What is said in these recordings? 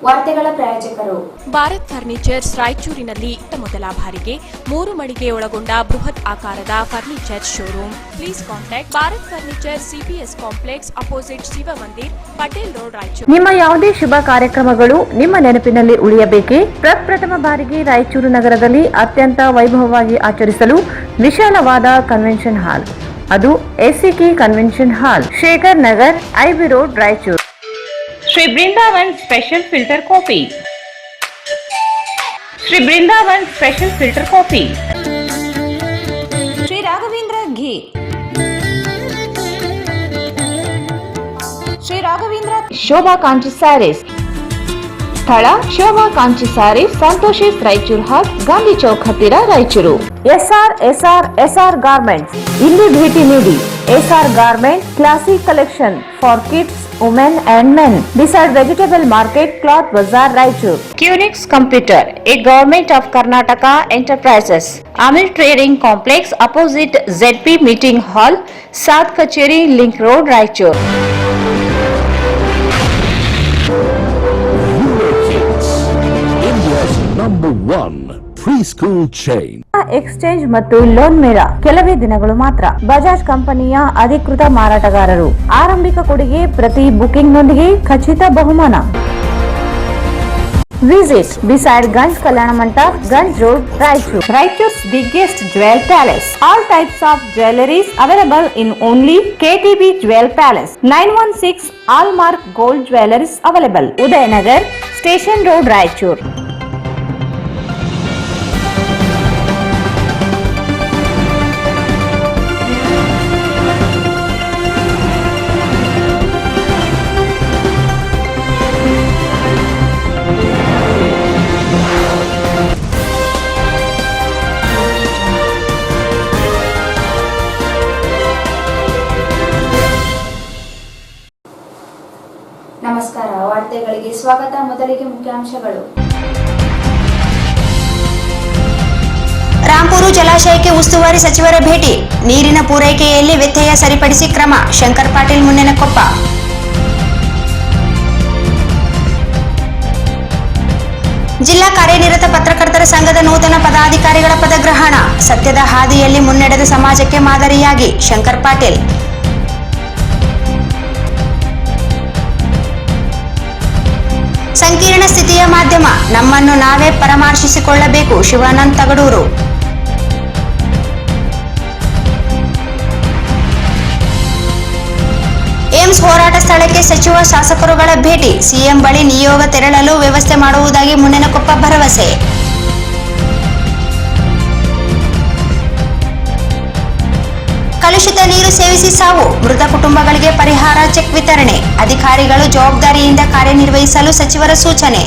ವಾರ್ತೆಗಳ ಪ್ರಾಯೋಜಕರು ಭಾರತ್ ಫರ್ನಿಚರ್ಸ್ ರಾಯಚೂರಿನಲ್ಲಿ ಮೊದಲ ಬಾರಿಗೆ 3 ಮಳಿಗೆ ಒಳಗೊಂಡ ಬೃಹತ್ ಆಕಾರದ furniture showroom. Please contact Bharat furniture CPS complex opposite Shiva Mandir, Patel road, Raichur. ನಿಮ್ಮ ಯಾವುದೇ ಶುಭ ಕಾರ್ಯಕ್ರಮಗಳು ನಿಮ್ಮ ನೆನಪಿನಲ್ಲಿ ಉಳಿಯಬೇಕೇ? ಪ್ರಪ್ರಥಮ ಬಾರಿಗೆ ರಾಯಚೂರು ನಗರದಲ್ಲಿ ಅತ್ಯಂತ ವೈಭವವಾಗಿ ಆಚರಿಸಲು ವಿಶಾಲವಾದ ಕನ್ವೆನ್ಷನ್ ಹಾಲ್, ಅದು ACK convention hall, Shekhar Nagar, IB road, Raichur. Shri Vrindavan special filter coffee. Shri Vrindavan special filter coffee. Shri Raghavendra ghee. Shri Raghavendra Shobha Kanchi sarees. ಸ್ಥಳ ಶೋಭಾ ಕಾಂಚಿ ಸ್ಯಾರೀಸ್, ಸಂತೋಷಿಸ್ ರಾಯಚೂರು ಹಾಟ್, ಗಾಂಧಿ ಚೌಕ್ ಹತ್ತಿರ, ರಾಯಚೂರು. ಎಸ್ಆರ್ ಗಾರ್ಮೆಂಟ್ಸ್, ಇಲ್ಲಿ ಭೇಟಿ ನೀಡಿ. SR garment classic collection for kids, women and men, beside vegetable market, cloth bazaar, Raichur. Qnix Computer, a government of Karnataka enterprises. Amir Trading Complex, opposite ZP Meeting Hall, South Kacheri Link Road, Raichur. India's #1 preschool chain. Exchange ಮತ್ತು loan ಮೇಳ ಕೆಲವೇ ದಿನಗಳು ಮಾತ್ರ. ಬಜಾಜ್ ಕಂಪನಿಯ ಅಧಿಕೃತ ಮಾರಾಟಗಾರರು. ಆರಂಭಿಕ ಕೊಡುಗೆ ಪ್ರತಿ ಬುಕಿಂಗ್ ನೊಂದಿಗೆ ಖಚಿತ ಬಹುಮಾನ. Visit beside Ganj Kalyana Mantapa, Ganj road, Raichur. Raichur's biggest jewel palace. All types of jewelries available in only KTB Jewel Palace. 916 Allmark Gold Jewelries available. Udayanagar, Station Road, Raichur. ನಮಸ್ಕಾರ. ವಾರ್ತೆಗಳಿಗೆ ಸ್ವಾಗತ. ಮೊದಲಿಗೆ ಮುಖ್ಯಾಂಶಗಳು. ರಾಂಪುರು ಜಲಾಶಯಕ್ಕೆ ಉಸ್ತುವಾರಿ ಸಚಿವರ ಭೇಟಿ. ನೀರಿನ ಪೂರೈಕೆಯಲ್ಲಿ ವ್ಯತ್ಯಯ ಸರಿಪಡಿಸಿ ಕ್ರಮ. ಶಂಕರ್ ಪಾಟೀಲ್ ಮುನ್ನೆನಕೊಪ್ಪ. ಜಿಲ್ಲಾ ಕಾರ್ಯನಿರತ ಪತ್ರಕರ್ತರ ಸಂಘದ ನೂತನ ಪದಾಧಿಕಾರಿಗಳ ಪದಗ್ರಹಣ. ಸತ್ಯದ ಹಾದಿಯಲ್ಲಿ ಮುನ್ನಡೆದ ಸಮಾಜಕ್ಕೆ ಮಾದರಿಯಾಗಿ. ಶಂಕರ್ ಪಾಟೀಲ್. ಸಂಕೀರ್ಣ ಸ್ಥಿತಿಯ ಮಾಧ್ಯಮ, ನಮ್ಮನ್ನು ನಾವೇ ಪರಾಮರ್ಶಿಸಿಕೊಳ್ಳಬೇಕು. ಶಿವಾನಂದ್ ತಗಡೂರು. ಏಮ್ಸ್ ಹೋರಾಟ ಸ್ಥಳಕ್ಕೆ ಸಚಿವ ಶಾಸಕರುಗಳ ಭೇಟಿ. ಸಿಎಂ ಬಳಿ ನಿಯೋಗ ತೆರಳಲು ವ್ಯವಸ್ಥೆ ಮಾಡುವುದಾಗಿ ಮುನ್ನೆನಕೊಪ್ಪ ಭರವಸೆ. ಕಲುಷಿತ ನೀರು ಸೇವಿಸಿ ಸಾವು, ಮೃತ ಕುಟುಂಬಗಳಿಗೆ ಪರಿಹಾರ ಚೆಕ್ ವಿತರಣೆ. ಅಧಿಕಾರಿಗಳು ಜವಾಬ್ದಾರಿಯಿಂದ ಕಾರ್ಯನಿರ್ವಹಿಸಲು ಸಚಿವರ ಸೂಚನೆ.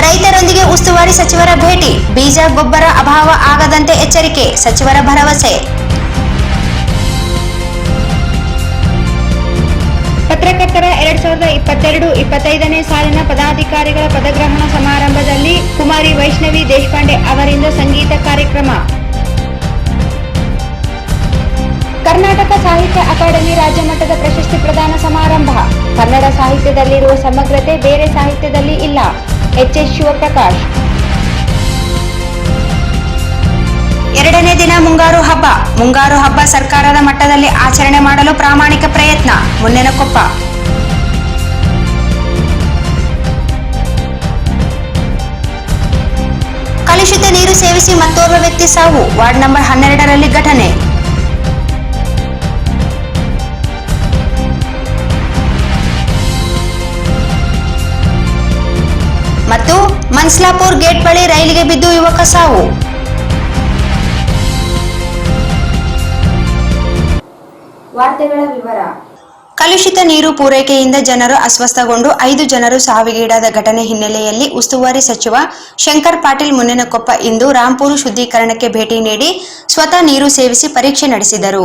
ರೈತರೊಂದಿಗೆ ಉಸ್ತುವಾರಿ ಸಚಿವರ ಭೇಟಿ. ಬೀಜ ಗೊಬ್ಬರ ಅಭಾವ ಆಗದಂತೆ ಎಚ್ಚರಿಕೆ. ಸಚಿವರ ಭರವಸೆ. ಪತ್ರಕರ್ತರ 2022-25ನೇ ಸಾಲಿನ ಪದಾಧಿಕಾರಿಗಳ ಪದಗ್ರಹಣ ಸಮಾರಂಭದಲ್ಲಿ ಕುಮಾರಿ ವೈಷ್ಣವಿ ದೇಶಪಾಂಡೆ ಅವರಿಂದ ಸಂಗೀತ ಕಾರ್ಯಕ್ರಮ. ಕರ್ನಾಟಕ ಸಾಹಿತ್ಯ ಅಕಾಡೆಮಿ ರಾಜ್ಯ ಮಟ್ಟದ ಪ್ರಶಸ್ತಿ ಪ್ರದಾನ ಸಮಾರಂಭ. ಕನ್ನಡ ಸಾಹಿತ್ಯದಲ್ಲಿರುವ ಸಮಗ್ರತೆ ಬೇರೆ ಸಾಹಿತ್ಯದಲ್ಲಿ ಇಲ್ಲ. ಎಚ್.ಎಸ್. ಶಿವಪ್ರಕಾಶ್. 2ನೇ ದಿನ ಮುಂಗಾರು ಹಬ್ಬ. ಮುಂಗಾರು ಹಬ್ಬ ಸರ್ಕಾರದ ಮಟ್ಟದಲ್ಲಿ ಆಚರಣೆ ಮಾಡಲು ಪ್ರಾಮಾಣಿಕ ಪ್ರಯತ್ನ. ಮುನ್ನೆನಕೊಪ್ಪ. ಕಲುಷಿತ ನೀರು ಸೇವಿಸಿ ಮತ್ತೋರ್ವ ವ್ಯಕ್ತಿ ಸಾವು. ವಾರ್ಡ್ ನಂಬರ್ 12ರಲ್ಲಿ ಘಟನೆ. ಮತ್ತು ಮನ್ಸ್ಲಾಪುರ್ ಗೇಟ್ ಬಳಿ ರೈಲಿಗೆ ಬಿದ್ದು ಯುವಕ ಸಾವು. ವಾರ್ತೆಗಳ ವಿವರ. ಕಲುಷಿತ ನೀರು ಪೂರೈಕೆಯಿಂದ ಜನರು ಅಸ್ವಸ್ಥಗೊಂಡು 5 ಜನರು ಸಾವಿಗೀಡಾದ ಘಟನೆ ಹಿನ್ನೆಲೆಯಲ್ಲಿ ಉಸ್ತುವಾರಿ ಸಚಿವ ಶಂಕರ್ ಪಾಟೀಲ್ ಮುನ್ನೆನಕೊಪ್ಪ ಇಂದು ರಾಂಪುರು ಶುದ್ಧೀಕರಣಕ್ಕೆ ಭೇಟಿ ನೀಡಿ ಸ್ವತಃ ನೀರು ಸೇವಿಸಿ ಪರೀಕ್ಷೆ ನಡೆಸಿದರು.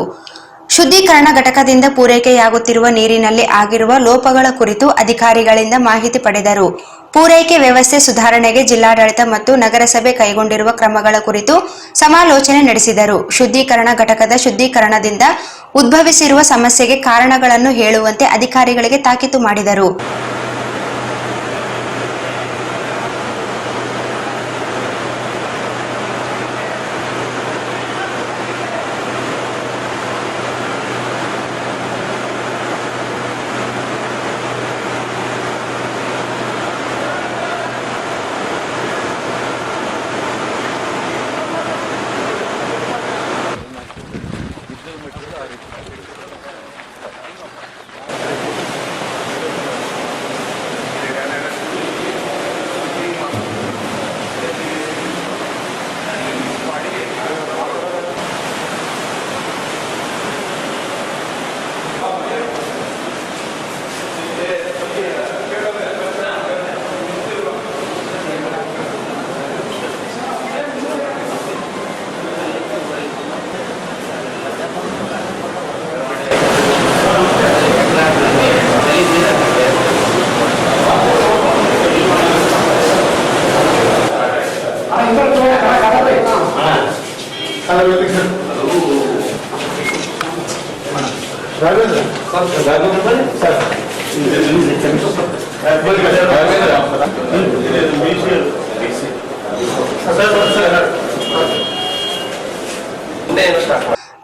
ಶುದ್ಧೀಕರಣ ಘಟಕದಿಂದ ಪೂರೈಕೆಯಾಗುತ್ತಿರುವ ನೀರಿನಲ್ಲಿ ಆಗಿರುವ ಲೋಪಗಳ ಕುರಿತು ಅಧಿಕಾರಿಗಳಿಂದ ಮಾಹಿತಿ ಪಡೆದರು. ಪೂರೈಕೆ ವ್ಯವಸ್ಥೆ ಸುಧಾರಣೆಗೆ ಜಿಲ್ಲಾಡಳಿತ ಮತ್ತು ನಗರಸಭೆ ಕೈಗೊಂಡಿರುವ ಕ್ರಮಗಳ ಕುರಿತು ಸಮಾಲೋಚನೆ ನಡೆಸಿದರು. ಶುದ್ಧೀಕರಣ ಘಟಕದ ಶುದ್ಧೀಕರಣದಿಂದ ಉದ್ಭವಿಸಿರುವ ಸಮಸ್ಯೆಗೆ ಕಾರಣಗಳನ್ನು ಹೇಳುವಂತೆ ಅಧಿಕಾರಿಗಳಿಗೆ ತಾಕೀತು ಮಾಡಿದರು.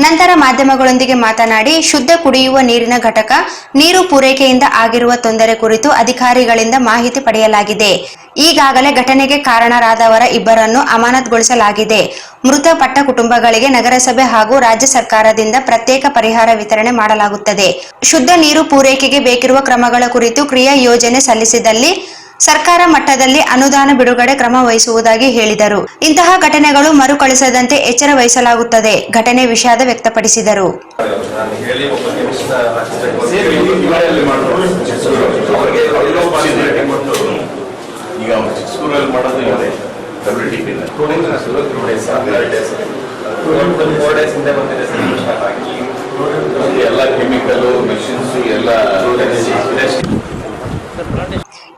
ನಂತರ ಮಾಧ್ಯಮಗಳೊಂದಿಗೆ ಮಾತನಾಡಿ ಶುದ್ಧ ಕುಡಿಯುವ ನೀರಿನ ಘಟಕ ನೀರು ಪೂರೈಕೆಯಿಂದ ಆಗಿರುವ ತೊಂದರೆ ಕುರಿತು ಅಧಿಕಾರಿಗಳಿಂದ ಮಾಹಿತಿ ಪಡೆಯಲಾಗಿದೆ. ಈಗಾಗಲೇ ಘಟನೆಗೆ ಕಾರಣರಾದವರ ಇಬ್ಬರನ್ನು ಅಮಾನತುಗೊಳಿಸಲಾಗಿದೆ. ಮೃತಪಟ್ಟ ಕುಟುಂಬಗಳಿಗೆ ನಗರಸಭೆ ಹಾಗೂ ರಾಜ್ಯ ಸರ್ಕಾರದಿಂದ ಪ್ರತ್ಯೇಕ ಪರಿಹಾರ ವಿತರಣೆ ಮಾಡಲಾಗುತ್ತದೆ. ಶುದ್ಧ ನೀರು ಪೂರೈಕೆಗೆ ಬೇಕಿರುವ ಕ್ರಮಗಳ ಕುರಿತು ಕ್ರಿಯಾ ಯೋಜನೆ ಸಲ್ಲಿಸಿದಲ್ಲಿ ಸರ್ಕಾರ ಮಟ್ಟದಲ್ಲಿ ಅನುದಾನ ಬಿಡುಗಡೆ ಕ್ರಮ ವಹಿಸುವುದಾಗಿ ಹೇಳಿದರು. ಇಂತಹ ಘಟನೆಗಳು ಮರುಕಳಿಸದಂತೆ ಎಚ್ಚರ ವಹಿಸಲಾಗುತ್ತದೆ. ಘಟನೆ ವಿಷಾದ ವ್ಯಕ್ತಪಡಿಸಿದರು.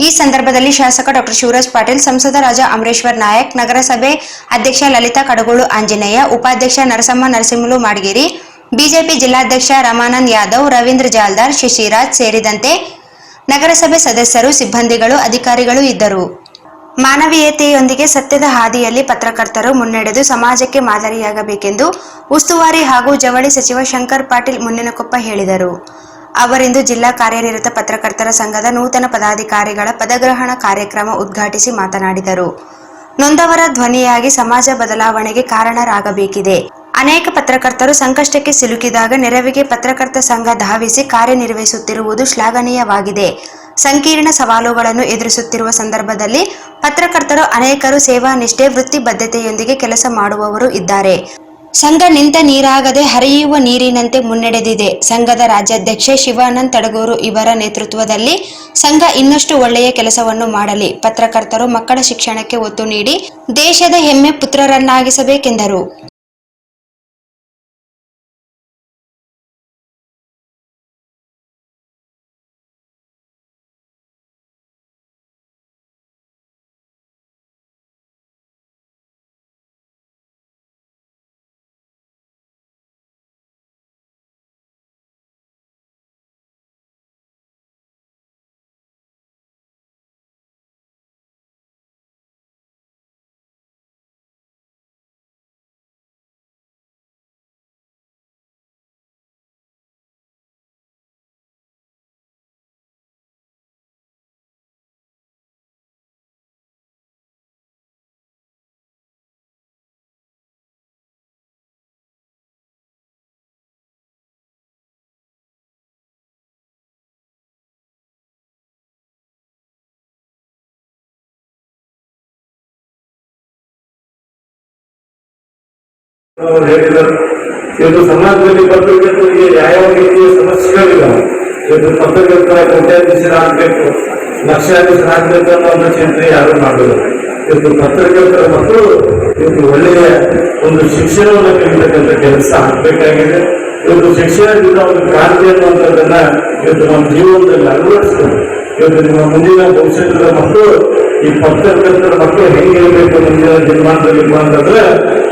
ಈ ಸಂದರ್ಭದಲ್ಲಿ ಶಾಸಕ ಡಾ ಶಿವರಾಜ್ ಪಾಟೀಲ್, ಸಂಸದ ರಾಜಾ ಅಮರೇಶ್ವರ್ ನಾಯಕ್, ನಗರಸಭೆ ಅಧ್ಯಕ್ಷ ಲಲಿತಾ ಕಡಗೋಳು ಆಂಜನೇಯ, ಉಪಾಧ್ಯಕ್ಷ ನರಸಮ್ಮ ನರಸಿಂಹಲು ಮಾಡಗಿರಿ, ಬಿಜೆಪಿ ಜಿಲ್ಲಾಧ್ಯಕ್ಷ ರಮಾನಂದ್ ಯಾದವ್, ರವೀಂದ್ರ ಜಾಲ್ದಾರ್, ಶಶಿರಾಜ್ ಸೇರಿದಂತೆ ನಗರಸಭೆ ಸದಸ್ಯರು, ಸಿಬ್ಬಂದಿಗಳು, ಅಧಿಕಾರಿಗಳು ಇದ್ದರು. ಮಾನವೀಯತೆಯೊಂದಿಗೆ ಸತ್ಯದ ಹಾದಿಯಲ್ಲಿ ಪತ್ರಕರ್ತರು ಮುನ್ನಡೆದು ಸಮಾಜಕ್ಕೆ ಮಾದರಿಯಾಗಬೇಕೆಂದು ಉಸ್ತುವಾರಿ ಹಾಗೂ ಜವಳಿ ಸಚಿವ ಶಂಕರ್ ಪಾಟೀಲ್ ಮುನ್ನೇನಕೊಪ್ಪ ಹೇಳಿದರು. ಅವರಿಂದು ಜಿಲ್ಲಾ ಕಾರ್ಯನಿರತ ಪತ್ರಕರ್ತರ ಸಂಘದ ನೂತನ ಪದಾಧಿಕಾರಿಗಳ ಪದಗ್ರಹಣ ಕಾರ್ಯಕ್ರಮ ಉದ್ಘಾಟಿಸಿ ಮಾತನಾಡಿದರು. ನೊಂದವರ ಧ್ವನಿಯಾಗಿ ಸಮಾಜ ಬದಲಾವಣೆಗೆ ಕಾರಣರಾಗಬೇಕಿದೆ. ಅನೇಕ ಪತ್ರಕರ್ತರು ಸಂಕಷ್ಟಕ್ಕೆ ಸಿಲುಕಿದಾಗ ನೆರವಿಗೆ ಪತ್ರಕರ್ತ ಸಂಘ ಧಾವಿಸಿ ಕಾರ್ಯನಿರ್ವಹಿಸುತ್ತಿರುವುದು ಶ್ಲಾಘನೀಯವಾಗಿದೆ. ಸಂಕೀರ್ಣ ಸವಾಲುಗಳನ್ನು ಎದುರಿಸುತ್ತಿರುವ ಸಂದರ್ಭದಲ್ಲಿ ಪತ್ರಕರ್ತರು ಅನೇಕರು ಸೇವಾ ನಿಷ್ಠೆ, ವೃತ್ತಿ ಬದ್ಧತೆಯೊಂದಿಗೆ ಕೆಲಸ ಮಾಡುವವರು ಇದ್ದಾರೆ. ಸಂಘ ನಿಂತ ನೀರಾಗದೆ ಹರಿಯುವ ನೀರಿನಂತೆ ಮುನ್ನಡೆದಿದೆ. ಸಂಘದ ರಾಜ್ಯಾಧ್ಯಕ್ಷೆ ಶಿವಾನಂದ್ ತಡಗೂರು ಇವರ ನೇತೃತ್ವದಲ್ಲಿ ಸಂಘ ಇನ್ನಷ್ಟು ಒಳ್ಳೆಯ ಕೆಲಸವನ್ನು ಮಾಡಲಿ. ಪತ್ರಕರ್ತರು ಮಕ್ಕಳ ಶಿಕ್ಷಣಕ್ಕೆ ಒತ್ತು ನೀಡಿ ದೇಶದ ಹೆಮ್ಮೆ ಪುತ್ರರನ್ನಾಗಿಸಬೇಕೆಂದರು. ಹೇಳಿದರು. ಇವತ್ತು ಸಮಾಜದಲ್ಲಿ ಪತ್ರಕರ್ತರಿಗೆ ಯಾವ ರೀತಿಯ ಸಮಸ್ಯೆಗಳಿಲ್ಲ. ಇವತ್ತು ಪತ್ರಕರ್ತರ ಕೋಟ್ಯಾಧೀಶರಾಗಬೇಕು, ಲಕ್ಷಾಧೀಶರಾಗಬೇಕು ಅನ್ನೋ ಒಂದು ಚಿಂತನೆ ಯಾರು ಮಾಡೋದು. ಇವತ್ತು ಪತ್ರಕರ್ತರ ಮಕ್ಕಳು ಇವತ್ತು ಒಳ್ಳೆಯ ಒಂದು ಶಿಕ್ಷಣವನ್ನು ಕಲಿತಕ್ಕಂಥ ಕೆಲಸ ಆಗಬೇಕಾಗಿದೆ. ಇವತ್ತು ಶಿಕ್ಷಣದಿಂದ ಒಂದು ಕ್ರಾಂತಿ ಅನ್ನುವಂಥದ್ದನ್ನ ಇವತ್ತು ನಮ್ಮ ಜೀವನದಲ್ಲಿ ಅಳವಡಿಸ್ಕೊಂಡು ಇವತ್ತು ನಿಮ್ಮ ಮುಂದಿನ ಭವಿಷ್ಯದ ಮಕ್ಕಳು ಈ ಪತ್ರಕರ್ತರ ಮಕ್ಕಳು ಹೆಂಗಿರಬೇಕು ಮುಂದಿನ ದಿನಮಾನದಲ್ಲಿ ಅಂತಂದ್ರೆ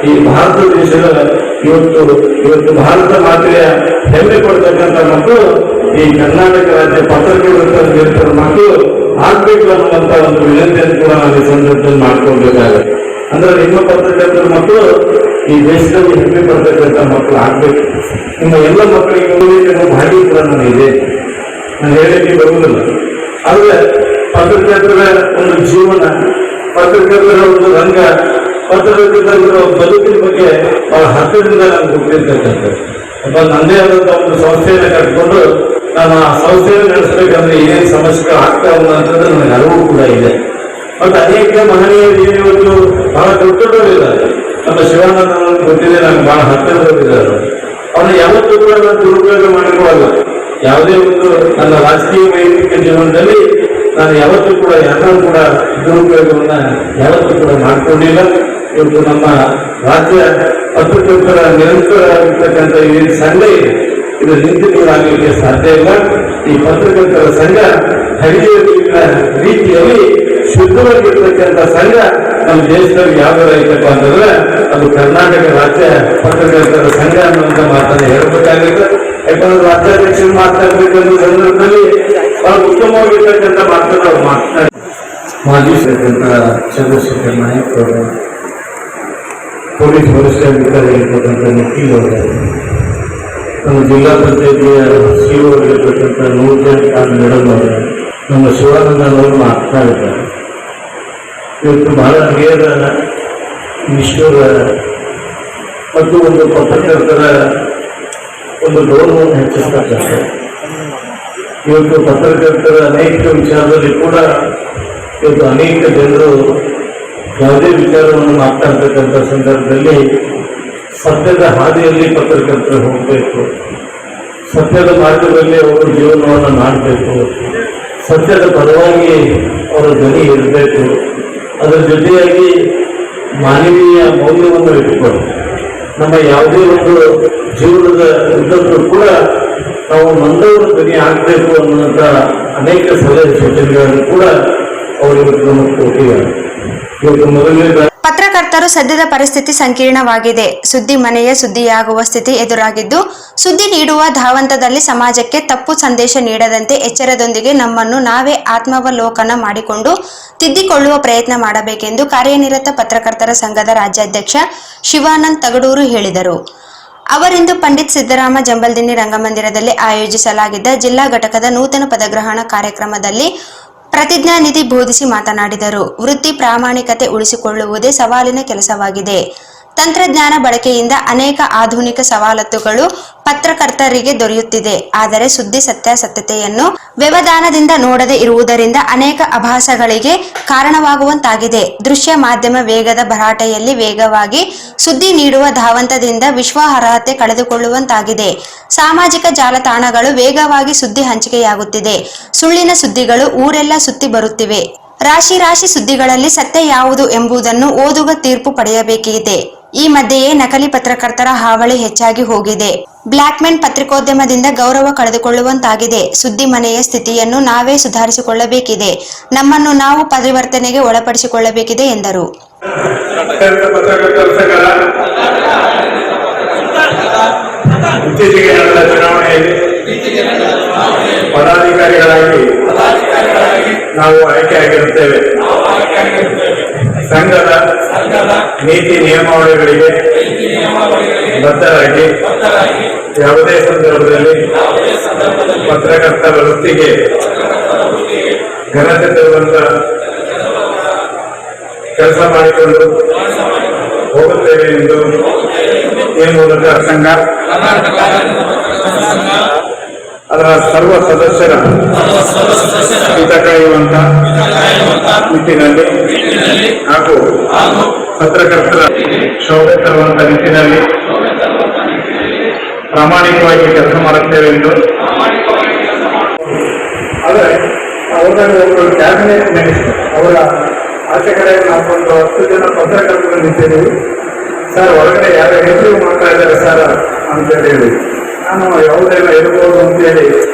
ಈ ಭಾರತ ದೇಶದ ಇವತ್ತು ಭಾರತ ಮಾತೆಯ ಹೆಮ್ಮೆ ಕೊಡ್ತಕ್ಕಂಥ ಮಕ್ಕಳು ಈ ಕರ್ನಾಟಕ ರಾಜ್ಯ ಪತ್ರಕರ್ತರ ಮಕ್ಕಳು ಆಗ್ಬೇಕು ಅನ್ನುವಂತ ಒಂದು ವಿನಂತಿಯನ್ನು ಕೂಡ ನಾನು ಈ ಸಂದರ್ಭದಲ್ಲಿ ಮಾಡ್ಕೊಳ್ಬೇಕಾಗುತ್ತೆ. ಅಂದ್ರೆ ನಿಮ್ಮ ಪತ್ರಕರ್ತರ ಮಕ್ಕಳು ಈ ದೇಶದಲ್ಲಿ ಹೆಮ್ಮೆ ಪಡ್ತಕ್ಕಂಥ ಮಕ್ಕಳು ಆಗ್ಬೇಕು. ನಿಮ್ಮ ಎಲ್ಲ ಮಕ್ಕಳಿಗೆ ಭಾಗ್ಯ ಕೂಡ ನನಗಿದೆ, ನಾನು ಹೇಳಲಿಕ್ಕೆ ಬರುವುದಿಲ್ಲ. ಆದ್ರೆ ಪತ್ರಕರ್ತರ ಒಂದು ಜೀವನ, ಪತ್ರಕರ್ತರ ಒಂದು ರಂಗ, ಪತ್ರಕರ್ತರ ಬದುಕಿನ ಬಗ್ಗೆ ಬಹಳ ಹತ್ತಿರದಿಂದ ನಾನು ಗೊತ್ತಿರ್ತಕ್ಕಂಥದ್ದು. ನನ್ನದೇ ಆದಂತ ಒಂದು ಸಂಸ್ಥೆಯನ್ನು ಕಟ್ಕೊಂಡು ನಾನು ಆ ಸಂಸ್ಥೆಯನ್ನು ನಡೆಸಬೇಕಂದ್ರೆ ಏನೇನು ಸಮಸ್ಯೆಗಳು ಆಗ್ತಾವ ಅಂತಂದ್ರೆ ನನಗೆ ಅರಿವು ಕೂಡ ಇದೆ. ಮತ್ತೆ ಅನೇಕ ಮಹನೀಯರು ಇವತ್ತು ಬಹಳ ದೊಡ್ಡವರಿದ್ದಾರೆ. ನಮ್ಮ ಶಿವಾನಂದ ಗೊತ್ತಿದೆ, ನನಗೆ ಬಹಳ ಹತ್ತಿರದವರಿದ್ದಾರೆ. ಅವನ್ನ ಯಾವತ್ತೂ ಕೂಡ ನಾನು ದುರುಪಯೋಗ ಮಾಡಿಕೊಳ್ಳಲ್ಲ. ಯಾವುದೇ ಒಂದು ನನ್ನ ರಾಜಕೀಯ ವೈಯಕ್ತಿಕ ಜೀವನದಲ್ಲಿ ನಾನು ಯಾವತ್ತೂ ಕೂಡ ಯಾರನ್ನೂ ಕೂಡ ದುರುಪಯೋಗವನ್ನ ಯಾವತ್ತೂ ಕೂಡ ಮಾಡಿಕೊಂಡಿಲ್ಲ. ಇವತ್ತು ನಮ್ಮ ರಾಜ್ಯ ಪತ್ರಕರ್ತರ ನಿರಂತರವಾಗಿರ್ತಕ್ಕಂಥ ಈ ಸಂಘ ಇದೆ, ಇದು ನಿಂತುಗಳಾಗಲಿಕ್ಕೆ ಸಾಧ್ಯ ಇಲ್ಲ. ಈ ಪತ್ರಕರ್ತರ ಸಂಘ ಹರಿಯುವ ರೀತಿಯಲ್ಲಿ ಶುದ್ಧವಾಗಿರ್ತಕ್ಕಂಥ ಸಂಘ ನಮ್ಮ ದೇಶದಲ್ಲಿ ಯಾವ್ದಾರ ಐತಪ್ಪ ಅಂತಂದ್ರೆ ಅದು ಕರ್ನಾಟಕ ರಾಜ್ಯ ಪತ್ರಕರ್ತರ ಸಂಘ ಅನ್ನುವಂಥ ಮಾತನ್ನು ಹೇಳಬೇಕಾಗುತ್ತೆ. ಯಾಕಂದ್ರೆ ರಾಜ್ಯಾಧ್ಯಕ್ಷರು ಮಾತಾಡ್ಬೇಕಂತ ಸಂದರ್ಭದಲ್ಲಿ ಬಹಳ ಉತ್ತಮವಾಗಿರ್ತಕ್ಕಂಥ ಮಾತನ್ನು ಅವ್ರು ಮಾತನಾಡಿ ಮಾಜಿ ಚಂದ್ರಶೇಖರ್ ನಾಯಕ್ ಅವರು, ಪೊಲೀಸ್ ವರಿಷ್ಠಾಧಿಕಾರಿಯಾಗಿರ್ತಕ್ಕಂಥ ನಿಖಿಲ್ ಅವರು, ನಮ್ಮ ಜಿಲ್ಲಾ ಪಂಚಾಯತಿಯ ಸಿಇಒ ಆಗಿರ್ತಕ್ಕಂಥ ನೂರ್ಜಾನ್ ಖಾನ್ ಮೇಡಮ್ ಅವರು, ನಮ್ಮ ಶಿವಾನಂದನವರು ಮಾತನಾಡ್ತಾ ಇದ್ದಾರೆ. ಇವತ್ತು ಬಹಳ ಹಿರಿಯರ ನಿಷ್ಠುರ ಮತ್ತು ಒಂದು ಪತ್ರಕರ್ತರ ಒಂದು ಗೌರವವನ್ನು ಹೆಚ್ಚಿಸ್ತಕ್ಕಂಥ, ಇವತ್ತು ಪತ್ರಕರ್ತರ ಅನೇಕ ವಿಚಾರದಲ್ಲಿ ಕೂಡ ಇವತ್ತು ಅನೇಕ ಜನರು ಯಾವುದೇ ವಿಚಾರವನ್ನು ಮಾತನಾಡ್ತಕ್ಕಂಥ ಸಂದರ್ಭದಲ್ಲಿ ಸತ್ಯದ ಹಾದಿಯಲ್ಲಿ ಪತ್ರಕರ್ತರು ಹೋಗಬೇಕು, ಸತ್ಯದ ಮಾರ್ಗದಲ್ಲಿ ಅವರು ಜೀವನವನ್ನು ಮಾಡಬೇಕು, ಸತ್ಯದ ಪರವಾಗಿ ಅವರ ಧ್ವನಿ ಇರಬೇಕು. ಅದರ ಜೊತೆಯಾಗಿ ಮಾನವೀಯ ಮೌಲ್ಯವನ್ನು ಇಟ್ಟುಕೊಂಡು ನಮ್ಮ ಯಾವುದೇ ಒಂದು ಜೀವನದ ಉದ್ದಕ್ಕೂ ಕೂಡ ನಾವು ನೊಂದವರ ಧ್ವನಿ ಆಗಬೇಕು ಅನ್ನುವಂಥ ಅನೇಕ ಸಲಹೆ ಸೂಚನೆಗಳನ್ನು ಕೂಡ ಅವರು ಇವತ್ತು ನಮಗೆ ಕೊಟ್ಟಿದ್ದಾರೆ. ಇವತ್ತು ಮೊದಲನೇ ಪತ್ರಕರ್ತರು ಸದ್ಯದ ಪರಿಸ್ಥಿತಿ ಸಂಕೀರ್ಣವಾಗಿದೆ. ಸುದ್ದಿ ಮನೆಯ ಸುದ್ದಿಯಾಗುವ ಸ್ಥಿತಿ ಎದುರಾಗಿದ್ದು, ಸುದ್ದಿ ನೀಡುವ ಧಾವಂತದಲ್ಲಿ ಸಮಾಜಕ್ಕೆ ತಪ್ಪು ಸಂದೇಶ ನೀಡದಂತೆ ಎಚ್ಚರದೊಂದಿಗೆ ನಮ್ಮನ್ನು ನಾವೇ ಆತ್ಮಾವಲೋಕನ ಮಾಡಿಕೊಂಡು ತಿದ್ದಿಕೊಳ್ಳುವ ಪ್ರಯತ್ನ ಮಾಡಬೇಕೆಂದು ಕಾರ್ಯನಿರತ ಪತ್ರಕರ್ತರ ಸಂಘದ ರಾಜ್ಯಾಧ್ಯಕ್ಷ ಶಿವಾನಂದ್ ತಗಡೂರು ಹೇಳಿದರು. ಅವರಿಂದು ಪಂಡಿತ್ ಸಿದ್ದರಾಮ ಜಂಬಲ್ದಿನ್ನಿ ರಂಗಮಂದಿರದಲ್ಲಿ ಆಯೋಜಿಸಲಾಗಿದ್ದ ಜಿಲ್ಲಾ ಘಟಕದ ನೂತನ ಪದಗ್ರಹಣ ಕಾರ್ಯಕ್ರಮದಲ್ಲಿ ಪ್ರತಿಜ್ಞಾ ನಿಧಿ ಬೋಧಿಸಿ ಮಾತನಾಡಿದರು. ವೃತ್ತಿ ಪ್ರಾಮಾಣಿಕತೆ ಉಳಿಸಿಕೊಳ್ಳುವುದೇ ಸವಾಲಿನ ಕೆಲಸವಾಗಿದೆ. ತಂತ್ರಜ್ಞಾನ ಬಳಕೆಯಿಂದ ಅನೇಕ ಆಧುನಿಕ ಸವಲತ್ತುಗಳು ಪತ್ರಕರ್ತರಿಗೆ ದೊರೆಯುತ್ತಿದೆ. ಆದರೆ ಸುದ್ದಿ ಸತ್ಯಾಸತ್ಯತೆಯನ್ನು ವ್ಯವಧಾನದಿಂದ ನೋಡದೆ ಇರುವುದರಿಂದ ಅನೇಕ ಅಭಾಸಗಳಿಗೆ ಕಾರಣವಾಗುವಂತಾಗಿದೆ. ದೃಶ್ಯ ಮಾಧ್ಯಮ ವೇಗದ ಭರಾಟೆಯಲ್ಲಿ ವೇಗವಾಗಿ ಸುದ್ದಿ ನೀಡುವ ಧಾವಂತದಿಂದ ವಿಶ್ವಾಸಾರ್ಹತೆ ಕಳೆದುಕೊಳ್ಳುವಂತಾಗಿದೆ. ಸಾಮಾಜಿಕ ಜಾಲತಾಣಗಳು ವೇಗವಾಗಿ ಸುದ್ದಿ ಹಂಚಿಕೆಯಾಗುತ್ತಿದೆ. ಸುಳ್ಳಿನ ಸುದ್ದಿಗಳು ಊರೆಲ್ಲ ಸುತ್ತಿ ಬರುತ್ತಿವೆ. ರಾಶಿ ರಾಶಿ ಸುದ್ದಿಗಳಲ್ಲಿ ಸತ್ಯ ಯಾವುದು ಎಂಬುದನ್ನು ಓದುಗ ತೀರ್ಪು ಪಡೆಯಬೇಕಿದೆ. ಈ ಮಧ್ಯೆಯೇ ನಕಲಿ ಪತ್ರಕರ್ತರ ಹಾವಳಿ ಹೆಚ್ಚಾಗಿ ಹೋಗಿದೆ. ಬ್ಲ್ಯಾಕ್ಮೆನ್ ಪತ್ರಿಕೋದ್ಯಮದಿಂದ ಗೌರವ ಕಳೆದುಕೊಳ್ಳುವಂತಾಗಿದೆ. ಸುದ್ದಿ ಮನೆಯ ಸ್ಥಿತಿಯನ್ನು ನಾವೇ ಸುಧಾರಿಸಿಕೊಳ್ಳಬೇಕಿದೆ. ನಮ್ಮನ್ನು ನಾವು ಪರಿವರ್ತನೆಗೆ ಒಳಪಡಿಸಿಕೊಳ್ಳಬೇಕಿದೆ ಎಂದರು. ಇತ್ತೀಚೆಗೆ ನಡೆದ ಚುನಾವಣೆಯಲ್ಲಿ ಪದಾಧಿಕಾರಿಗಳಾಗಿ ನಾವು ಆಯ್ಕೆಯಾಗಿರುತ್ತೇವೆ. ಸಂಘದ ನೀತಿ ನಿಯಮಾವಳಿಗಳಿಗೆ ಬದ್ಧರಾಗಿ ಯಾವುದೇ ಸಂದರ್ಭದಲ್ಲಿ ಪತ್ರಕರ್ತರ ವೃತ್ತಿಗೆ ಘನತೆ ತರುವಂತ ಕೆಲಸ ಮಾಡಿಕೊಂಡು ಹೋಗುತ್ತೇವೆ ಎಂದು ಈ ಮೂಲಕ ಸಂಘ ಅದರ ಸರ್ವ ಸದಸ್ಯರ ಹಿತ ಕಾಯುವಂತ ನಿಟ್ಟಿನಲ್ಲಿ ಹಾಗೂ ಪತ್ರಕರ್ತರ ಶೋಭೆ ತರುವಂತ ನಿಟ್ಟಿನಲ್ಲಿ ಪ್ರಾಮಾಣಿಕವಾಗಿ ಕೆಲಸ ಮಾಡುತ್ತೇವೆ ಎಂದು. ಆದರೆ ಅವರಲ್ಲಿ ಒಬ್ಬರು ಕ್ಯಾಬಿನೆಟ್ ಮಿನಿಸ್ಟರ್ ಅವರ ಆಚೆ ಕಡೆ ನಾವೊಂದು 10 ಜನ ಪತ್ರಕರ್ತರು ನಿಂತಿದ್ದೀವಿ. ಸರ್ ಹೊರಗಡೆ ಯಾರೋ ಇಂಟರ್ವ್ಯೂ ಮಾಡ್ತಾ ಇದ್ದಾರೆ ಸರ್ ಅಂತೇಳಿ ಹೇಳಿ ನಾನು ಯಾವುದೆಲ್ಲ ಇರ್ಬೋದು ಅಂತೇಳಿ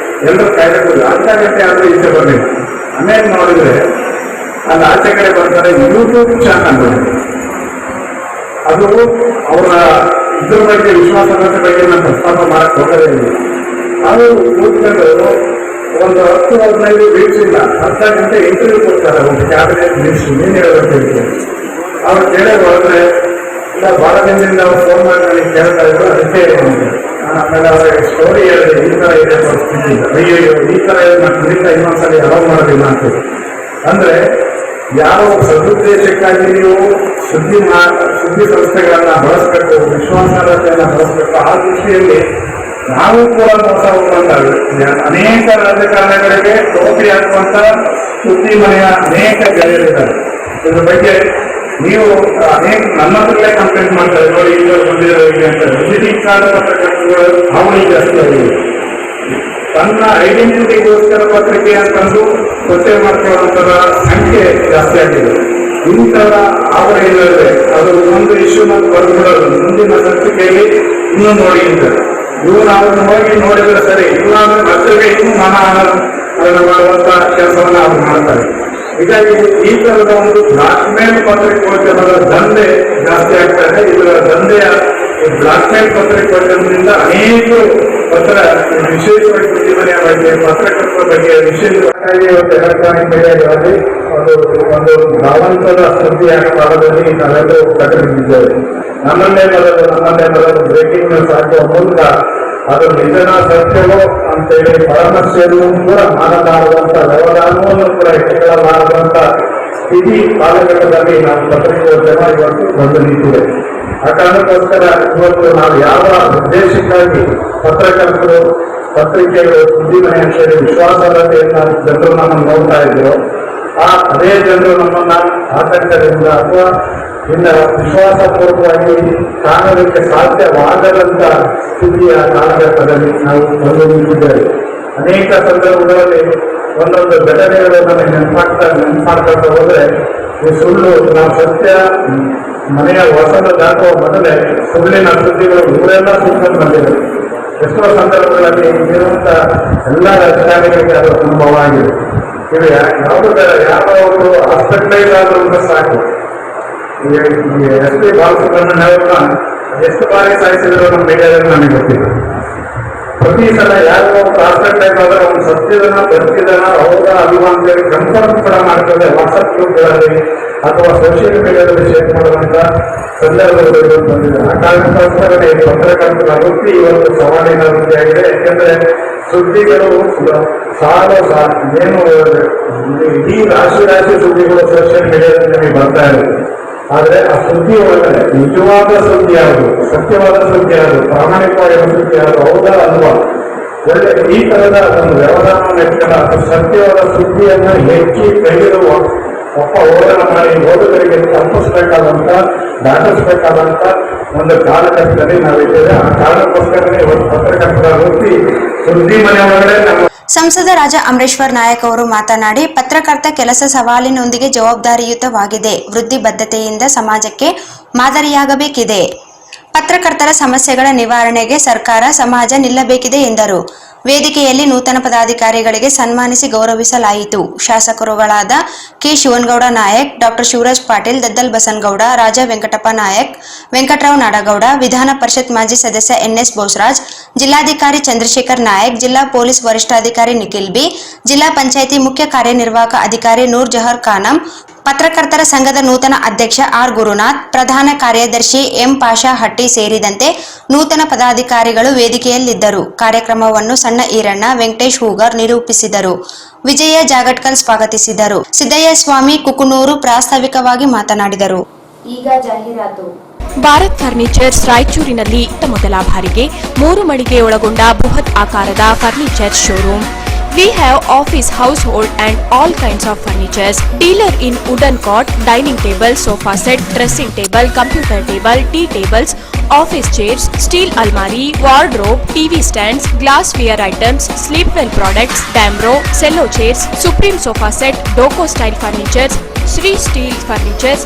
ಎಲ್ಲರೂ ಕಾಯ್ದಿಲ್ಲ. ಅರ್ಧ ಗಂಟೆ ಆದರೂ ಈಚೆ ಬರಲಿಲ್ಲ. ಆಮೇಲೆ ನೋಡಿದ್ರೆ ಅಲ್ಲಿ ಆಚೆ ಕಡೆ ಬರ್ತಾರೆ ಯೂಟ್ಯೂಬ್ ಚಾನಲ್, ಅದು ಅವರ ಇದ್ರ ಬಗ್ಗೆ ವಿಶ್ವಾಸಾರ್ಹತೆ ಬಗ್ಗೆ ನಾನು ಪ್ರಸ್ತಾಪ ಮಾಡಕ್ ಹೋಗದೇ ಇಲ್ಲ. ಅದು ಕೂತ್ಕೊಂಡು ಒಂದು 10-15 ವೀಕ್ಸ್ ಇಲ್ಲ, ಅರ್ಧ ಗಂಟೆ ಇಂಟರ್ವ್ಯೂ ಕೊಡ್ತಾರೆ ಒಂದು ಕ್ಯಾಬಿನೆಟ್ ಮಿನಿಸ್ಟರ್, ಏನ್ ಹೇಳಬೇಕು ಅವ್ರು ಕೇಳೇ ಹೋದ್ರೆ ಇಲ್ಲ ಬಹಳ ದಿನದಿಂದ ಅವ್ರು ಫೋನ್ ಮಾಡಿ ನನಗೆ ಕೇಳ್ತಾ ಇದ್ರು, ಅದಕ್ಕೆ ನಾನು ಆಮೇಲೆ ಅವ್ರಿಗೆ ಸ್ಟೋರಿ ಹೇಳಿದೆ, ಈ ತರ ಇದೆ ಪರಿಸ್ಥಿತಿ, ಅಯ್ಯೋ ಈ ತರ ನಾನು ಖಂಡಿತ ಇನ್ನೊಂದ್ಸಲ ಅಲೋ ಮಾಡೋದಿಲ್ಲ ಅಂತ. ಅಂದ್ರೆ ಯಾವ ಸದುದ್ದೇಶಕ್ಕಾಗಿ ನೀವು ಸುದ್ದಿ ಸಂಸ್ಥೆಗಳನ್ನ ಬಳಸಬೇಕು, ವಿಶ್ವಾಸಾರ್ಹತೆಯನ್ನ ಬಳಸಬೇಕು, ಆ ದೃಷ್ಟಿಯಲ್ಲಿ ನಾವು ಕೂಡ ಮೋಸ ಹೋಗುವಂತ ಅನೇಕ ರಾಜಕಾರಣಗಳಿಗೆ ಟೋಪಿ ಹಾಕುವಂತ ಸುದ್ದಿ ಮನೆಯ ಅನೇಕ ಗೆಳೆಯರಿದ್ದಾರೆ. ಇದ್ರ ಬಗ್ಗೆ ನೀವು ಅನೇಕ ನನ್ನ ಹತ್ರಲ್ಲೇ ಕಂಪ್ಲೇಂಟ್ ಮಾಡ್ತಾರೆ, ನೋಡಿ ಈಗ ಬಂದಿರೋ ಹೀಗೆ ಅಂತ. ವಿಸಿಟಿಂಗ್ ಕಾರ್ಡ್ ಪತ್ರಕರ್ತರುಗಳು ಹಾವಳಿ ಜಾಸ್ತಿ ಆಗಿದೆ. ತನ್ನ ಐಡೆಂಟಿಟಿಗೋಸ್ಕರ ಪತ್ರಿಕೆ ಅಂತಂದು ಸ್ವಚ್ಛ ಮಾಡ್ಕೊಳ್ಳುವಂತರ ಸಂಖ್ಯೆ ಜಾಸ್ತಿ ಆಗಿದೆ. ಇಂಥರ ಆವರ ಏನಿದೆ ಅದು ಒಂದು ಇಶ್ಯೂ ಮತ್ತು ಬರ್ಬಿಡೋದು, ಮುಂದಿನ ಸಂಚಿಕೆಯಲ್ಲಿ ಇನ್ನೂ ನೋಡಿ ಅಂತಾರೆ. ಇವ್ರು ಅವ್ರನ್ನ ಹೋಗಿ ನೋಡಿದ್ರೆ ಸರಿ, ಇವ್ರಾದ್ರೆ ಮಕ್ಕಳಿಗೆ ಇನ್ನೂ ಅದನ್ನು ಮಾಡುವಂತ ಕೆಲಸವನ್ನ ಅವ್ರು ಮಾಡ್ತಾರೆ. ಹೀಗಾಗಿ ಈ ತರದ ಒಂದು ಬ್ಲಾಕ್ ಮೇಲ್ ಪತ್ರಿಕೋದ್ಯಮದ ದಂಧೆ ಜಾಸ್ತಿ ಆಗ್ತಾ ಇದೆ. ಇದರ ದಂಧೆಯ ಬ್ಲಾಕ್ ಮೇಲ್ ಪತ್ರಿಕೋದ್ಯಮದಿಂದ ಅನೇಕ ಪತ್ರ, ವಿಶೇಷವಾಗಿ ಸುದ್ದಿ ಮನೆಯ ಬಗ್ಗೆ, ಪತ್ರಕರ್ತರ ಬಗ್ಗೆ ವಿಶೇಷವಾಗಿ ಒಂದು ಎಲೆಕ್ಟ್ರಾನಿಕ್ ಮೀಡಿಯಾಗಳಲ್ಲಿ ಒಂದು ಭಾವಂತದ ಸುದ್ದಿಯ ಕಾಲದಲ್ಲಿ ನಾವೆಲ್ಲರೂ ಕಟ್ಟಿದ್ದೇವೆ. ನಮ್ಮನ್ನೇ ಮೊದಲು ಬ್ರೇಕಿಂಗ್ ನ್ಯೂಸ್ ಹಾಕುವ ಮೂಲಕ ಅದು ನಿಜನ ಸತ್ಯವೋ ಅಂತೇಳಿ ಪರಾಮರ್ಶೆಯನ್ನು ಕೂಡ ಮಾಡಲಾರದಂತ, ವ್ಯವಧಾನವನ್ನು ಕೂಡ ಇಟ್ಟುಕೊಳ್ಳಲಾರದಂತ ಸ್ಥಿತಿ ಕಾಲಘಟ್ಟದಲ್ಲಿ ನಾವು ಪತ್ರಿಕೋದ್ಯಮ ಇವತ್ತು ಬಂದು ನಿಂತಿದೆ. ಆ ಕಾರಣಕ್ಕೋಸ್ಕರ ಇವತ್ತು ನಾವು ಯಾವ ಉದ್ದೇಶಕ್ಕಾಗಿ ಪತ್ರಕರ್ತರು, ಪತ್ರಿಕೆಗಳು, ಸುದ್ದಿಮನೆ ಅಂತೇಳಿ ವಿಶ್ವಾಸಾರ್ಹತೆಯನ್ನ ಜನರು ನಮ್ಮನ್ನು ನೋಡ್ತಾ ಇದ್ರು, ಅದೇ ಜನರು ನಮ್ಮನ್ನ ಆತಂಕದಿಂದ ಅಥವಾ ಇನ್ನ ವಿಶ್ವಾಸಪೂರ್ವಕವಾಗಿ ಕಾಣೋದಕ್ಕೆ ಸಾಧ್ಯವಾಗದಂತ ಸ್ಥಿತಿಯ ಕಾಲಘಟ್ಟದಲ್ಲಿ ನಾವು ಬಂದು ನಿಂತಿದ್ದೇವೆ. ಅನೇಕ ಸಂದರ್ಭಗಳಲ್ಲಿ ಒಂದೊಂದು ಘಟನೆಗಳು ನಮಗೆ ನೆನಪಾಡ್ತಾ ಹೋದ್ರೆ, ಈ ಸುಳ್ಳು, ನಾವು ಸತ್ಯ ಮನೆಯ ಹೊಸದ ದಾಟುವ ಮೊದಲೇ ಸುಳ್ಳಿನ ಸುದ್ದಿಗಳು ಇವರೆಲ್ಲ ಸುಳ್ಕೊಂಡು ಬಂದಿದೆ. ಎಷ್ಟೋ ಸಂದರ್ಭಗಳಲ್ಲಿ ಇರುವಂತ ಎಲ್ಲ ರಾಜಕಾರಣಿಗಳಿಗೆ ಅದು ಅನುಭವ ಆಗಿದೆ. ಇದು ಯಾರೋ ಒಂದು ಹಾಸ್ಪಿಟಲೈಸ್ ಆದ್ರೂ ಸಾಕು. ಎಸ್ ಪಿ ಬಾಲಸುಬ್ರಹ್ಮಣ್ಯ ಅವ್ರನ್ನ ಎಷ್ಟು ಬಾರಿ ಸಾಯಿಸಿದ್ರು ನಮ್ಮ ಮೀಡಿಯಾದಲ್ಲಿ ನನಗೆ ಗೊತ್ತಿಲ್ಲ. ಪ್ರತಿ ಸಲ ಯಾರೋ ಒಂದು ಹಾಸ್ಪಿಟಲೈಸ್ ಆದ್ರೆ ಒಂದು ಸತ್ಯದನ ಬದುಕಿದನ ಹೌದಾ ಅಲ್ವಾ ಅಂತೇಳಿ ಕನ್ಫರ್ಮ್ ಕೂಡ ಮಾಡ್ತದೆ ವಾಟ್ಸಪ್ ಗ್ರೂಪ್ಗಳಲ್ಲಿ ಅಥವಾ ಸೋಷಿಯಲ್ ಮೀಡಿಯಾದಲ್ಲಿ ಶೇರ್ ಮಾಡುವಂತ ಸಂದರ್ಭಗಳು ಬಂದಿದೆ. ಆ ಕಾರಣಕ್ಕೋಸ್ಕರ ಪತ್ರಕರ್ತರ ವೃತ್ತಿ ಇವತ್ತು ಸವಾಲಿನ ವೃತ್ತಿಯಾಗಿದೆ. ಯಾಕೆಂದ್ರೆ ಸುದ್ದಿಗಳು ಏನು ಇಡೀ ರಾಶಿ ಸುದ್ದಿಗಳು ಸೋಷಿಯಲ್ ಮೀಡಿಯಾದಲ್ಲಿ ನಮಗೆ ಬರ್ತಾ ಇರುತ್ತೆ. ಆದ್ರೆ ಆ ಸುದ್ದಿ ಒಳಗಡೆ ನಿಜವಾದ ಸುದ್ದಿ ಯಾವುದು, ಸತ್ಯವಾದ ಸುದ್ದಿ ಯಾವುದು, ಪ್ರಾಮಾಣಿಕವಾಗಿರುವ ಸುದ್ದಿ ಯಾವುದು, ಹೌದಾ ಅಲ್ವಾ, ಒಳ್ಳೆ ಈ ತರದ ಒಂದು ವ್ಯವಧಾನವನ್ನು ಇಟ್ಕೊಂಡು ಸತ್ಯವಾದ ಸುದ್ದಿಯನ್ನ ಹೆಚ್ಚಿ ಕೈಯಿರುವ ಓದನ ಮಾಡಿ ಓದುಗರಿಗೆ ತಪ್ಪಿಸ್ಬೇಕಾದಂತ, ದಾಟಿಸ್ಬೇಕಾದಂತ ಒಂದು ಕಾಲಘಟ್ಟದಲ್ಲಿ ನಾವಿದ್ದೇವೆ. ಆ ಕಾರಣಕ್ಕೋಸ್ಕರನೇ ಇವತ್ತು ಪತ್ರಕರ್ತರ ವೃತ್ತಿ ಸುದ್ದಿ ಮನೆ ಒಳಗಡೆ ನಮ್ಮ ಸಂಸದ ರಾಜ ಅಮರೇಶ್ವರ್ ನಾಯಕ್ ಅವರು ಮಾತನಾಡಿ, ಪತ್ರಕರ್ತ ಕೆಲಸ ಸವಾಲಿನೊಂದಿಗೆ ಜವಾಬ್ದಾರಿಯುತವಾಗಿದೆ, ವೃತ್ತಿ ಬದ್ಧತೆಯಿಂದ ಸಮಾಜಕ್ಕೆ ಮಾದರಿಯಾಗಬೇಕಿದೆ. ಪತ್ರಕರ್ತರ ಸಮಸ್ಯೆಗಳ ನಿವಾರಣೆಗೆ ಸರ್ಕಾರ, ಸಮಾಜ ನಿಲ್ಲಬೇಕಿದೆ ಎಂದರು. ವೇದಿಕೆಯಲ್ಲಿ ನೂತನ ಪದಾಧಿಕಾರಿಗಳಿಗೆ ಸನ್ಮಾನಿಸಿ ಗೌರವಿಸಲಾಯಿತು. ಶಾಸಕರುಗಳಾದ ಕೆ ಶಿವನಗೌಡ ನಾಯಕ್, ಡಾಕ್ಟರ್ ಶಿವರಾಜ್ ಪಾಟೀಲ್, ದದ್ದಲ್ ಬಸನಗೌಡ, ರಾಜ ವೆಂಕಟಪ್ಪ ನಾಯಕ್, ವೆಂಕಟರಾವ್ ನಾಡಗೌಡ, ವಿಧಾನ ಪರಿಷತ್ ಮಾಜಿ ಸದಸ್ಯ ಎನ್ಎಸ್ ಬೋಸರಾಜ್, ಜಿಲ್ಲಾಧಿಕಾರಿ ಚಂದ್ರಶೇಖರ್ ನಾಯಕ್, ಜಿಲ್ಲಾ ಪೊಲೀಸ್ ವರಿಷ್ಠಾಧಿಕಾರಿ ನಿಖಿಲ್ ಬಿ, ಜಿಲ್ಲಾ ಪಂಚಾಯಿತಿ ಮುಖ್ಯ ಕಾರ್ಯನಿರ್ವಾಹಕ ಅಧಿಕಾರಿ ನೂರ್ ಜಹರ್ ಖಾನಂ, ಪತ್ರಕರ್ತರ ಸಂಘದ ನೂತನ ಅಧ್ಯಕ್ಷ ಆರ್ ಗುರುನಾಥ್, ಪ್ರಧಾನ ಕಾರ್ಯದರ್ಶಿ ಎಂ ಪಾಷಾ ಹಟ್ಟಿ ಸೇರಿದಂತೆ ನೂತನ ಪದಾಧಿಕಾರಿಗಳು ವೇದಿಕೆಯಲ್ಲಿದ್ದರು. ಕಾರ್ಯಕ್ರಮವನ್ನು ಸಣ್ಣ ಈರಣ್ಣ, ವೆಂಕಟೇಶ್ ಹೂಗಾರ್ ನಿರೂಪಿಸಿದರು. ವಿಜಯ ಜಾಗಟ್ಕಲ್ ಸ್ವಾಗತಿಸಿದರು. ಸಿದ್ದಯ್ಯ ಸ್ವಾಮಿ ಕುಕುನೂರು ಪ್ರಾಸ್ತಾವಿಕವಾಗಿ ಮಾತನಾಡಿದರು. ಈಗ ಜಾಹೀರಾತು. ಭಾರತ್ ಫರ್ನಿಚರ್ಸ್ ರಾಯಚೂರಿನಲ್ಲಿ ಮೊದಲ ಬಾರಿಗೆ 3 ಮಳಿಗೆ ಒಳಗೊಂಡ ಬೃಹತ್ ಆಕಾರದ furniture showroom. We have office, household and all kinds of furnitures. Dealer in wooden cot, dining table, sofa set, dressing table, computer table, tea tables, office chairs, steel almari, wardrobe, TV stands, glassware items, sleepwell products, Damro, cello chairs, Supreme sofa set, Doco style furnitures, Sri Steel furnitures.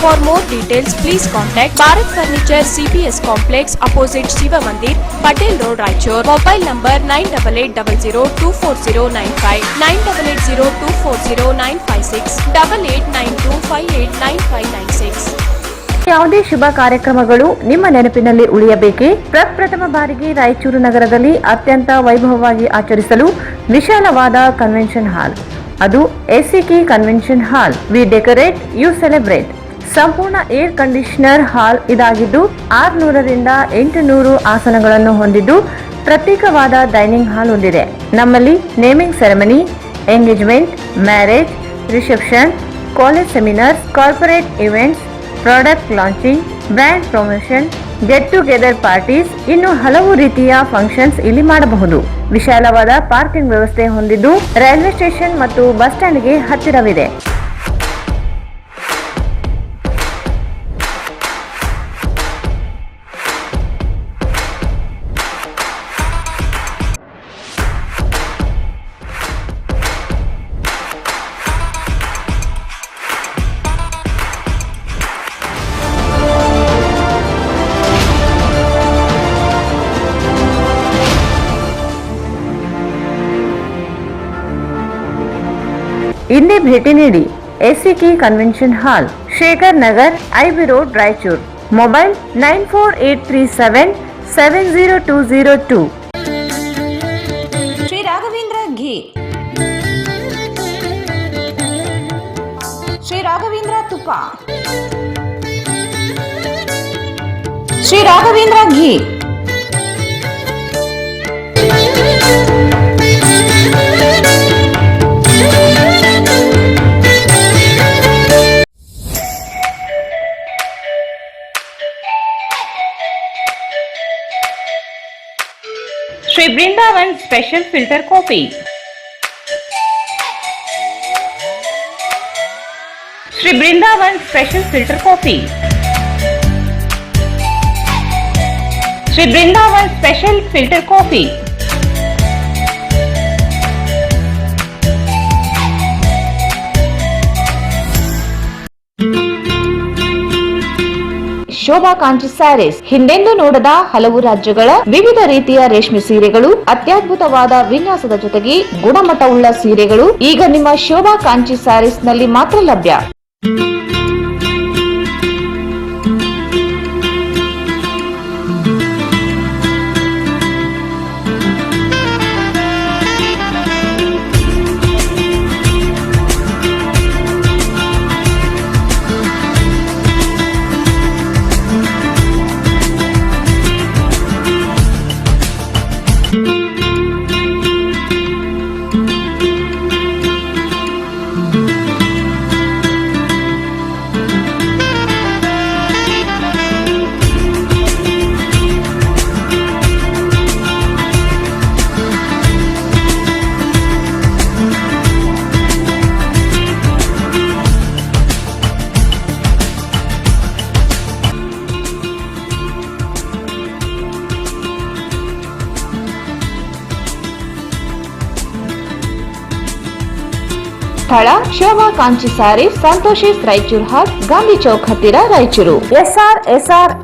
For more details, please contact Bharat Furniture CPS Complex opposite Shiva Mandir, Patel Road, Raichur. Mobile number 9880240959, 9880240956, 8892589596. ಯಾವುದೇ ಶುಭ ಕಾರ್ಯಕ್ರಮಗಳು ನಿಮ್ಮ ನೆನಪಿನಲ್ಲಿ ಉಳಿಯಬೇಕೇ? ಪ್ರಪ್ರಥಮ ಬಾರಿಗೆ ರಾಯಚೂರು ನಗರದಲ್ಲಿ ಅತ್ಯಂತ ವೈಭವವಾಗಿ ಆಚರಿಸಲು ವಿಶಾಲವಾದ ಕನ್ವೆನ್ಷನ್ ಹಾಲ್, ಅದು ACK convention hall. We decorate, you celebrate. ಸಂಪೂರ್ಣ ಏರ್ ಕಂಡೀಷನರ್ ಹಾಲ್ ಇದಾಗಿದ್ದು 600ರಿಂದ 800 ಆಸನಗಳನ್ನು ಹೊಂದಿದ್ದು ಪ್ರತ್ಯೇಕವಾದ ಡೈನಿಂಗ್ ಹಾಲ್ ಹೊಂದಿದೆ. ನಮ್ಮಲ್ಲಿ naming ceremony, engagement, marriage, reception, college seminars, corporate events, product launching, brand promotion, get together parties, ಇನ್ನು ಹಲವು ರೀತಿಯ ಫಂಕ್ಷನ್ಸ್ ಇಲ್ಲಿ ಮಾಡಬಹುದು. ವಿಶಾಲವಾದ ಪಾರ್ಕಿಂಗ್ ವ್ಯವಸ್ಥೆ ಹೊಂದಿದ್ದು ರೈಲ್ವೆ ಸ್ಟೇಷನ್ ಮತ್ತು ಬಸ್ ಸ್ಟ್ಯಾಂಡ್ಗೆ ಹತ್ತಿರವಿದೆ. ಇಂದೇ ಭೇಟಿ ನೀಡಿ ACK convention hall, Shekhar Nagar, IB road, Raichur. Mobile 9483770202. Shri Raghavendra ghee, Shri Raghavendra ತುಪ್ಪ, ಶ್ರೀ ರಾಘವೇಂದ್ರ ಘೀ, Shri Brindavan Special Filter Coffee. Shri Brindavan Special Filter Coffee. Shri Brindavan Special Filter Coffee. Shobha Kanchi saris, ಹಿಂದೆಂದೂ ನೋಡದ ಹಲವು ರಾಜ್ಯಗಳ ವಿವಿಧ ರೀತಿಯ ರೇಷ್ಮೆ ಸೀರೆಗಳು, ಅತ್ಯದ್ಭುತವಾದ ವಿನ್ಯಾಸದ ಜೊತೆಗೆ ಗುಣಮಟ್ಟವುಳ್ಳ ಸೀರೆಗಳು ಈಗ ನಿಮ್ಮ ಶೋಭಾ ಕಾಂಚಿ ಸ್ಯಾರೀಸ್ ನಲ್ಲಿ ಮಾತ್ರ ಲಭ್ಯ. ಸ್ಥಳ ಶೋಭಾ ಕಾಂಚಿ ಸ್ಯಾರೀಸ್, ಸಂತೋಷಿಸ್ ರಾಯಚೂರು ಹಾಟ್, ಗಾಂಧಿ ಚೌಕ್ ಹತ್ತಿರ, ರಾಯಚೂರು.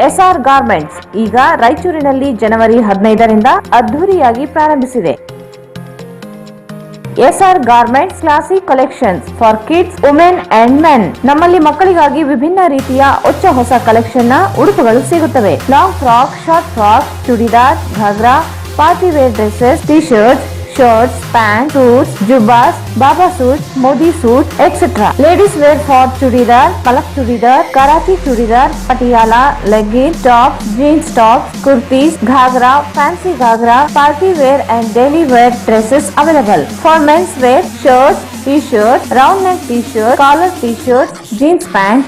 ಎಸ್ಆರ್ ಗಾರ್ಮೆಂಟ್ಸ್ ಈಗ ರಾಯಚೂರಿನಲ್ಲಿ ಜನವರಿ 15ರಿಂದ ಅದ್ದೂರಿಯಾಗಿ ಪ್ರಾರಂಭಿಸಿದೆ. SR garments classic collections for kids, women and men. ನಮ್ಮಲ್ಲಿ ಮಕ್ಕಳಿಗಾಗಿ ವಿಭಿನ್ನ ರೀತಿಯ ಹೊಸ ಕಲೆಕ್ಷನ್ ನ ಉಡುಪುಗಳು ಸಿಗುತ್ತವೆ. Long frock, short frock, churidar, ghagra, party wear dresses, T shirts, shirts, pants, suits, jubbas, baba suits, modi suits, etc. Ladies wear for chudidar, palak chudidar, Karachi chudidar, patiala, leggings, tops, jeans tops, kurtis, ghagra, fancy ghagra, party wear and daily wear dresses available. For men's wear, shirts, t-shirts, round neck t-shirt, collar t-shirts, jeans pants,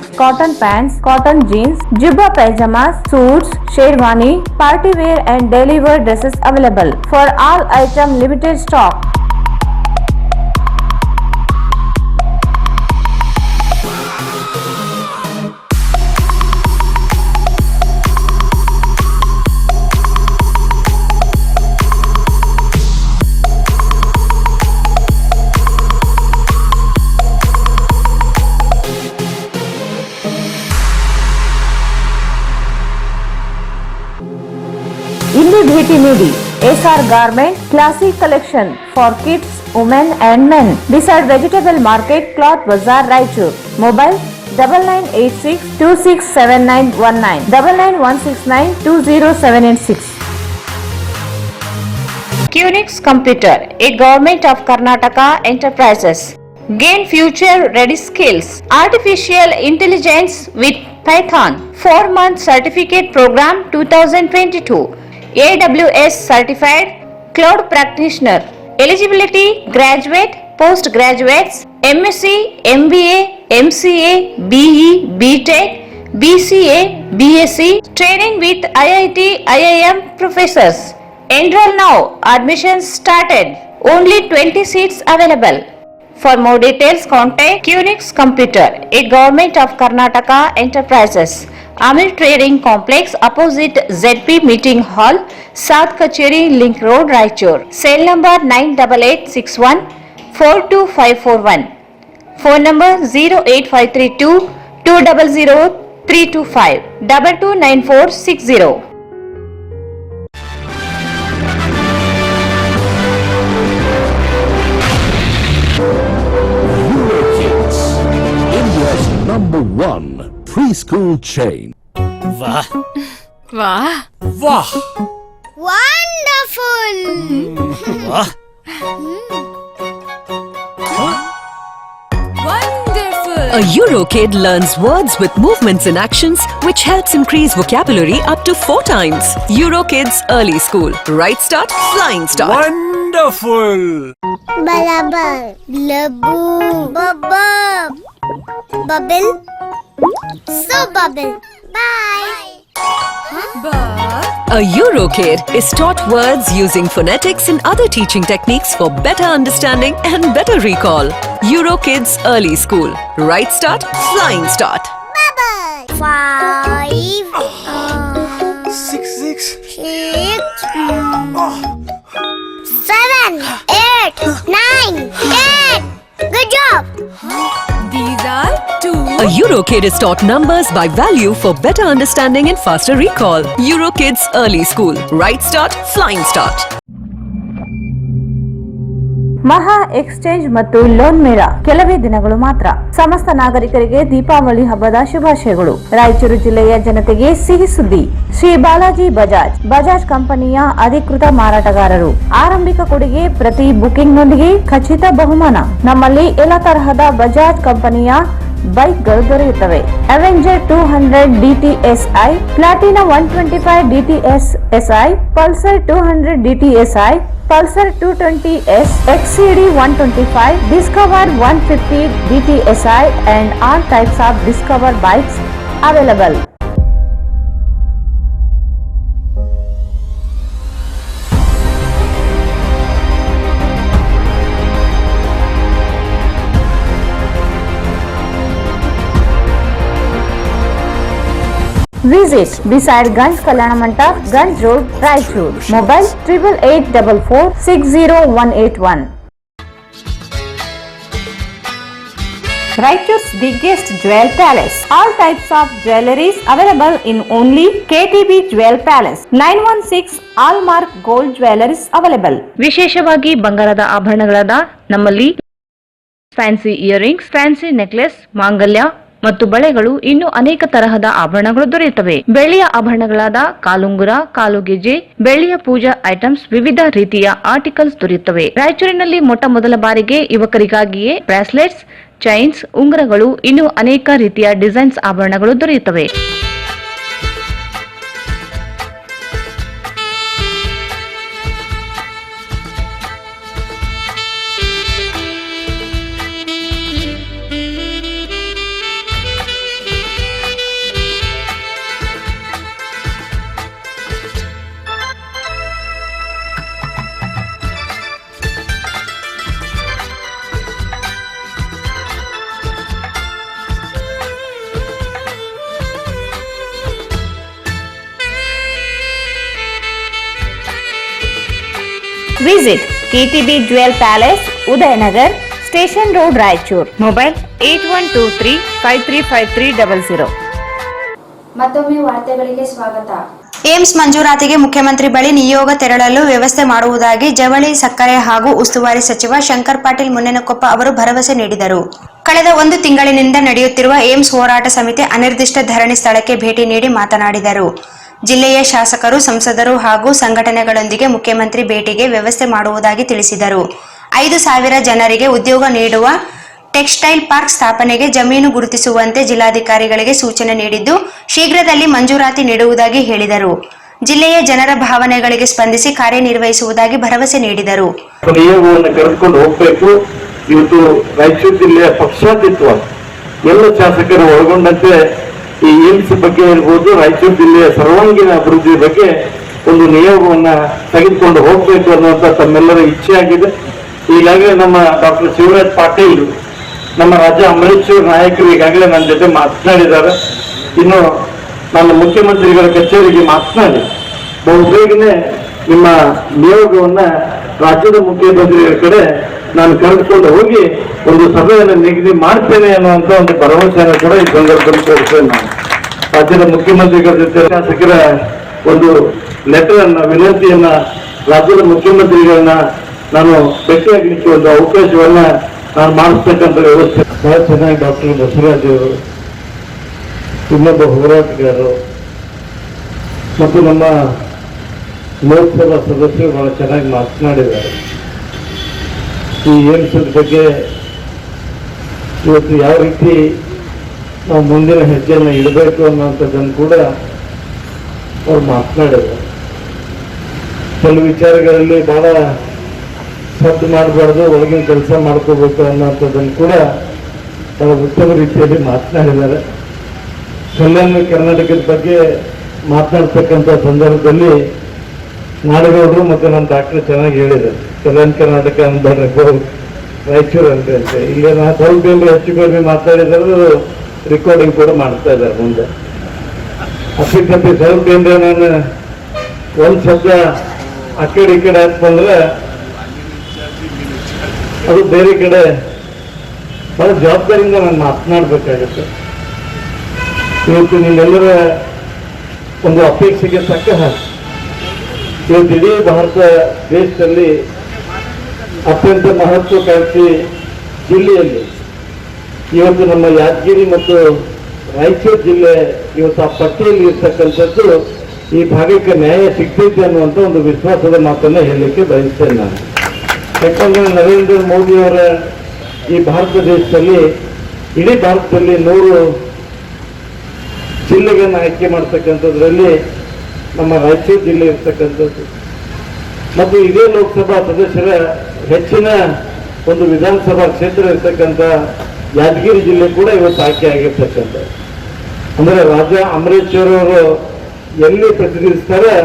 cotton jeans, jubba pajamas, suits, sherwani, party wear and daily wear dresses available. For all item limited stock. ಭೇಟಿ ನೀಡಿ. SR Garment Classic Collection for Kids, Women and Men. Beside Vegetable Market, Cloth Bazaar, Raichur. Mobile 9986267919 9916920786. Qnix Computer, a Government of Karnataka enterprises. Gain future ready skills. Artificial intelligence with Python. 4-month certificate program 2022. AWS certified cloud practitioner. Eligibility graduate, postgraduates, MSc, MBA, MCA, BE, BTech, BCA, BSc. Training with IIT, IIM professors. Enroll now. Admissions started. Only 20 seats available. For more details, contact Qnix Computer, a Government of Karnataka enterprises. Amir Trading Complex, opposite ZP Meeting Hall, South Kacheri Link Road, Raichur. Cell number 98861 42541. Phone number 08532 200 325 229460. India's number one preschool chain. वाह ವಾಹ್ वाह Wonderful! वाह A Eurokid learns words with movements and actions, which helps increase vocabulary up to 4 times. Eurokids Early School. Right start, flying start. Wonderful Balabar, Labu, Bubble, Bubble, so bubble. Bye. A Eurokid is taught words using phonetics and other teaching techniques for better understanding and better recall. Eurokids Early School. Right start, flying start. Bubble. 5, 6 6, 7, 8, 9, 10. Good job. These are 2. A Eurokid is taught numbers by value for better understanding and faster recall. Eurokids Early School. Right start, flying start. ಮಹಾ exchange ಮತ್ತು loan ಮೇಳ ಕೆಲವೇ ದಿನಗಳು ಮಾತ್ರ. ಸಮಸ್ತ ನಾಗರಿಕರಿಗೆ ದೀಪಾವಳಿ ಹಬ್ಬದ ಶುಭಾಶಯಗಳು. ರಾಯಚೂರು ಜಿಲ್ಲೆಯ ಜನತೆಗೆ ಸಿಹಿ ಸುದ್ದಿ. ಶ್ರೀ ಬಾಲಾಜಿ ಬಜಾಜ್ ಕಂಪನಿಯ ಅಧಿಕೃತ ಮಾರಾಟಗಾರರು. ಆರಂಭಿಕ ಕೊಡುಗೆ ಪ್ರತಿ ಬುಕಿಂಗ್ ನೊಂದಿಗೆ ಖಚಿತ ಬಹುಮಾನ. ನಮ್ಮಲ್ಲಿ ಎಲ್ಲ ತರಹದ ಬಜಾಜ್ ಕಂಪನಿಯ ಬೈಕ್ಗಳು ದೊರೆಯುತ್ತವೆ. Avenger 200 DTSI, Platina 125 DTSI, Pulsar 200 DTSI, Pulsar 220S, XCD 125, Discover 150 DTSI and all types of Discover bikes available. Visit beside Ganj Kalyana Mandap, Ganj Road, Raichur. Mobile 8884460181. Raichur's biggest jewel palace. All types of jewelries available in only KTB Jewel Palace. 916 Allmark Gold Jewelries available. ವಿಶೇಷವಾಗಿ ಬಂಗಾರದ ಆಭರಣಗಳಾದ ನಮ್ಮಲ್ಲಿ fancy earrings, fancy necklace, ಮಾಂಗಲ್ಯ ಮತ್ತು ಬಳೆಗಳು ಇನ್ನೂ ಅನೇಕ ತರಹದ ಆಭರಣಗಳು ದೊರೆಯುತ್ತವೆ. ಬೆಳ್ಳಿಯ ಆಭರಣಗಳಾದ ಕಾಲುಂಗುರ, ಕಾಲುಗೆಜೆ, ಬೆಳ್ಳಿಯ ಪೂಜಾ ಐಟಮ್ಸ್, ವಿವಿಧ ರೀತಿಯ ಆರ್ಟಿಕಲ್ಸ್ ದೊರೆಯುತ್ತವೆ. ರಾಯಚೂರಿನಲ್ಲಿ ಮೊಟ್ಟ ಮೊದಲ ಬಾರಿಗೆ ಯುವಕರಿಗಾಗಿಯೇ ಬ್ರಾಸ್ಲೆಟ್ಸ್, ಚೈನ್ಸ್, ಉಂಗುರಗಳು, ಇನ್ನೂ ಅನೇಕ ರೀತಿಯ ಡಿಸೈನ್ಸ್ ಆಭರಣಗಳು ದೊರೆಯುತ್ತವೆ. Visit KTB Jewel Palace, Udayanagar, Station Road, Raichur. Mobile 8123 535300. ಮತ್ತೊಮ್ಮೆ ವಾರ್ತೆಗಳಿಗೆ ಸ್ವಾಗತ. ಏಮ್ಸ್ ಮಂಜೂರಾತಿಗೆ ಮುಖ್ಯಮಂತ್ರಿ ಬಳಿ ನಿಯೋಗ ತೆರಳಲು ವ್ಯವಸ್ಥೆ ಮಾಡುವುದಾಗಿ ಜವಳಿ, ಸಕ್ಕರೆ ಹಾಗೂ ಉಸ್ತುವಾರಿ ಸಚಿವ ಶಂಕರ್ ಪಾಟೀಲ್ ಮುನೇನಕೊಪ್ಪ ಅವರು ಭರವಸೆ ನೀಡಿದರು. ಕಳೆದ 1 ತಿಂಗಳಿನಿಂದ ನಡೆಯುತ್ತಿರುವ ಏಮ್ಸ್ ಹೋರಾಟ ಸಮಿತಿ ಅನಿರ್ದಿಷ್ಟ ಧರಣಿ ಸ್ಥಳಕ್ಕೆ ಭೇಟಿ ನೀಡಿ ಮಾತನಾಡಿದರು. ಜಿಲ್ಲೆಯ ಶಾಸಕರು, ಸಂಸದರು ಹಾಗೂ ಸಂಘಟನೆಗಳೊಂದಿಗೆ ಮುಖ್ಯಮಂತ್ರಿ ಭೇಟಿಗೆ ವ್ಯವಸ್ಥೆ ಮಾಡುವುದಾಗಿ ತಿಳಿಸಿದರು. 5,000 ಜನರಿಗೆ ಉದ್ಯೋಗ ನೀಡುವ ಟೆಕ್ಸ್ಟೈಲ್ ಪಾರ್ಕ್ ಸ್ಥಾಪನೆಗೆ ಜಮೀನು ಗುರುತಿಸುವಂತೆ ಜಿಲ್ಲಾಧಿಕಾರಿಗಳಿಗೆ ಸೂಚನೆ ನೀಡಿದ್ದು, ಶೀಘ್ರದಲ್ಲಿ ಮಂಜೂರಾತಿ ನೀಡುವುದಾಗಿ ಹೇಳಿದರು. ಜಿಲ್ಲೆಯ ಜನರ ಭಾವನೆಗಳಿಗೆ ಸ್ಪಂದಿಸಿ ಕಾರ್ಯನಿರ್ವಹಿಸುವುದಾಗಿ ಭರವಸೆ ನೀಡಿದರು. ನಿಯೋಗವನ್ನು ಕರೆದುಕೊಂಡು ಹೋಗಬೇಕು. ಇವತ್ತು ರಾಯಚೂರು ಜಿಲ್ಲೆಯ ಪಕ್ಷಾತೀತವ ಎಲ್ಲ ಶಾಸಕರು ಒಳಗೊಂಡಂತೆ ಈ ಏಮ್ಸ್ ಬಗ್ಗೆ ಇರ್ಬೋದು, ರಾಯಚೂರು ಜಿಲ್ಲೆಯ ಸರ್ವಾಂಗೀಣ ಅಭಿವೃದ್ಧಿ ಬಗ್ಗೆ ಒಂದು ನಿಯೋಗವನ್ನ ತೆಗೆದುಕೊಂಡು ಹೋಗಬೇಕು ಅನ್ನುವಂಥ ತಮ್ಮೆಲ್ಲರ ಇಚ್ಛೆ ಆಗಿದೆ. ಈಗಾಗಲೇ ನಮ್ಮ ಡಾಕ್ಟರ್ ಶಿವರಾಜ್ ಪಾಟೀಲ್, ನಮ್ಮ ರಾಜ್ಯ ಅಂಬರೀಶ್ ನಾಯಕರು ಈಗಾಗಲೇ ನನ್ನ ಜೊತೆ ಮಾತನಾಡಿದ್ದಾರೆ. ಇನ್ನು ನನ್ನ ಮುಖ್ಯಮಂತ್ರಿಗಳ ಕಚೇರಿಗೆ ಮಾತನಾಡಿ ಬಹುಬೇಗನೆ ನಿಮ್ಮ ನಿಯೋಗವನ್ನ ರಾಜ್ಯದ ಮುಖ್ಯಮಂತ್ರಿಗಳ ಕಡೆ ನಾನು ಕರೆದುಕೊಂಡು ಹೋಗಿ ಒಂದು ಸಭೆಯನ್ನು ನಿಗದಿ ಮಾಡ್ತೇನೆ ಅನ್ನುವಂಥ ಒಂದು ಭರವಸೆಯನ್ನು ಕೂಡ ಈ ಸಂದರ್ಭದಲ್ಲಿ ಕೊಡ್ತೇನೆ. ನಾನು ರಾಜ್ಯದ ಮುಖ್ಯಮಂತ್ರಿಗಳ ಜೊತೆ ಶಾಸಕರ ಒಂದು ಲೆಟರ್ ಅನ್ನ, ವಿನಂತಿಯನ್ನ ರಾಜ್ಯದ ಮುಖ್ಯಮಂತ್ರಿಗಳನ್ನ ನಾನು ಭೇಟಿಯಾಗಲಿಕ್ಕೆ ಒಂದು ಅವಕಾಶವನ್ನ ನಾನು ಮಾಡಿಸ್ತಕ್ಕಂಥ ವ್ಯವಸ್ಥೆ ಬಹಳ ಚೆನ್ನಾಗಿ ಡಾಕ್ಟರ್ ಬಸವರಾಜ್ ಅವರು, ಇನ್ನೊಬ್ಬ ಹೋರಾಟಗಾರರು ಮತ್ತು ನಮ್ಮ ಲೋಕಸಭಾ ಸದಸ್ಯರು ಬಹಳ ಚೆನ್ನಾಗಿ ಮಾತನಾಡಿದ್ದಾರೆ. ಈ ಏಮ್ಸ್ ಬಗ್ಗೆ ಇವತ್ತು ಯಾವ ರೀತಿ ನಾವು ಮುಂದಿನ ಹೆಜ್ಜೆಯನ್ನು ಇಡಬೇಕು ಅನ್ನೋಂಥದ್ದನ್ನು ಕೂಡ ಅವ್ರು ಮಾತನಾಡಿದ್ದಾರೆ. ಕೆಲವು ವಿಚಾರಗಳಲ್ಲಿ ಬಹಳ ಸದ್ದು ಮಾಡಬಾರ್ದು, ಒಳಗಿನ ಕೆಲಸ ಮಾಡ್ಕೋಬೇಕು ಅನ್ನೋಂಥದ್ದನ್ನು ಕೂಡ ಬಹಳ ಉತ್ತಮ ರೀತಿಯಲ್ಲಿ ಮಾತನಾಡಿದ್ದಾರೆ. ಕಲ್ಯಾಣ ಕರ್ನಾಟಕದ ಬಗ್ಗೆ ಮಾತನಾಡ್ತಕ್ಕಂಥ ಸಂದರ್ಭದಲ್ಲಿ ನಾಡಗೌಡರು ಮತ್ತು ನಮ್ಮ ಡಾಕ್ಟರ್ ಚೆನ್ನಾಗಿ ಹೇಳಿದ್ದಾರೆ. ಕಲ್ಯಾಣ ಕರ್ನಾಟಕ ಅಂದ್ರೆ ರಾಯಚೂರು ಅಂತ ಇಲ್ಲಿ ನಾ ಸ್ವಲ್ಪ ಏನಾದ್ರು ಹೆಚ್ಚು ಕಡಿಮೆ ಮಾತಾಡಿದ್ರು ರೆಕಾರ್ಡಿಂಗ್ ಕೂಡ ಮಾಡ್ತಾ ಇದ್ದಾರೆ ಮುಂದೆ. ಅಪ್ಪಿತಪ್ಪಿ ಸ್ವಲ್ಪ ಏನಾರ ನಾನು ಒಂದು ಶಬ್ದ ಆ ಕಡೆ ಈ ಕಡೆ ಹಾಕ್ಬಂದ್ರೆ ಅದು ಬೇರೆ ಕಡೆ ಬಹಳ ಜವಾಬ್ದಾರಿಯಿಂದ ನಾನು ಮಾತನಾಡಬೇಕಾಗುತ್ತೆ. ಇವತ್ತು ನಿಮ್ಮೆಲ್ಲರ ಒಂದು ಅಪೇಕ್ಷೆಗೆ ತಕ್ಕ ಹಾಗೆ ಇವತ್ತು ಇಡೀ ಭಾರತ ದೇಶದಲ್ಲಿ ಅತ್ಯಂತ ಮಹತ್ವಾಕಾಂಕ್ಷಿ ಜಿಲ್ಲೆಯಲ್ಲಿ ಇವತ್ತು ನಮ್ಮ ಯಾದಗಿರಿ ಮತ್ತು ರಾಯಚೂರು ಜಿಲ್ಲೆ ಇವತ್ತು ಆ ಪಟ್ಟಿಯಲ್ಲಿ ಇರ್ತಕ್ಕಂಥದ್ದು ಈ ಭಾಗಕ್ಕೆ ನ್ಯಾಯ ಸಿಗ್ತೈತೆ ಅನ್ನುವಂಥ ಒಂದು ವಿಶ್ವಾಸದ ಮಾತನ್ನು ಹೇಳಲಿಕ್ಕೆ ಬಯಸ್ತೇನೆ ನಾನು. ಯಾಕಂದ್ರೆ ನರೇಂದ್ರ ಮೋದಿಯವರ ಈ ಭಾರತ ದೇಶದಲ್ಲಿ, ಇಡೀ ಭಾರತದಲ್ಲಿ 100 ಜಿಲ್ಲೆಗಳನ್ನು ಆಯ್ಕೆ ಮಾಡ್ತಕ್ಕಂಥದ್ರಲ್ಲಿ ನಮ್ಮ ರಾಯಚೂರು ಜಿಲ್ಲೆ ಇರ್ತಕ್ಕಂಥದ್ದು ಮತ್ತು ಇದೇ ಲೋಕಸಭಾ ಸದಸ್ಯರ ಹೆಚ್ಚಿನ ಒಂದು ವಿಧಾನಸಭಾ ಕ್ಷೇತ್ರ ಇರ್ತಕ್ಕಂಥ ಯಾದಗಿರಿ ಜಿಲ್ಲೆ ಕೂಡ ಇವತ್ತು ಆಯ್ಕೆ ಆಗಿರ್ತಕ್ಕಂಥ. ಅಂದರೆ ರಾಜಾ ಅಂಬರೀಶ್ ಅವರು ಎಲ್ಲಿ ಪ್ರತಿನಿಧಿಸ್ತಾರೆ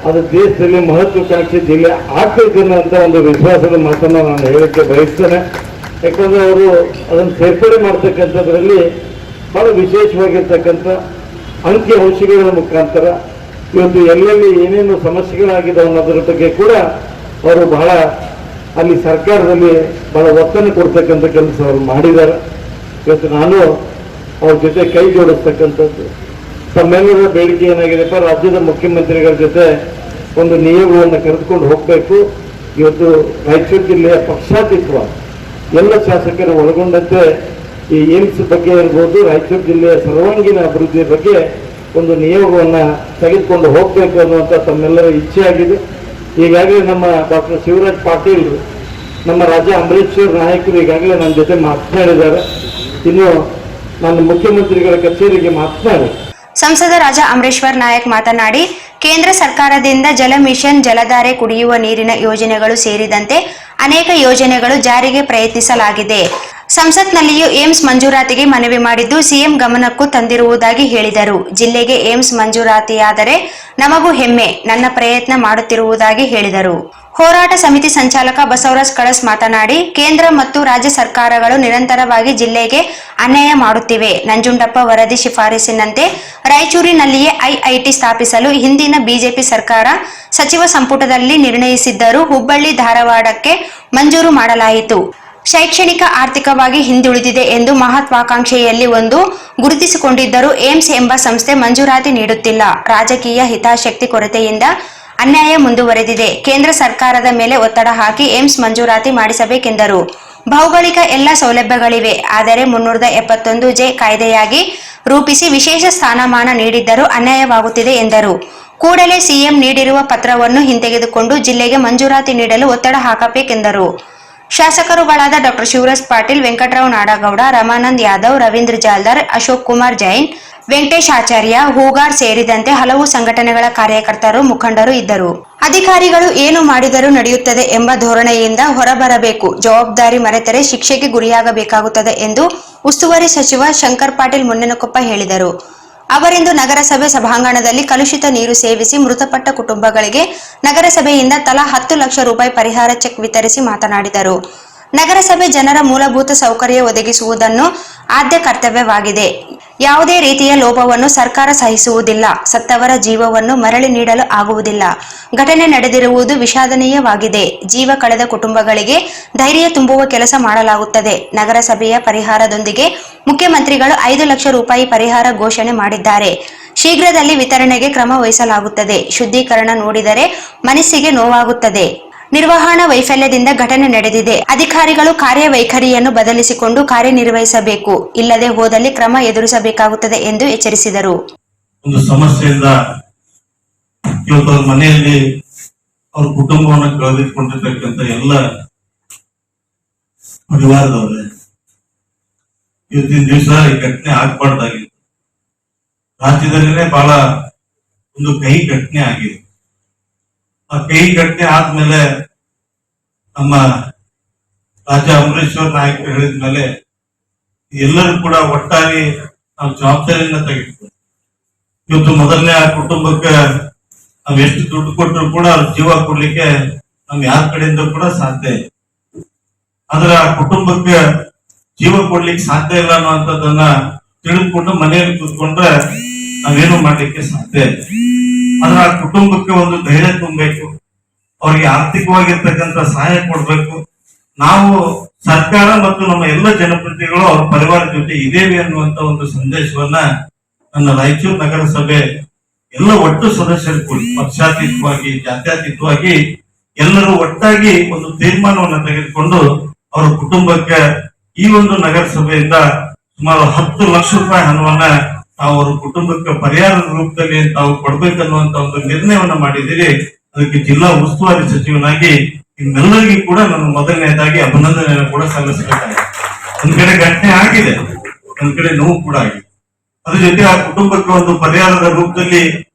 ಅದು ದೇಶದಲ್ಲಿ ಮಹತ್ವಾಕಾಂಕ್ಷಿ ಜಿಲ್ಲೆ ಆಗ್ತೈತೆ ಅನ್ನೋಂಥ ಒಂದು ವಿಶ್ವಾಸದ ಮಾತನ್ನು ನಾನು ಹೇಳಕ್ಕೆ ಬಯಸ್ತೇನೆ. ಯಾಕಂದ್ರೆ ಅವರು ಅದನ್ನು ಸೇರ್ಪಡೆ ಮಾಡ್ತಕ್ಕಂಥದ್ರಲ್ಲಿ ಬಹಳ ವಿಶೇಷವಾಗಿರ್ತಕ್ಕಂಥ ಅಂಕಿ ಅಂಶಗಳ ಮುಖಾಂತರ ಇವತ್ತು ಎಲ್ಲೆಲ್ಲಿ ಏನೇನು ಸಮಸ್ಯೆಗಳಾಗಿದೆ ಅನ್ನೋದ್ರ ಬಗ್ಗೆ ಕೂಡ ಅವರು ಬಹಳ ಅಲ್ಲಿ ಸರ್ಕಾರದಲ್ಲಿ ಬಹಳ ಒತ್ತನ್ನು ಕೊಡ್ತಕ್ಕಂಥ ಕೆಲಸ ಅವರು ಮಾಡಿದ್ದಾರೆ. ಇವತ್ತು ನಾನು ಅವ್ರ ಜೊತೆ ಕೈ ಜೋಡಿಸ್ತಕ್ಕಂಥದ್ದು. ತಮ್ಮೆಲ್ಲರ ಬೇಡಿಕೆ ಏನಾಗಿದೆಪ್ಪ, ರಾಜ್ಯದ ಮುಖ್ಯಮಂತ್ರಿಗಳ ಜೊತೆ ಒಂದು ನಿಯೋಗವನ್ನು ಕರೆದುಕೊಂಡು ಹೋಗಬೇಕು. ಇವತ್ತು ರಾಯಚೂರು ಜಿಲ್ಲೆಯ ಪಕ್ಷಾತೀತವ ಎಲ್ಲ ಶಾಸಕರು ಒಳಗೊಂಡಂತೆ ಈ ಏಮ್ಸ್ ಬಗ್ಗೆ ಇರ್ಬೋದು, ರಾಯಚೂರು ಜಿಲ್ಲೆಯ ಸರ್ವಾಂಗೀಣ ಅಭಿವೃದ್ಧಿಯ ಬಗ್ಗೆ ಒಂದು ನಿಯೋಗವನ್ನು ತೆಗೆದುಕೊಂಡು ಹೋಗಬೇಕು ಅನ್ನುವಂಥ ತಮ್ಮೆಲ್ಲರ ಇಚ್ಛೆ ಆಗಿದೆ. ಈಗಾಗಲೇ ನಮ್ಮ ಡಾಕ್ಟರ್ ಶಿವರಾಜ್ ಪಾಟೀಲ್, ನಮ್ಮ ರಾಜ್ಯ ಅಂಬರೀಶ್ ನಾಯಕರು ಈಗಾಗಲೇ ನನ್ನ ಜೊತೆ ಮಾತನಾಡಿದ್ದಾರೆ. ಇನ್ನು ನಾನು ಮುಖ್ಯಮಂತ್ರಿಗಳ ಕಚೇರಿಗೆ ಮಾತನಾಡಿ ಸಂಸದ ರಾಜಾ ಅಮರೇಶ್ವರ್ ನಾಯಕ್ ಮಾತನಾಡಿ, ಕೇಂದ್ರ ಸರ್ಕಾರದಿಂದ ಜಲ ಮಿಷನ್, ಜಲಧಾರೆ, ಕುಡಿಯುವ ನೀರಿನ ಯೋಜನೆಗಳು ಸೇರಿದಂತೆ ಅನೇಕ ಯೋಜನೆಗಳು ಜಾರಿಗೆ ಪ್ರಯತ್ನಿಸಲಾಗಿದೆ. ಸಂಸತ್ನಲ್ಲಿಯೂ ಏಮ್ಸ್ ಮಂಜೂರಾತಿಗೆ ಮನವಿ ಮಾಡಿದ್ದು ಸಿಎಂ ಗಮನಕ್ಕೂ ತಂದಿರುವುದಾಗಿ ಹೇಳಿದರು. ಜಿಲ್ಲೆಗೆ ಏಮ್ಸ್ ಮಂಜೂರಾತಿಯಾದರೆ ನಮಗೂ ಹೆಮ್ಮೆ, ನನ್ನ ಪ್ರಯತ್ನ ಮಾಡುತ್ತಿರುವುದಾಗಿ ಹೇಳಿದರು. ಹೋರಾಟ ಸಮಿತಿ ಸಂಚಾಲಕ ಬಸವರಾಜ್ ಕಳಸ್ ಮಾತನಾಡಿ, ಕೇಂದ್ರ ಮತ್ತು ರಾಜ್ಯ ಸರ್ಕಾರಗಳು ನಿರಂತರವಾಗಿ ಜಿಲ್ಲೆಗೆ ಅನ್ಯಾಯ ಮಾಡುತ್ತಿವೆ. ನಂಜುಂಡಪ್ಪ ವರದಿ ಶಿಫಾರಸಿನಂತೆ ರಾಯಚೂರಿನಲ್ಲಿಯೇ ಐಐಟಿ ಸ್ಥಾಪಿಸಲು ಹಿಂದಿನ ಬಿಜೆಪಿ ಸರ್ಕಾರ ಸಚಿವ ಸಂಪುಟದಲ್ಲಿ ನಿರ್ಣಯಿಸಿದ್ದರೂ ಹುಬ್ಬಳ್ಳಿ ಧಾರವಾಡಕ್ಕೆ ಮಂಜೂರು ಮಾಡಲಾಯಿತು. ಶೈಕ್ಷಣಿಕ ಆರ್ಥಿಕವಾಗಿ ಹಿಂದುಳಿದಿದೆ ಎಂದು ಮಹತ್ವಾಕಾಂಕ್ಷೆಯಲ್ಲಿ ಒಂದು ಗುರುತಿಸಿಕೊಂಡಿದ್ದರೂ ಏಮ್ಸ್ ಎಂಬ ಸಂಸ್ಥೆ ಮಂಜೂರಾತಿ ನೀಡುತ್ತಿಲ್ಲ. ರಾಜಕೀಯ ಹಿತಾಸಕ್ತಿ ಕೊರತೆಯಿಂದ ಅನ್ಯಾಯ ಮುಂದುವರೆದಿದೆ. ಕೇಂದ್ರ ಸರ್ಕಾರದ ಮೇಲೆ ಒತ್ತಡ ಹಾಕಿ ಏಮ್ಸ್ ಮಂಜೂರಾತಿ ಮಾಡಿಸಬೇಕೆಂದರು. ಭೌಗೋಳಿಕ ಎಲ್ಲ ಸೌಲಭ್ಯಗಳಿವೆ, ಆದರೆ 371(ಜೆ) ಕಾಯ್ದೆಯಾಗಿ ರೂಪಿಸಿ ವಿಶೇಷ ಸ್ಥಾನಮಾನ ನೀಡಿದ್ದರೂ ಅನ್ಯಾಯವಾಗುತ್ತಿದೆ ಎಂದರು. ಕೂಡಲೇ ಸಿಎಂ ನೀಡಿರುವ ಪತ್ರವನ್ನು ಹಿಂತೆಗೆದುಕೊಂಡು ಜಿಲ್ಲೆಗೆ ಮಂಜೂರಾತಿ ನೀಡಲು ಒತ್ತಡ ಹಾಕಬೇಕೆಂದರು. ಶಾಸಕರುಗಳಾದ ಡಾ ಶಿವರಾಜ್ ಪಾಟೀಲ್, ವೆಂಕಟರಾವ್ ನಾಡಗೌಡ, ರಮಾನಂದ್ ಯಾದವ್, ರವೀಂದ್ರ ಜಾಲ್ದಾರ್, ಅಶೋಕ್ ಕುಮಾರ್ ಜೈನ್, ವೆಂಕಟೇಶ್ ಆಚಾರ್ಯ, ಹೂಗಾರ್ ಸೇರಿದಂತೆ ಹಲವು ಸಂಘಟನೆಗಳ ಕಾರ್ಯಕರ್ತರು, ಮುಖಂಡರು ಇದ್ದರು. ಅಧಿಕಾರಿಗಳು ಏನು ಮಾಡಿದರೂ ನಡೆಯುತ್ತದೆ ಎಂಬ ಧೋರಣೆಯಿಂದ ಹೊರಬರಬೇಕು. ಜವಾಬ್ದಾರಿ ಮರೆತರೆ ಶಿಕ್ಷೆಗೆ ಗುರಿಯಾಗಬೇಕಾಗುತ್ತದೆ ಎಂದು ಉಸ್ತುವಾರಿ ಸಚಿವ ಶಂಕರ್ ಪಾಟೀಲ್ ಮುನೇನಕೊಪ್ಪ ಹೇಳಿದರು. ಅವರಿಂದು ನಗರಸಭೆ ಸಭಾಂಗಣದಲ್ಲಿ ಕಲುಷಿತ ನೀರು ಸೇವಿಸಿ ಮೃತಪಟ್ಟ ಕುಟುಂಬಗಳಿಗೆ ನಗರಸಭೆಯಿಂದ ತಲಾ 10 ಲಕ್ಷ ರೂಪಾಯಿ ಪರಿಹಾರ ಚೆಕ್ ವಿತರಿಸಿ ಮಾತನಾಡಿದರು. ನಗರಸಭೆ ಜನರ ಮೂಲಭೂತ ಸೌಕರ್ಯ ಒದಗಿಸುವುದನ್ನು ಆದ್ಯ ಕರ್ತವ್ಯವಾಗಿದೆ. ಯಾವುದೇ ರೀತಿಯ ಲೋಪವನ್ನು ಸರ್ಕಾರ ಸಹಿಸುವುದಿಲ್ಲ. ಸತ್ತವರ ಜೀವವನ್ನು ಮರಳಿ ನೀಡಲು ಆಗುವುದಿಲ್ಲ. ಘಟನೆ ನಡೆದಿರುವುದು ವಿಷಾದನೀಯವಾಗಿದೆ. ಜೀವ ಕಳೆದ ಕುಟುಂಬಗಳಿಗೆ ಧೈರ್ಯ ತುಂಬುವ ಕೆಲಸ ಮಾಡಲಾಗುತ್ತದೆ. ನಗರಸಭೆಯ ಪರಿಹಾರದೊಂದಿಗೆ ಮುಖ್ಯಮಂತ್ರಿಗಳು 5 ಲಕ್ಷ ರೂಪಾಯಿ ಪರಿಹಾರ ಘೋಷಣೆ ಮಾಡಿದ್ದಾರೆ. ಶೀಘ್ರದಲ್ಲಿ ವಿತರಣೆಗೆ ಕ್ರಮ ವಹಿಸಲಾಗುತ್ತದೆ. ಶುದ್ಧೀಕರಣ ನೋಡಿದರೆ ಮನಸ್ಸಿಗೆ ನೋವಾಗುತ್ತದೆ. ನಿರ್ವಹಣಾ ವೈಫಲ್ಯದಿಂದ ಘಟನೆ ನಡೆದಿದೆ. ಅಧಿಕಾರಿಗಳು ಕಾರ್ಯವೈಖರಿಯನ್ನು ಬದಲಿಸಿಕೊಂಡು ಕಾರ್ಯನಿರ್ವಹಿಸಬೇಕು. ಇಲ್ಲದೆ ಹೋದಲ್ಲಿ ಕ್ರಮ ಎದುರಿಸಬೇಕಾಗುತ್ತದೆ ಎಂದು ಎಚ್ಚರಿಸಿದರು. ಒಂದು ಸಮಸ್ಯೆಯಿಂದ ಇವತ್ತು ಅವ್ರ ಮನೆಯಲ್ಲಿ ಅವ್ರ ಕುಟುಂಬವನ್ನು ಕಳೆದುಕೊಂಡಿರ್ತಕ್ಕಂಥ ಎಲ್ಲ ಪರಿವಾರದವ್ರೆ ಇವತ್ತಿನ ದಿವಸ ಈ ಘಟನೆ ಆಗ್ಬಾರ್ದಾಗಿತ್ತು. ರಾಜ್ಯದಲ್ಲಿನೇ ಬಹಳ ಒಂದು ಕಹಿ ಘಟನೆ ಆಗಿದೆ. ಆ ಕಹಿ ಘಟನೆ ಆದ್ಮೇಲೆ ನಮ್ಮ ರಾಜ ಅಮರೇಶ್ವರ ನಾಯಕರು ಹೇಳಿದ್ಮೇಲೆ ಎಲ್ಲರೂ ಕೂಡ ಒಟ್ಟಾಗಿ ನಾವು ಜವಾಬ್ದಾರಿಯನ್ನ ತೆಗೆದುಕೊಂಡು ಇವತ್ತು ಮೊದಲನೇ ಆ ಕುಟುಂಬಕ್ಕೆ ನಾವ್ ಎಷ್ಟು ದುಡ್ಡು ಕೊಟ್ಟರು ಕೂಡ ಅವ್ರ ಜೀವ ಕೊಡ್ಲಿಕ್ಕೆ ನಮ್ ಯಾರ ಕಡೆಯಿಂದ ಕೂಡ ಸಾಧ್ಯ ಇಲ್ಲ. ಆದ್ರೆ ಆ ಕುಟುಂಬಕ್ಕೆ ಜೀವ ಕೊಡ್ಲಿಕ್ಕೆ ಸಾಧ್ಯ ಇಲ್ಲ ಅನ್ನುವಂಥದ್ದನ್ನ ತಿಳಿದುಕೊಂಡು ಮನೆಯಲ್ಲಿ ಕೂತ್ಕೊಂಡ್ರೆ ನಾವೇನು ಮಾಡ್ಲಿಕ್ಕೆ ಸಾಧ್ಯ ಇಲ್ಲ. ಆದ್ರೆ ಆ ಕುಟುಂಬಕ್ಕೆ ಒಂದು ಧೈರ್ಯ ತುಂಬಬೇಕು, ಅವ್ರಿಗೆ ಆರ್ಥಿಕವಾಗಿರ್ತಕ್ಕಂಥ ಸಹಾಯ ಕೊಡ್ಬೇಕು. ನಾವು ಸರ್ಕಾರ ಮತ್ತು ನಮ್ಮ ಎಲ್ಲ ಜನಪ್ರತಿನಿಧಿಗಳು ಅವ್ರ ಪರಿವಾರ ಜೊತೆ ಇದೇವೆ ಅನ್ನುವಂತ ಒಂದು ಸಂದೇಶವನ್ನ ನನ್ನ ರಾಯಚೂರು ನಗರಸಭೆ ಎಲ್ಲ ಒಟ್ಟು ಸದಸ್ಯರು ಕೂಡಿ ಪಕ್ಷಾತೀತವಾಗಿ ಜಾತ್ಯತೀತವಾಗಿ ಎಲ್ಲರೂ ಒಟ್ಟಾಗಿ ಒಂದು ತೀರ್ಮಾನವನ್ನ ತೆಗೆದುಕೊಂಡು ಅವರ ಕುಟುಂಬಕ್ಕೆ ಈ ಒಂದು ನಗರಸಭೆಯಿಂದ ಸುಮಾರು 10 ಲಕ್ಷ ರೂಪಾಯಿ ಹಣವನ್ನ ತಾವು ಅವ್ರ ಕುಟುಂಬಕ್ಕೆ ಪರಿಹಾರದ ರೂಪದಲ್ಲಿ ತಾವು ಕೊಡ್ಬೇಕನ್ನುವಂತ ಒಂದು ನಿರ್ಣಯವನ್ನ ಮಾಡಿದ್ದೀರಿ. ಅದಕ್ಕೆ ಜಿಲ್ಲಾ ಉಸ್ತುವಾರಿ ಸಚಿವನಾಗಿ ನಿಮ್ಮೆಲ್ಲರಿಗೂ ಕೂಡ ನಾನು ಮೊದಲನೇದಾಗಿ ಅಭಿನಂದನೆಯನ್ನು ಕೂಡ ಸಲ್ಲಿಸಬೇಕಾಗಿದೆ. ಒಂದ್ ಕಡೆ ಘಟನೆ ಆಗಿದೆ, ಒಂದ್ ಕಡೆ ನೋವು ಕೂಡ ಆಗಿದೆ. ಅದ್ರ ಜೊತೆ ಆ ಕುಟುಂಬಕ್ಕೆ ಒಂದು ಪರಿಹಾರದ ರೂಪದಲ್ಲಿ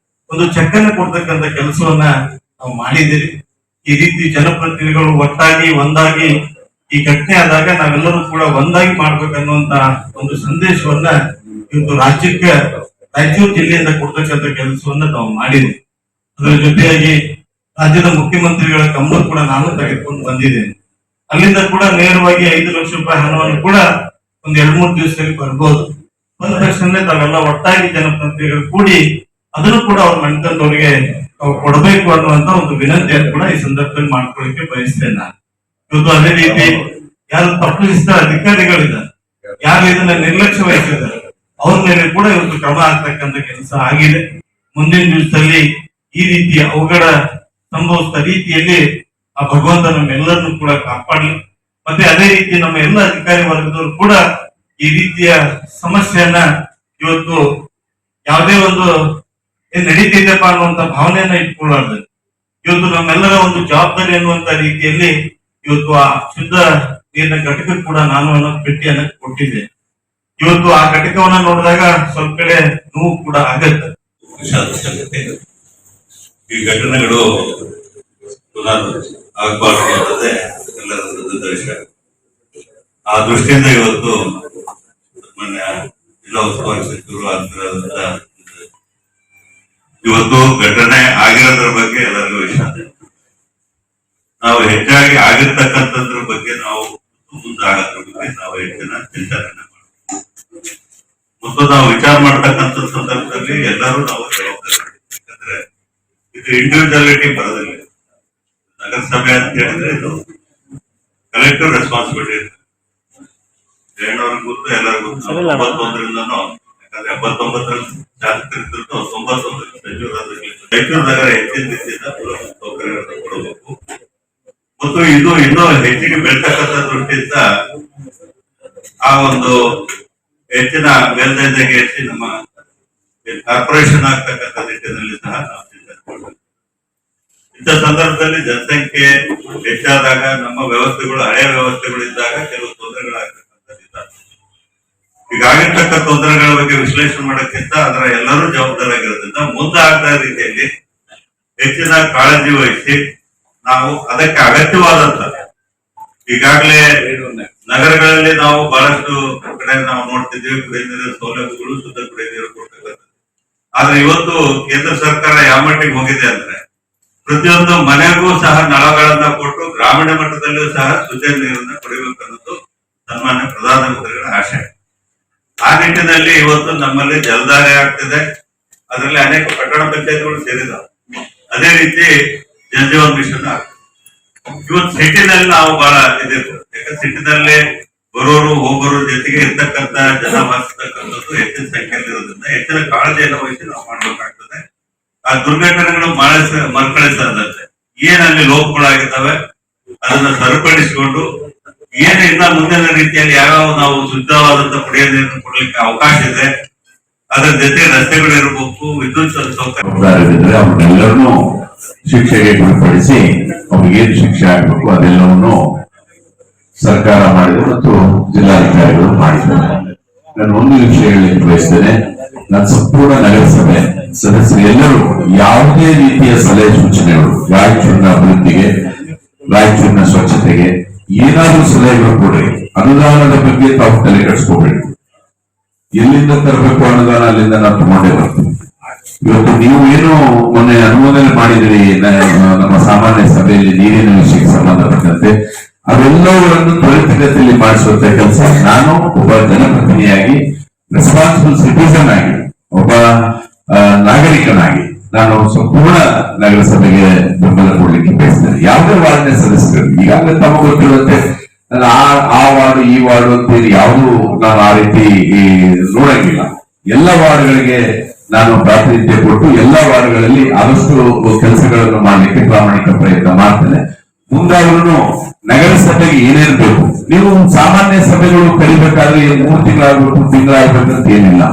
ಒಂದು ಚೆಕ್ ಅನ್ನು ಕೊಡ್ತಕ್ಕಂಥ ಕೆಲಸವನ್ನ ನಾವು ಮಾಡಿದ್ದೀರಿ. ಈ ರೀತಿ ಜನಪ್ರತಿನಿಧಿಗಳು ಒಟ್ಟಾಗಿ ಒಂದಾಗಿ ಈ ಘಟನೆ ಆದಾಗ ನಾವೆಲ್ಲರೂ ಕೂಡ ಒಂದಾಗಿ ಮಾಡ್ಬೇಕನ್ನುವಂತ ಒಂದು ಸಂದೇಶವನ್ನ ಇವತ್ತು ರಾಜ್ಯಕ್ಕೆ ರಾಯಚೂರು ಜಿಲ್ಲೆಯಿಂದ ಕೊಡ್ತಕ್ಕಂಥ ಕೆಲಸವನ್ನ ನಾವು ಮಾಡಿದ್ವಿ. ಅದರ ಜೊತೆಯಾಗಿ ರಾಜ್ಯದ ಮುಖ್ಯಮಂತ್ರಿಗಳ ಗಮನ ಕೂಡ ನಾನು ತೆಗೆದುಕೊಂಡು ಬಂದಿದ್ದೇನೆ. ಅಲ್ಲಿಂದ ಕೂಡ ನೇರವಾಗಿ 5 ಲಕ್ಷ ರೂಪಾಯಿ ಹಣವನ್ನು ಕೂಡ ಒಂದ್ 2-3 ದಿವಸದಲ್ಲಿ ಬರ್ಬೋದು. ಬಂದ ತಕ್ಷಣ ತಾವೆಲ್ಲ ಒಟ್ಟಾಗಿ ಜನಪ್ರತಿನಿಧಿಗಳು ಕೂಡಿ ಅದನ್ನು ಕೂಡ ಅವ್ರ ಮನೆತನದವರಿಗೆ ಕೊಡಬೇಕು ಅನ್ನುವಂತ ಒಂದು ವಿನಂತಿಯನ್ನು ಕೂಡ ಈ ಸಂದರ್ಭದಲ್ಲಿ ಮಾಡ್ಕೊಳ್ಳಿಕ್ಕೆ ಬಯಸ್ತೇನೆ ನಾನು. ಇವತ್ತು ಅದೇ ರೀತಿ ಯಾರು ತಪ್ಪಿಸಿದ ಅಧಿಕಾರಿಗಳಿದ್ದಾರೆ, ಯಾರು ಇದನ್ನ ನಿರ್ಲಕ್ಷ್ಯ ವಹಿಸಿದ್ದಾರೆ, ಅವ್ರ ಮೇಲೆ ಕೂಡ ಇವತ್ತು ಕ್ರಮ ಆಗ್ತಕ್ಕಂಥ ಕೆಲಸ ಆಗಿದೆ. ಮುಂದಿನ ದಿವಸದಲ್ಲಿ ಈ ರೀತಿಯ ಅವಘಡ ಸಂಭವಿಸಿದ ರೀತಿಯಲ್ಲಿ ಆ ಭಗವಂತ ನಮ್ಮೆಲ್ಲರನ್ನು ಕೂಡ ಕಾಪಾಡಲಿ. ಮತ್ತೆ ಅದೇ ರೀತಿ ನಮ್ಮ ಎಲ್ಲ ಅಧಿಕಾರಿ ವರ್ಗದವರು ಕೂಡ ಈ ರೀತಿಯ ಸಮಸ್ಯೆಯನ್ನ ಇವತ್ತು ಯಾವುದೇ ಒಂದು ಏನ್ ನಡೀತಿದ್ದಪ್ಪ ಅನ್ನುವಂತ ಭಾವನೆಯನ್ನ ಇಟ್ಕೊಳ್ಳಾರ್ದು ಇವತ್ತು ನಮ್ಮೆಲ್ಲರ ಒಂದು ಜವಾಬ್ದಾರಿ ಅನ್ನುವಂತ ರೀತಿಯಲ್ಲಿ ಇವತ್ತು ಆ ಶುದ್ಧ ನೀರಿನ ಘಟಕ ಕೂಡ ನಾನು ಅನ್ನೋದು ಭೇಟಿಯನ್ನ ಕೊಟ್ಟಿದ್ದೆ. ಇವತ್ತು ಆ ಘಟಕವನ್ನ ನೋಡಿದಾಗ ಸ್ವಲ್ಪ ಕಡೆ ನೋವು ಕೂಡ ಆಗತ್ತೆ. ಈ ಘಟನೆಗಳು ಆಗಬಾರ್ದು ಅನ್ನೋದೇ ಎಲ್ಲರ ಉದ್ದೇಶ. ಆ ದೃಷ್ಟಿಯಿಂದ ಇವತ್ತು ಮಾನ್ಯ ಜಿಲ್ಲಾ ಉಸ್ತುವಾರಿ ಸಚಿವರು ಇವತ್ತು ಘಟನೆ ಆಗಿರೋದ್ರ ಬಗ್ಗೆ ಎಲ್ಲರಿಗೂ ವಿಷಾದ. ನಾವು ಹೆಚ್ಚಾಗಿ ಆಗಿರ್ತಕ್ಕಂಥದ್ರ ಬಗ್ಗೆ ನಾವು ಮುಂದಾಗೋದ್ರ ಬಗ್ಗೆ ನಾವು ಹೆಚ್ಚಿನ ಚಿಂತನೆ ಮಾಡ್ತೀವಿ ಮತ್ತು ನಾವು ವಿಚಾರ ಮಾಡ್ತಕ್ಕಂಥ ಸಂದರ್ಭದಲ್ಲಿ ಎಲ್ಲರೂ ನಾವು ಜವಾಬ್ದಾರಿ. ಯಾಕಂದ್ರೆ ಇದು ಇಂಡಿವಿಜುವಾಲಿಟಿ ಬರೋದಿಲ್ಲ. ನಗರಸಭೆ ಅಂತ ಹೇಳಿದ್ರೆ ಇದು ಕಲೆಕ್ಟಿವ್ ರೆಸ್ಪಾನ್ಸಿಬಿಲಿಟಿ ಇರ್ತದೆ. ಜಯಣ್ಣವ್ರಿಗೆ ಗೊತ್ತು, ಎಲ್ಲರಿಗೂ ಗೊತ್ತು. 91ರಿಂದನೂ, ಯಾಕಂದ್ರೆ 79ರಲ್ಲಿ ಶಾಸಕರಿದ್ರು, 91 ಸಚಿವರಾದಾಗಲಿ ರಾಯಚೂರು ನಗರ ಹೆಚ್ಚಿನ ರೀತಿಯಿಂದ ಸೌಕರ್ಯಗಳನ್ನು ಕೊಡಬೇಕು ಮತ್ತು ಇದು ಇನ್ನೂ ಹೆಚ್ಚಿಗೆ ಬೆಳ್ತಕ್ಕಂಥ ದೃಷ್ಟಿಯಿಂದ ಆ ಒಂದು ಹೆಚ್ಚಿನ ಮೇಲ್ದರ್ಜೆಗೆ ಹೆಚ್ಚಿ ನಮ್ಮ ಕಾರ್ಪೊರೇಷನ್ ಆಗ್ತಕ್ಕಂಥ ನಿಟ್ಟಿನಲ್ಲಿ ಸಹ ನಾವು ಚಿಂತನೆ ಮಾಡಬೇಕು. ಇಂಥ ಸಂದರ್ಭದಲ್ಲಿ ಜನಸಂಖ್ಯೆ ಹೆಚ್ಚಾದಾಗ ನಮ್ಮ ವ್ಯವಸ್ಥೆಗಳು ಹಳೆಯ ವ್ಯವಸ್ಥೆಗಳಿದ್ದಾಗ ಕೆಲವು ತೊಂದರೆಗಳಾಗ್ತಕ್ಕಂಥದ್ದಿಲ್ಲ. ಈಗಾಗಿರ್ತಕ್ಕ ತೊಂದರೆಗಳ ಬಗ್ಗೆ ವಿಶ್ಲೇಷಣೆ ಮಾಡೋಕ್ಕಿಂತ ಅದರ ಎಲ್ಲರೂ ಜವಾಬ್ದಾರಿಯಾಗಿರೋದ್ರಿಂದ ಮುಂದೆ ಆಗ್ತಾ ರೀತಿಯಲ್ಲಿ ಹೆಚ್ಚಿನ ಕಾಳಜಿ ವಹಿಸಿ ನಾವು ಅದಕ್ಕೆ ಅಗತ್ಯವಾದಂತ ಈಗಾಗಲೇ ನಗರಗಳಲ್ಲಿ ನಾವು ಬಹಳಷ್ಟು ಕಡೆ ನಾವು ನೋಡ್ತಿದ್ದೀವಿ, ಕುಡಿಯ ನೀರಿನ ಸೌಲಭ್ಯಗಳು, ಶುದ್ಧ ಕುಡಿಯ ನೀರು ಕೊಡ್ತಕ್ಕಂಥದ್ದು. ಆದ್ರೆ ಇವತ್ತು ಕೇಂದ್ರ ಸರ್ಕಾರ ಯಾವ ಮಟ್ಟಿಗೆ ಹೋಗಿದೆ ಅಂದ್ರೆ ಪ್ರತಿಯೊಂದು ಮನೆಗೂ ಸಹ ನಳಗಳನ್ನ ಕೊಟ್ಟು ಗ್ರಾಮೀಣ ಮಟ್ಟದಲ್ಲೂ ಸಹ ಶುದ್ಧ ನೀರನ್ನ ಕುಡಿಬೇಕು ಅನ್ನೋದು ಸನ್ಮಾನ್ಯ ಪ್ರಧಾನಮಂತ್ರಿಗಳ ಆಶಯ. ಆ ನಿಟ್ಟಿನಲ್ಲಿ ಇವತ್ತು ನಮ್ಮಲ್ಲಿ ಜಲಧಾರೆ ಆಗ್ತಿದೆ, ಅದರಲ್ಲಿ ಅನೇಕ ಪಟ್ಟಣ ಪಂಚಾಯತ್ಗಳು ಸೇರಿದಾವೆ. ಅದೇ ರೀತಿ ಜಲಜೀವನ್ ಮಿಷನ್ ಆಗ್ತದೆ. ಇವತ್ತು ಸಿಟಿನಲ್ಲಿ ನಾವು ಬಹಳ ಇದಿರ್ತದೆ, ಯಾಕಂದ್ರೆ ಸಿಟಿನಲ್ಲಿ ಬರೋರು ಹೋಗೋರು ಜೊತೆಗೆ ಇರ್ತಕ್ಕಂಥ ಜನ ವಾಸಿಸ್ತಕ್ಕಂಥದ್ದು ಹೆಚ್ಚಿನ ಸಂಖ್ಯೆಯಲ್ಲಿ ಇರೋದ್ರಿಂದ ಹೆಚ್ಚಿನ ಕಾಳಜಿಯನ್ನು ವಹಿಸಿ ನಾವು ಮಾಡ್ಬೇಕಾಗ್ತದೆ. ಆ ದುರ್ಘಟನೆಗಳು ಮರುಕಳಿಸದಂತೆ ಏನಲ್ಲಿ ಲೋಪಗಳಾಗಿದ್ದಾವೆ ಅದನ್ನ ಸರಿಪಡಿಸಿಕೊಂಡು ಏನು ಇನ್ನ ಮುಂದಿನ ರೀತಿಯಲ್ಲಿ ಯಾವ್ಯಾವ ನಾವು ಶುದ್ಧವಾದಂತ ಕುಡಿಯೋ ನೀರನ್ನು ಕೊಡ್ಲಿಕ್ಕೆ ಅವಕಾಶ ಇದೆ, ಅದರ ಜೊತೆ ರಸ್ತೆಗಳು ಇರಬೇಕು, ವಿದ್ಯುತ್ ಸೌಕರ್ಯ ಅವ್ರನ್ನೆಲ್ಲರನ್ನೂ ಶಿಕ್ಷೆಗೆ ಗುರಿಪಡಿಸಿ ಅವ್ರಿಗೇನು ಶಿಕ್ಷೆ ಆಗಬೇಕು ಅದೆಲ್ಲವನ್ನು ಸರ್ಕಾರ ಮಾಡಿದೆ ಮತ್ತು ಜಿಲ್ಲಾಧಿಕಾರಿಗಳು ಮಾಡಿದ್ದಾರೆ. ನಾನು ಒಂದು ವಿಷಯ ಹೇಳಲಿಕ್ಕೆ ಬಯಸ್ತೇನೆ, ನಾನು ಸಂಪೂರ್ಣ ನಗರಸಭೆ ಸದಸ್ಯರು ಎಲ್ಲರೂ ಯಾವುದೇ ರೀತಿಯ ಸಲಹೆ ಸೂಚನೆಗಳು ರಾಯಚೂರಿನ ಅಭಿವೃದ್ಧಿಗೆ, ರಾಯಚೂರಿನ ಸ್ವಚ್ಛತೆಗೆ ಏನಾದರೂ ಸಲಹೆಗಳು ಕೊಡ್ರಿ. ಅನುದಾನದ ಬಗ್ಗೆ ತಾವು ತಲೆ ಕೆಡಿಸ್ಕೋಬೇಡಿ. ಎಲ್ಲಿಂದ ತರಬೇಕು ಅನುದಾನ ಅಲ್ಲಿಂದ ನಾವು ತಗೊಂಡೇ ಬರ್ತೀವಿ. ಇವತ್ತು ನೀವು ಏನು ಮೊನ್ನೆ ಅನುಮೋದನೆ ಮಾಡಿದಿರಿ ನಮ್ಮ ಸಾಮಾನ್ಯ ಸಭೆಯಲ್ಲಿ ನೀರಿನ ವಿಷಯಕ್ಕೆ ಸಂಬಂಧಪಟ್ಟಂತೆ, ಅವೆಲ್ಲವನ್ನು ತ್ವರಿತಗತಿಯಲ್ಲಿ ಮಾಡಿಸುವಂತ ಕೆಲಸ ನಾನು ಒಬ್ಬ ಜನಪ್ರತಿನಿಧಿಯಾಗಿ, ರೆಸ್ಪಾನ್ಸಿಬಲ್ ಸಿಟಿಸನ್ ಆಗಿ, ಒಬ್ಬ ನಾಗರಿಕನಾಗಿ ನಾನು ಸಂಪೂರ್ಣ ನಗರಸಭೆಗೆ ಬೆಂಬಲ ಕೊಡ್ಲಿಕ್ಕೆ ಬಯಸ್ತೇನೆ. ಯಾವುದೇ ವಾರ್ಡ್ನ ಸದಸ್ಯರು ಈಗಾಗಲೇ ತಮಗೆ ಗೊತ್ತಿರುವಂತೆ ಆ ವಾರ್ಡು ಈ ವಾರ್ಡು ಅಂತೇಳಿ ಯಾವುದು ನಾನು ಆ ರೀತಿ ನೋಡಂಗಿಲ್ಲ. ಎಲ್ಲ ವಾರ್ಡ್ಗಳಿಗೆ ನಾನು ಪ್ರಾತಿನಿಧ್ಯ ಕೊಟ್ಟು ಎಲ್ಲ ವಾರ್ಡ್ಗಳಲ್ಲಿ ಆದಷ್ಟು ಕೆಲಸಗಳನ್ನು ಮಾಡಲಿಕ್ಕೆ ಪ್ರಾಮಾಣಿಕ ಪ್ರಯತ್ನ ಮಾಡ್ತೇನೆ. ಮುಂದಾದ್ರೂ ನಗರಸಭೆಗೆ ಏನೇನು ಬೇಕು, ನೀವು ಸಾಮಾನ್ಯ ಸಭೆಗಳು ಕರಿಬೇಕಾದ್ರೆ 3 ತಿಂಗಳಾಗಬೇಕು, ತಿಂಗಳಾಗಬೇಕಂತ ಏನಿಲ್ಲ.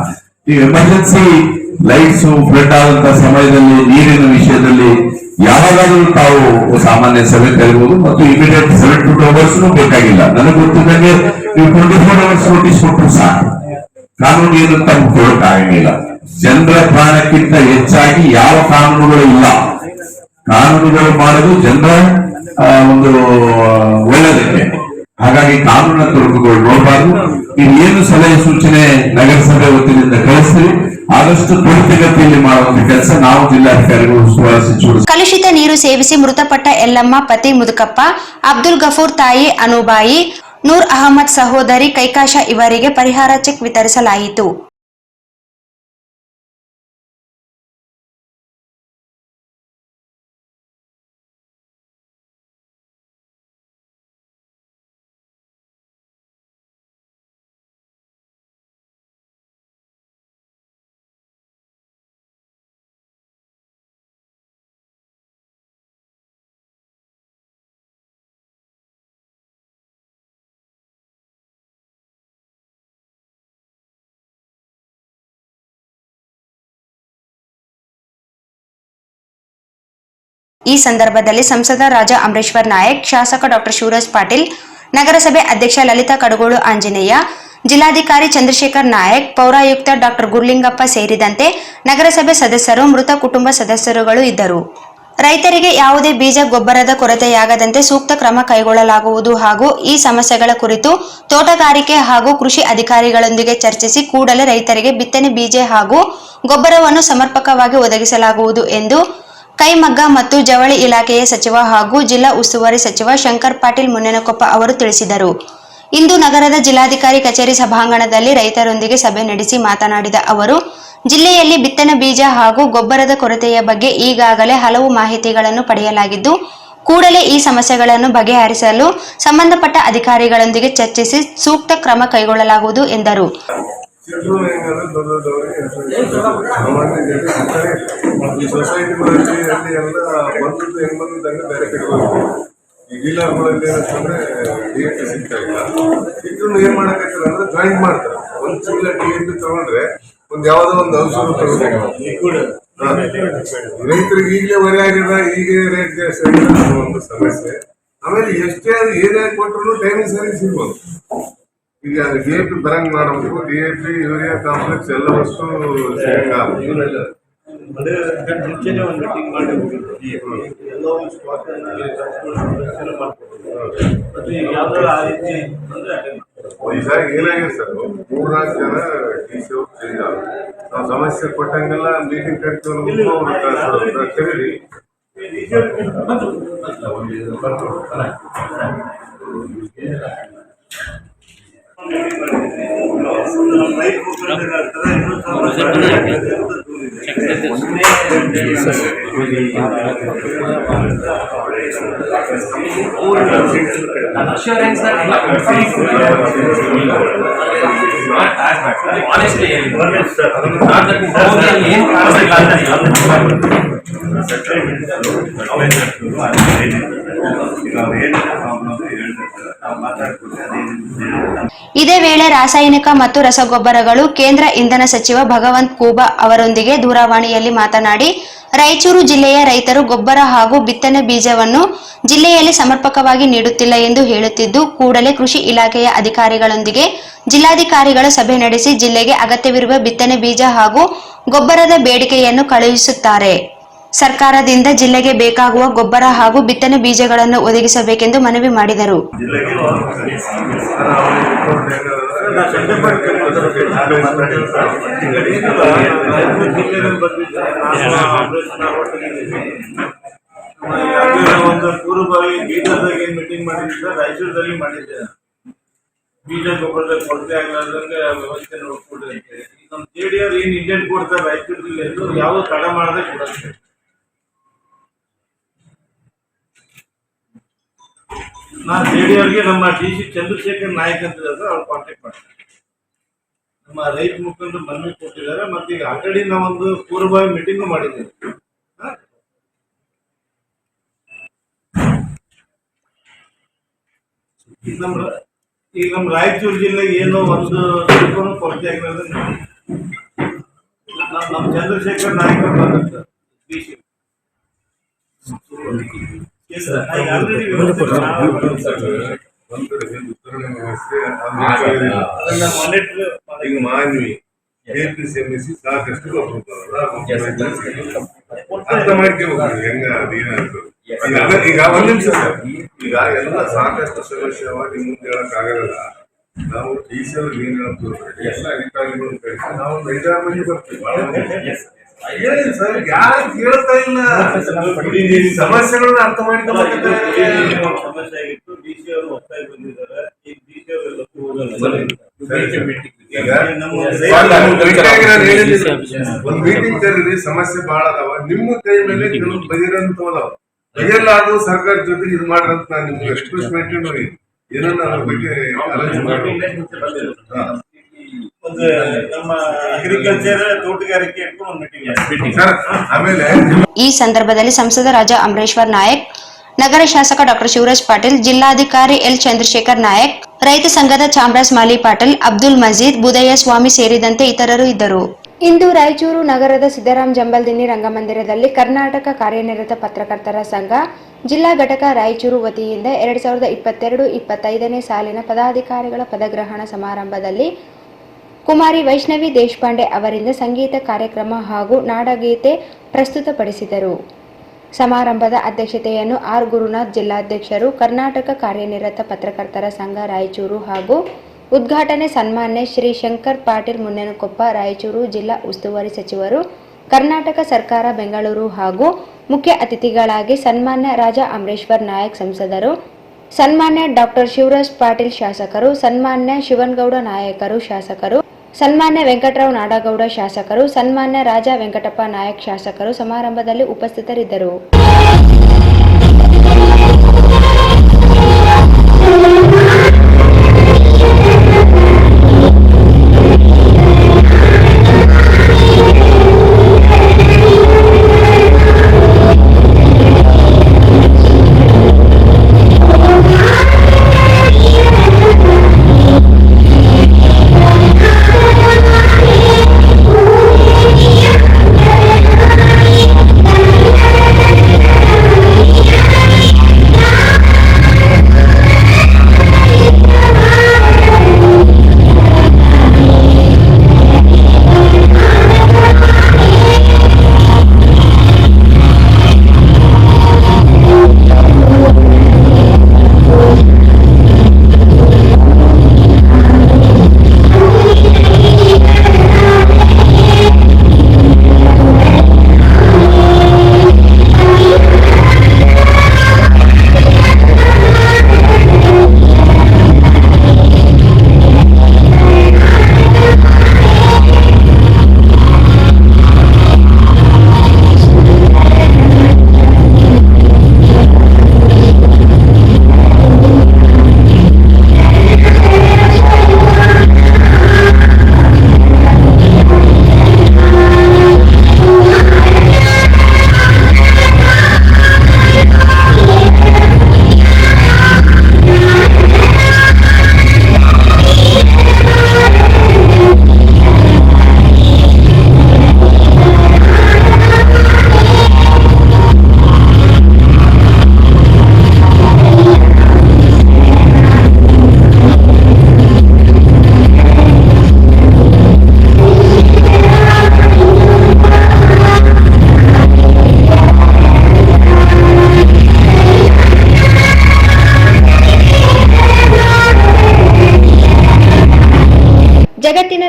ಈ ಎಮರ್ಜೆನ್ಸಿ ಲೈಟ್ಸ್ ಫ್ಲಡ್ ಆದಂತ ಸಮಯದಲ್ಲಿ ನೀರಿನ ವಿಷಯದಲ್ಲಿ ಯಾವಾಗಾದ್ರೂ ತಾವು ಸಾಮಾನ್ಯ ಸಭೆ ಕರಿಬಹುದು ಮತ್ತು ಇಮಿಡಿಯೇಟ್ 72 hours ಬೇಕಾಗಿಲ್ಲ. ನನಗೆ ಗೊತ್ತಿದ್ದಂಗೆ ನೀವು 24 hours ನೋಟಿಸ್ ಕೊಟ್ಟರು ಸಾಕು. ಕಾನೂನು ಏನು ತಮ್ಮ ಕೊಡಕ್ಕಾಗಂಗಿಲ್ಲ. ಜನರ ಪ್ರಾಣಕ್ಕಿಂತ ಹೆಚ್ಚಾಗಿ ಯಾವ ಕಾನೂನುಗಳು ಇಲ್ಲ. ಕಾನೂನುಗಳು ಮಾಡೋದು ಜನರ ಒಂದು ಒಳ್ಳೆದಕ್ಕೆ. ಹಾಗಾಗಿ ಕಾನೂನಿನ ತೊಡಕುಗಳು ನೋಡಬಾರ್ದು. ನೀವು ಏನು ಸಲಹೆ ಸೂಚನೆ ನಗರಸಭೆ ವತಿಯಿಂದ ಕಳಿಸ್ತೀವಿ ಆದಷ್ಟು ತ್ವರಿತಗತಿಯಲ್ಲಿ ಮಾಡುವಂತ ಕೆಲಸ ನಾವು ಜಿಲ್ಲಾಧಿಕಾರಿಗಳು, ಉಸ್ತುವಾರಿ ಸಚಿವರು. ಕಲುಷಿತ ನೀರು ಸೇವಿಸಿ ಮೃತಪಟ್ಟ ಎಲ್ಲಮ್ಮ ಪತಿ ಮುದುಕಪ್ಪ, ಅಬ್ದುಲ್ ಗಫೂರ್ ತಾಯಿ ಅನುಬಾಯಿ, ನೂರ್ ಅಹಮದ್ ಸಹೋದರಿ ಕೈಕಾಶ ಇವರಿಗೆ ಪರಿಹಾರ ಚೆಕ್ ವಿತರಿಸಲಾಯಿತು. ಈ ಸಂದರ್ಭದಲ್ಲಿ ಸಂಸದ ರಾಜಾ ಅಮರೇಶ್ವರ್ ನಾಯಕ್, ಶಾಸಕ ಡಾಕ್ಟರ್ ಶಿವರಾಜ್ ಪಾಟೀಲ್, ನಗರಸಭೆ ಅಧ್ಯಕ್ಷ ಲಲಿತಾ ಕಡಗೋಳು ಆಂಜನೇಯ, ಜಿಲ್ಲಾಧಿಕಾರಿ ಚಂದ್ರಶೇಖರ್ ನಾಯಕ್, ಪೌರಾಯುಕ್ತ ಡಾಕ್ಟರ್ ಗುರ್ಲಿಂಗಪ್ಪ ಸೇರಿದಂತೆ ನಗರಸಭೆ ಸದಸ್ಯರು, ಮೃತ ಕುಟುಂಬ ಸದಸ್ಯರುಗಳು ಇದ್ದರು. ರೈತರಿಗೆ ಯಾವುದೇ ಬೀಜ ಗೊಬ್ಬರದ ಕೊರತೆಯಾಗದಂತೆ ಸೂಕ್ತ ಕ್ರಮ ಕೈಗೊಳ್ಳಲಾಗುವುದು ಹಾಗೂ ಈ ಸಮಸ್ಯೆಗಳ ಕುರಿತು ತೋಟಗಾರಿಕೆ ಹಾಗೂ ಕೃಷಿ ಅಧಿಕಾರಿಗಳೊಂದಿಗೆ ಚರ್ಚಿಸಿ ಕೂಡಲೇ ರೈತರಿಗೆ ಬಿತ್ತನೆ ಬೀಜ ಹಾಗೂ ಗೊಬ್ಬರವನ್ನು ಸಮರ್ಪಕವಾಗಿ ಒದಗಿಸಲಾಗುವುದು ಎಂದು ಕೈಮಗ್ಗ ಮತ್ತು ಜವಳಿ ಇಲಾಖೆಯ ಸಚಿವ ಹಾಗೂ ಜಿಲ್ಲಾ ಉಸ್ತುವಾರಿ ಸಚಿವ ಶಂಕರ್ ಪಾಟೀಲ್ ಮುನೇನಕೊಪ್ಪ ಅವರು ತಿಳಿಸಿದರು. ಇಂದು ನಗರದ ಜಿಲ್ಲಾಧಿಕಾರಿ ಕಚೇರಿ ಸಭಾಂಗಣದಲ್ಲಿ ರೈತರೊಂದಿಗೆ ಸಭೆ ನಡೆಸಿ ಮಾತನಾಡಿದ ಅವರು, ಜಿಲ್ಲೆಯಲ್ಲಿ ಬಿತ್ತನೆ ಬೀಜ ಹಾಗೂ ಗೊಬ್ಬರದ ಕೊರತೆಯ ಬಗ್ಗೆ ಈಗಾಗಲೇ ಹಲವು ಮಾಹಿತಿಗಳನ್ನು ಪಡೆಯಲಾಗಿದ್ದು, ಕೂಡಲೇ ಈ ಸಮಸ್ಯೆಗಳನ್ನು ಬಗೆಹರಿಸಲು ಸಂಬಂಧಪಟ್ಟ ಅಧಿಕಾರಿಗಳೊಂದಿಗೆ ಚರ್ಚಿಸಿ ಸೂಕ್ತ ಕ್ರಮ ಕೈಗೊಳ್ಳಲಾಗುವುದು ಎಂದರು. ಡೀಲರ್ಗಳಲ್ಲಿ ಏನಂತಂದ್ರೆ DAP ಸಿಗ್ತಾ ಇಲ್ಲ. ಸಿಕ್ಕರು ಏನ್ ಮಾಡಕತ್ತಾರ ಅಂದ್ರೆ ಜಾಯಿಂಟ್ ಮಾಡ್ತಾರೆ. ಒಂದ್ ಚೀಲ DAP ತಗೊಂಡ್ರೆ ಒಂದ್ ಯಾವ್ದೋ ಒಂದು ಔಷಧ ತಗೋಬೇಕು. ರೈತರಿಗೆ ಈಗಲೇ ಹೊರೆ ಆಗಿದೆ, ಈಗ ರೇಟ್ ಜಾಸ್ತಿ ಆಗಿದೆ ಒಂದು ಸಮಸ್ಯೆ. ಆಮೇಲೆ ಎಷ್ಟೇ ಅದು ಏರಿಯಾ ಕೊಟ್ಟರು ಟೈಮಿಂಗ್ ಸರಿ ಸಿಗ್ಬೋದು. ಈಗ DAP ಬರಂಗ್ ಮಾಡಬೇಕು. DAP, ಯೂರಿಯಾ ಕಾಂಪ್ಲೆಕ್ಸ್ ಎಲ್ಲ ವಸ್ತು ಮುಂಚೆನೆ ಒಂದು ಮೀಟಿಂಗ್ ಮಾಡಿ ಎಲ್ಲ ಈಸಾರಿ ಏನಾಗಿದೆ ಸರ್, 3-4 ಜನ DC ಅವ್ರು ಚೇಂಜ್ ಆಗ ನಾವು ಸಮಸ್ಯೆ ಕೊಟ್ಟಂಗೆಲ್ಲ ಮೀಟಿಂಗ್ ಕರೀರಿ. ಇದೇ ವೇಳೆ ರಾಸಾಯನಿಕ ಮತ್ತು ರಸಗೊಬ್ಬರಗಳು ಕೇಂದ್ರ ಇಂಧನ ಸಚಿವ ಭಗವಂತ್ ಖೂಬಾ ಅವರೊಂದಿಗೆ ದೂರವಾಣಿಯಲ್ಲಿ ಮಾತನಾಡಿ, ರಾಯಚೂರು ಜಿಲ್ಲೆಯ ರೈತರು ಗೊಬ್ಬರ ಹಾಗೂ ಬಿತ್ತನೆ ಬೀಜವನ್ನು ಜಿಲ್ಲೆಯಲ್ಲಿ ಸಮರ್ಪಕವಾಗಿ ನೀಡುತ್ತಿಲ್ಲ ಎಂದು ಹೇಳುತ್ತಿದ್ದು, ಕೂಡಲೇ ಕೃಷಿ ಇಲಾಖೆಯ ಅಧಿಕಾರಿಗಳೊಂದಿಗೆ ಜಿಲ್ಲಾಧಿಕಾರಿಗಳು ಸಭೆ ನಡೆಸಿ ಜಿಲ್ಲೆಗೆ ಅಗತ್ಯವಿರುವ ಬಿತ್ತನೆ ಬೀಜ ಹಾಗೂ ಗೊಬ್ಬರದ ಬೇಡಿಕೆಯನ್ನು ಕಳುಹಿಸುತ್ತಾರೆ. ಸರ್ಕಾರದಿಂದ ಜಿಲ್ಲೆಗೆ ಬೇಕಾಗುವ ಗೊಬ್ಬರ ಹಾಗೂ ಬಿತ್ತನೆ ಬೀಜಗಳನ್ನು ಒದಗಿಸಬೇಕೆಂದು ಮನವಿ ಮಾಡಿದರು. ಒಂದು ಪೂರ್ವಭಾವಿ ಬೀಜದಾಗ ಏನ್ ಮೀಟಿಂಗ್ ಮಾಡಿದ್ದ ರಾಯಚೂರದಲ್ಲಿ ಮಾಡಿದ್ದೆ. ಬೀಜ ಗೊಬ್ಬರದ ಕೊರತೆ ಆಗಲಾರ್ದಂಗೆ ವ್ಯವಸ್ಥೆ ನೋಡ್ಕೊಡ್ರಿ ಅಂತ ಹೇಳಿ ನಮ್ಮ JDR ಏನ್ ಇಂಡಿಯನ್ ಕೊಡ್ತಾರೆ ರಾಯಚೂರಲ್ಲಿ ಎಂದು ಯಾವ ತಡ ಮಾಡದೆ ಕೊಡುತ್ತೆ. ನಾನು JDRಗೆ ನಮ್ಮ DC ಚಂದ್ರಶೇಖರ್ ನಾಯಕ್ ಅಂತ ಅವ್ರು ಕಾಂಟ್ಯಾಕ್ಟ್ ಮಾಡ್ತಾರೆ. ನಮ್ಮ ರೈತ ಮುಖಂಡರು ಮನವಿ ಕೊಟ್ಟಿದ್ದಾರೆ. ಮತ್ತೆ ಈಗ ಆಲ್ರೆಡಿ ನಾವೊಂದು ಪೂರ್ವಭಾವಿ ಮೀಟಿಂಗ್ ಮಾಡಿದ್ದೇವೆ. ಈಗ ನಮ್ಮ ರಾಯಚೂರು ಜಿಲ್ಲೆಗೆ ಏನೋ ಒಂದು ಕೊರತೆ ಆಗಿರೋದ್ರೆ ನಮ್ಮ ಚಂದ್ರಶೇಖರ್ ನಾಯಕ್ ಬಂದಿರ್ತಾರೆ. ಈಗ ಮಾನ್ವಿ KPCMC ಸಾಕಷ್ಟು ಅರ್ಥ ಮಾಡ್ಕೋಬೇಕು ಹೆಂಗ ಅದೇನಾಗ್ತದೆ. ಈಗ ಒಂದ್ ನಿಮಿಷ ಸರ್, ಈಗ ಎಲ್ಲ ಸಾಕಷ್ಟು ಸಮಸ್ಯೆ ನಿಮ್ಮ ಮುಂದೆ ಹೇಳಕ್ ಆಗಲ್ಲ. ನಾವು DC ಏನ್ ಹೇಳ್ತೀವಿ ಎಲ್ಲ ಅಧಿಕಾರಿಗಳು ಕಳಿಸಿ ನಾವು 5-6 ಮಂದಿ ಬರ್ತೀವಿ. ಹೇಳಿ ಸರ್, ಯಾರು ಕೇಳ್ತಾ ಇಲ್ಲ ಸಮಸ್ಯೆಗಳನ್ನ ಅರ್ಥ ಮಾಡ್ಕೊಬೇಕು. ಸಮಸ್ಯೆ ಆಗಿತ್ತು, DC ಅವರು ಹೊಸದಾಗಿ ಬಂದಿದ್ದಾರೆ. ಈಗ DC ಅವರೆಲ್ಲಕ್ಕೂ ಒಂದ್ ಮೀಟಿಂಗ್ ಕರೀರಿ. ಸಮಸ್ಯೆ ಬಹಳ ಅದಾವ, ನಿಮ್ಮ ಕೈ ಮೇಲೆ ಕೆಲವು ಬಗೆಹರಂತವಲ್ಲ ಬಗೆಯಲ್ಲಾದ್ರೂ ಸರ್ಕಾರ ಜೊತೆಗೆ ಇದು ಮಾಡ್ರಂತ ನಾನು ನಿಮ್ಗೆ ಎಕ್ಸ್ಪ್ರೆಸ್ ಮಾಡಿ ಏನನ್ನ ಅದ್ರ ಬಗ್ಗೆ ಆಲೋಚನೆ ಮಾಡಿ. ಈ ಸಂದರ್ಭದಲ್ಲಿ ಸಂಸದ ರಾಜಾ ಅಮರೇಶ್ವರ್ ನಾಯಕ್, ನಗರ ಶಾಸಕ ಡಾಕ್ಟರ್ ಶಿವರಾಜ್ ಪಾಟೀಲ್, ಜಿಲ್ಲಾಧಿಕಾರಿ ಎಲ್ ಚಂದ್ರಶೇಖರ್ ನಾಯಕ್, ರೈತ ಸಂಘದ ಚಾಮರಾಜ್ ಮಾಲಿ ಪಾಟೀಲ್, ಅಬ್ದುಲ್ ಮಜೀದ್, ಬುದಯ್ಯ ಸ್ವಾಮಿ ಸೇರಿದಂತೆ ಇತರರು ಇದ್ದರು. ಇಂದು ರಾಯಚೂರು ನಗರದ ಸಿದ್ದರಾಮ್ ಜಂಬಲ್ದಿನ್ನಿ ರಂಗಮಂದಿರದಲ್ಲಿ ಕರ್ನಾಟಕ ಕಾರ್ಯನಿರತ ಪತ್ರಕರ್ತರ ಸಂಘ ಜಿಲ್ಲಾ ಘಟಕ ರಾಯಚೂರು ವತಿಯಿಂದ 2022-25ನೇ ಸಾಲಿನ ಪದಾಧಿಕಾರಿಗಳ ಪದಗ್ರಹಣ ಸಮಾರಂಭದಲ್ಲಿ ಕುಮಾರಿ ವೈಷ್ಣವಿ ದೇಶಪಾಂಡೆ ಅವರಿಂದ ಸಂಗೀತ ಕಾರ್ಯಕ್ರಮ ಹಾಗೂ ನಾಡಗೀತೆ ಪ್ರಸ್ತುತಪಡಿಸಿದರು. ಸಮಾರಂಭದ ಅಧ್ಯಕ್ಷತೆಯನ್ನು ಆರ್ ಗುರುನಾಥ್ ಜಿಲ್ಲಾಧ್ಯಕ್ಷರು, ಕರ್ನಾಟಕ ಕಾರ್ಯನಿರತ ಪತ್ರಕರ್ತರ ಸಂಘ ರಾಯಚೂರು ಹಾಗೂ ಉದ್ಘಾಟನೆ ಸನ್ಮಾನ್ಯ ಶ್ರೀ ಶಂಕರ್ ಪಾಟೀಲ್ ಮುನೇನಕೊಪ್ಪ ರಾಯಚೂರು ಜಿಲ್ಲಾ ಉಸ್ತುವಾರಿ ಸಚಿವರು, ಕರ್ನಾಟಕ ಸರ್ಕಾರ ಬೆಂಗಳೂರು ಹಾಗೂ ಮುಖ್ಯ ಅತಿಥಿಗಳಾಗಿ ಸನ್ಮಾನ್ಯ ರಾಜಾ ಅಮರೇಶ್ವರ್ ನಾಯಕ್ ಸಂಸದರು, ಸನ್ಮಾನ್ಯ ಡಾಕ್ಟರ್ ಶಿವರಾಜ್ ಪಾಟೀಲ್ ಶಾಸಕರು, ಸನ್ಮಾನ್ಯ ಶಿವನಗೌಡ ನಾಯಕರು ಶಾಸಕರು, ಸನ್ಮಾನ್ಯ ವೆಂಕಟರಾವ್ ನಾಡಗೌಡ ಶಾಸಕರು, ಸನ್ಮಾನ್ಯ ರಾಜಾ ವೆಂಕಟಪ್ಪ ನಾಯಕ್ ಶಾಸಕರು ಸಮಾರಂಭದಲ್ಲಿ ಉಪಸ್ಥಿತರಿದ್ದರು.